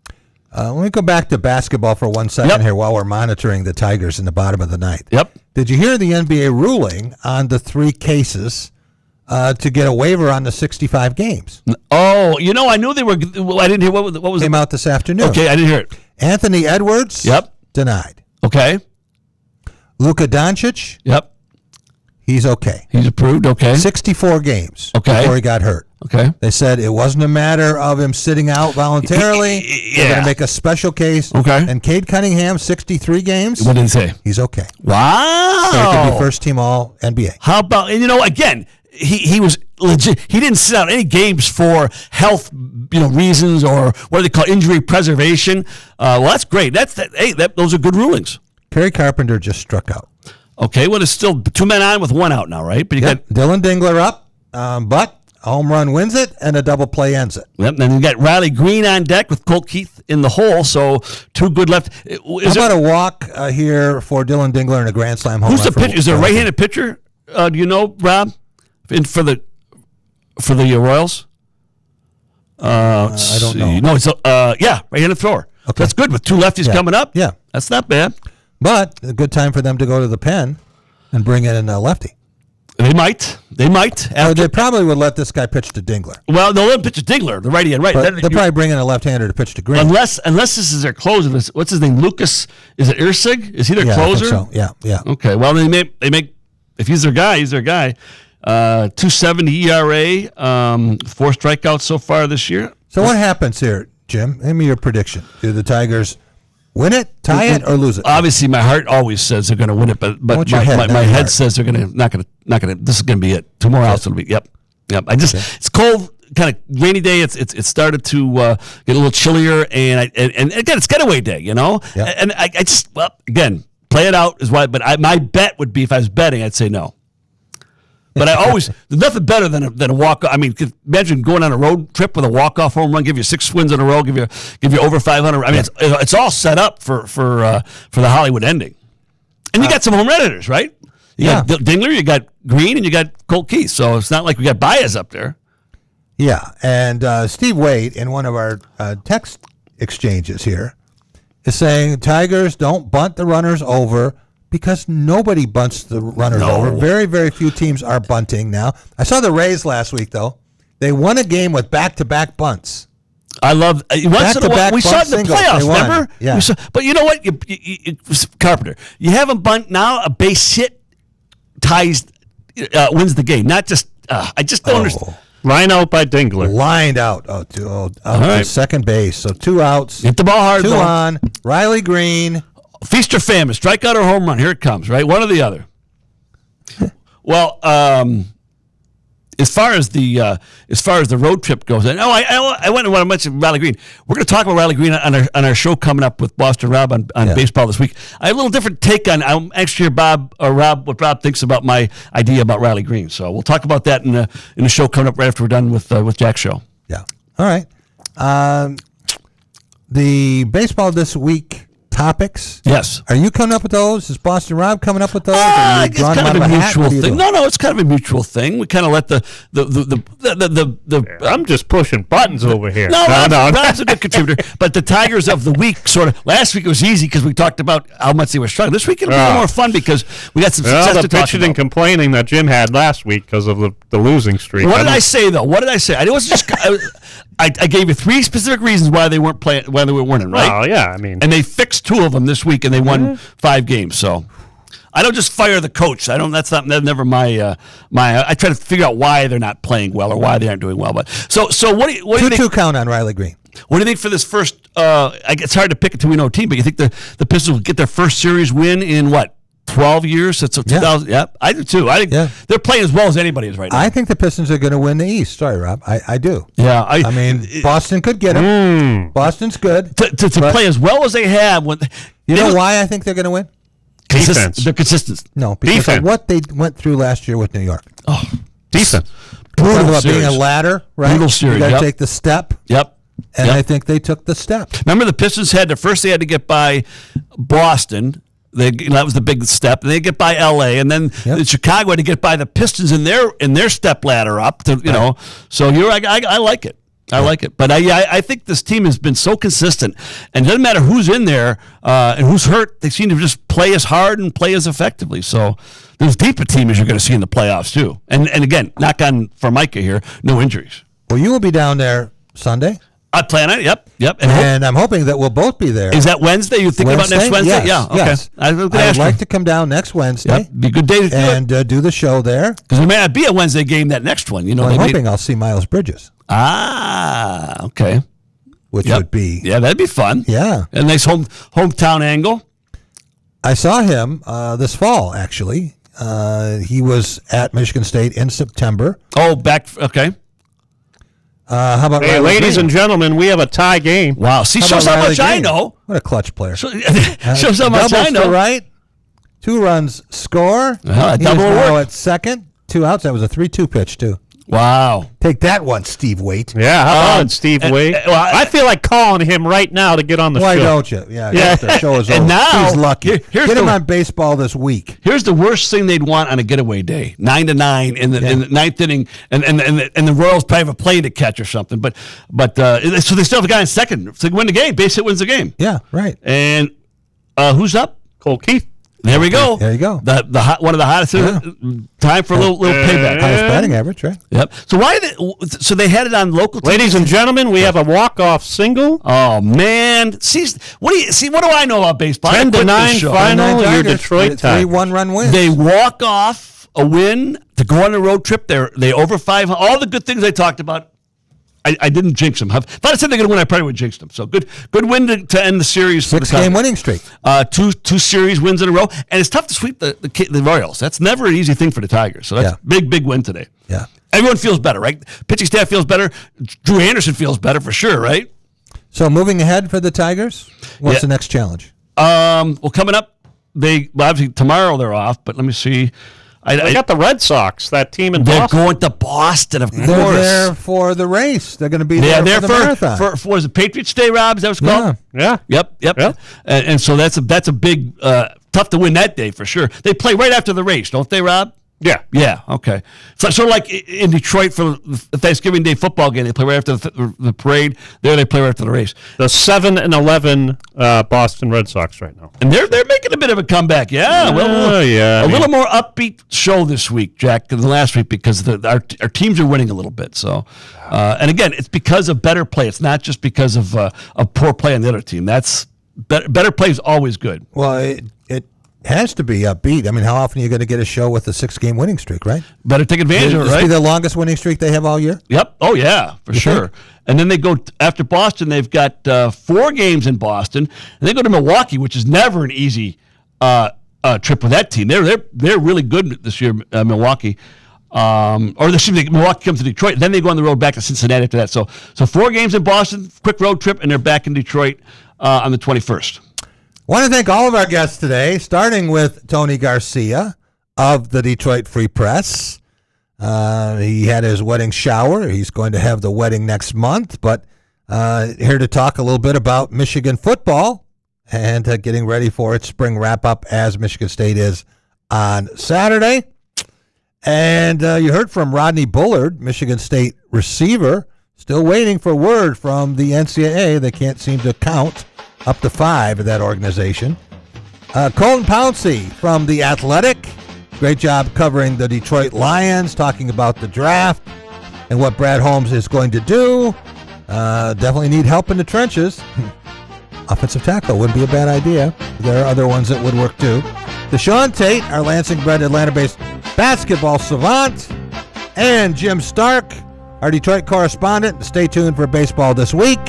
Let me go back to basketball for 1 second here while we're monitoring the Tigers in the bottom of the ninth. Yep. Did you hear the NBA ruling on the 3 cases to get a waiver on the 65 games? Oh, I knew they were. I didn't hear what was came out this afternoon. Okay, I didn't hear it. Anthony Edwards. Denied. Okay. Luka Doncic. Yep. He's okay. He's approved. Okay. 64 games. Okay. Before he got hurt. Okay. They said it wasn't a matter of him sitting out voluntarily. They're going to make a special case. Okay. And Cade Cunningham, 63 games. What did he say? He's okay. Wow. So he could be first team all NBA. How about, again, he was legit. He didn't sit out any games for health, reasons, or what do they call injury preservation. Well, that's great. Those are good rulings. Kerry Carpenter just struck out. Okay, well, it's still 2 men on with 1 out now, right? But you got Dylan Dingler up, but a home run wins it, and a double play ends it. Yep, and you got Riley Green on deck with Colt Keith in the hole, so 2 good left. How about a walk here for Dylan Dingler and a grand slam home run? Who's the pitcher? Is there a right-handed pitcher? Do you know, Rob, for the Royals? I don't know. No, it's right-handed thrower. Okay. That's good with 2 lefties coming up. Yeah, that's not bad. But a good time for them to go to the pen and bring in a lefty. They might. Or they probably would let this guy pitch to Dingler. Well, they'll let him pitch to Dingler, the righty and right. But they'll probably bring in a left-hander to pitch to Green. Unless this is their closer. What's his name? Lucas? Is it Irsig? Is he their closer? I think so. Yeah. Okay. Well, they make. If he's their guy, he's their guy. 2.70 ERA. 4 strikeouts so far this year. So what happens here, Jim? Give me your prediction. Do the Tigers win it, tie it, or lose it? Obviously, my heart always says they're going to win it, but my head says they're not going to. This is going to be it. 2 more outs, it'll be. Yep. It's cold, kind of rainy day. It started to get a little chillier, and again, it's getaway day, Yep. And I just again play it out is why. But my bet would be if I was betting, I'd say no. But there's nothing better than a walk. I mean, imagine going on a road trip with a walk-off home run, give you 6 wins in a row, give you over 500. I mean, it's all set up for the Hollywood ending. And you got some home run hitters, right? You got Dingler, you got Green, and you got Colt Keith. So it's not like we got Baez up there. Yeah, and Steve Wade in one of our text exchanges here is saying Tigers don't bunt the runners over. Because nobody bunts the runners over. Very, very few teams are bunting now. I saw the Rays last week, though. They won a game with back-to-back bunts. I love once in a while. We saw it in the playoffs, remember? Yeah. But you know what, Carpenter? You have them bunt now. A base hit ties wins the game. Not just. I just don't understand. Line out by Dingler. Lined out. To second base. So 2 outs. Hit the ball hard. 2 on. Riley Green. Feast or famine, strikeout or home run. Here it comes, right? One or the other. Well, as far as the road trip goes, I went and what I mentioned Riley Green. We're going to talk about Riley Green on our show coming up with Boston Rob on baseball this week. I have a little different take on. I'm actually hear Rob what Rob thinks about my idea about Riley Green. So we'll talk about that in the show coming up right after we're done with Jack's show. Yeah. All right. The baseball this week. Topics? Yes. Are you coming up with those? Is Boston Rob coming up with those? It's kind of a mutual thing. No, it's kind of a mutual thing. We kind of let the I'm just pushing buttons over here. No. Rob's a good contributor. But the Tigers of the week, sort of. Last week it was easy because we talked about how much they were struggling. This week it'll be a little more fun because we got some success to talk about. The bitching and complaining that Jim had last week because of the losing streak. What did I say though? What did I say? I wasn't just. I gave you 3 specific reasons why they weren't playing, why they weren't winning, right? Well, yeah, I mean, and they fixed 2 of them this week, and they won 5 games. So I don't just fire the coach. That's never my. I try to figure out why they're not playing well or why they aren't doing well. But so what do you think? 2-2 count on Riley Green. What do you think for this first? It's hard to pick until we know a team, but you think the Pistons will get their first series win in what? 12 years since 2000. Yeah, I do too. I think they're playing as well as anybody is right now. I think the Pistons are going to win the East. Sorry, Rob. I do. Yeah, I mean, Boston could get them. Boston's good to play as well as they have. You know why I think they're going to win? Defense. They're consistent. No, because of what they went through last year with New York. Oh, defense. Brutal about being a ladder, right? Brutal series. You got to take the step. Yep. And I think they took the step. Remember, the Pistons they had to get by Boston. That was the big step. And they get by L.A. and then Chicago had to get by the Pistons in their step ladder up. So I like it. I like it. But I think this team has been so consistent, and it doesn't matter who's in there and who's hurt. They seem to just play as hard and play as effectively. So there's deep a team as you're going to see in the playoffs too. And again, knock on for Micah here, no injuries. Well, you will be down there Sunday. I plan it. Yep. And I'm hoping that we'll both be there. Is that Wednesday? You thinking about next Wednesday? Yes, yeah. Okay. Yes. I would like to come down next Wednesday. Yep. Be a good day to do the show there. Because there may not be a Wednesday game that next one. I'm hoping I'll see Miles Bridges. Ah, okay. Which would be that'd be fun. Yeah, a nice hometown angle. I saw him this fall. Actually, he was at Michigan State in September. Oh, okay. How about ladies and gentlemen? We have a tie game. Wow! See, shows how much I know. What a clutch player! Shows how much I know. Right, 2 runs score. Double now at second, 2 outs. That was a 3-2 pitch too. Wow! Take that one, Steve Waite. Yeah, how about it, Steve Waite? I feel like calling him right now to get on the show. Why don't you? Yeah. The show is over. And now he's lucky. Get him on baseball this week. Here's the worst thing they'd want on a getaway day: 9-9 in the ninth inning, and the Royals probably have a plane to catch or something. But so they still have a guy in second. If they win the game, base hit wins the game. Yeah, right. And who's up? Cole Keith. There we go. There you go. One of the hottest. Time for a little payback. Highest batting average, right? Yep. So they had it on local. Ladies and gentlemen, we have a walk-off single. Oh man! What do I know about baseball? 10-9 final. Your Detroit Tigers. 3-1 win. They walk off a win to go on a road trip. They over 500. All the good things I talked about. I didn't jinx them. If I said they're going to win, I probably would jinx them. So good win to end the series. 6-game winning streak. Two series wins in a row, and it's tough to sweep the Royals. That's never an easy thing for the Tigers. So that's big win today. Yeah, everyone feels better, right? Pitching staff feels better. Drew Anderson feels better for sure, right? So moving ahead for the Tigers, what's the next challenge? Well, coming up, obviously tomorrow they're off, but let me see. They got the Red Sox, that team in Boston. Boston. Going to Boston, of course. They're there for the race. They're going to be there for the marathon. For was it Patriots Day, Rob? Is that what it's called? Yeah. Yep. And so that's a big, tough to win that day for sure. They play right after the race, don't they, Rob? Yeah. Okay. So sort of like in Detroit for the Thanksgiving Day football game, they play right after the parade. There they play right after the race. The 7-11 Boston Red Sox right now, and they're making a bit of a comeback. Yeah. A little more upbeat show this week, Jack, than last week because our teams are winning a little bit. So, and again, it's because of better play. It's not just because of poor play on the other team. That's better play is always good. Well, it has to be upbeat. I mean, how often are you going to get a show with a 6-game winning streak, right? Better take advantage of it, right? This be the longest winning streak they have all year? Yep. Oh, yeah, for sure. Think? And then they go, after Boston, they've got 4 games in Boston, and they go to Milwaukee, which is never an easy trip with that team. They're really good this year, Milwaukee. Milwaukee comes to Detroit, then they go on the road back to Cincinnati after that. So 4 games in Boston, quick road trip, and they're back in Detroit on the 21st. Want to thank all of our guests today, starting with Tony Garcia of the Detroit Free Press. He had his wedding shower. He's going to have the wedding next month, but here to talk a little bit about Michigan football and getting ready for its spring wrap-up as Michigan State is on Saturday. And you heard from Rodney Bullard, Michigan State receiver, still waiting for word from the NCAA. They can't seem to count up to 5 of that organization. Colin Pouncey from The Athletic. Great job covering the Detroit Lions, talking about the draft and what Brad Holmes is going to do. Definitely need help in the trenches. offensive tackle. Wouldn't be a bad idea. There are other ones that would work too. Deshaun Tate, our Lansing-bred, Atlanta-based basketball savant, and Jim Stark, our Detroit correspondent. Stay tuned for baseball this week.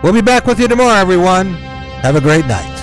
We'll be back with you tomorrow, everyone. Have a great night.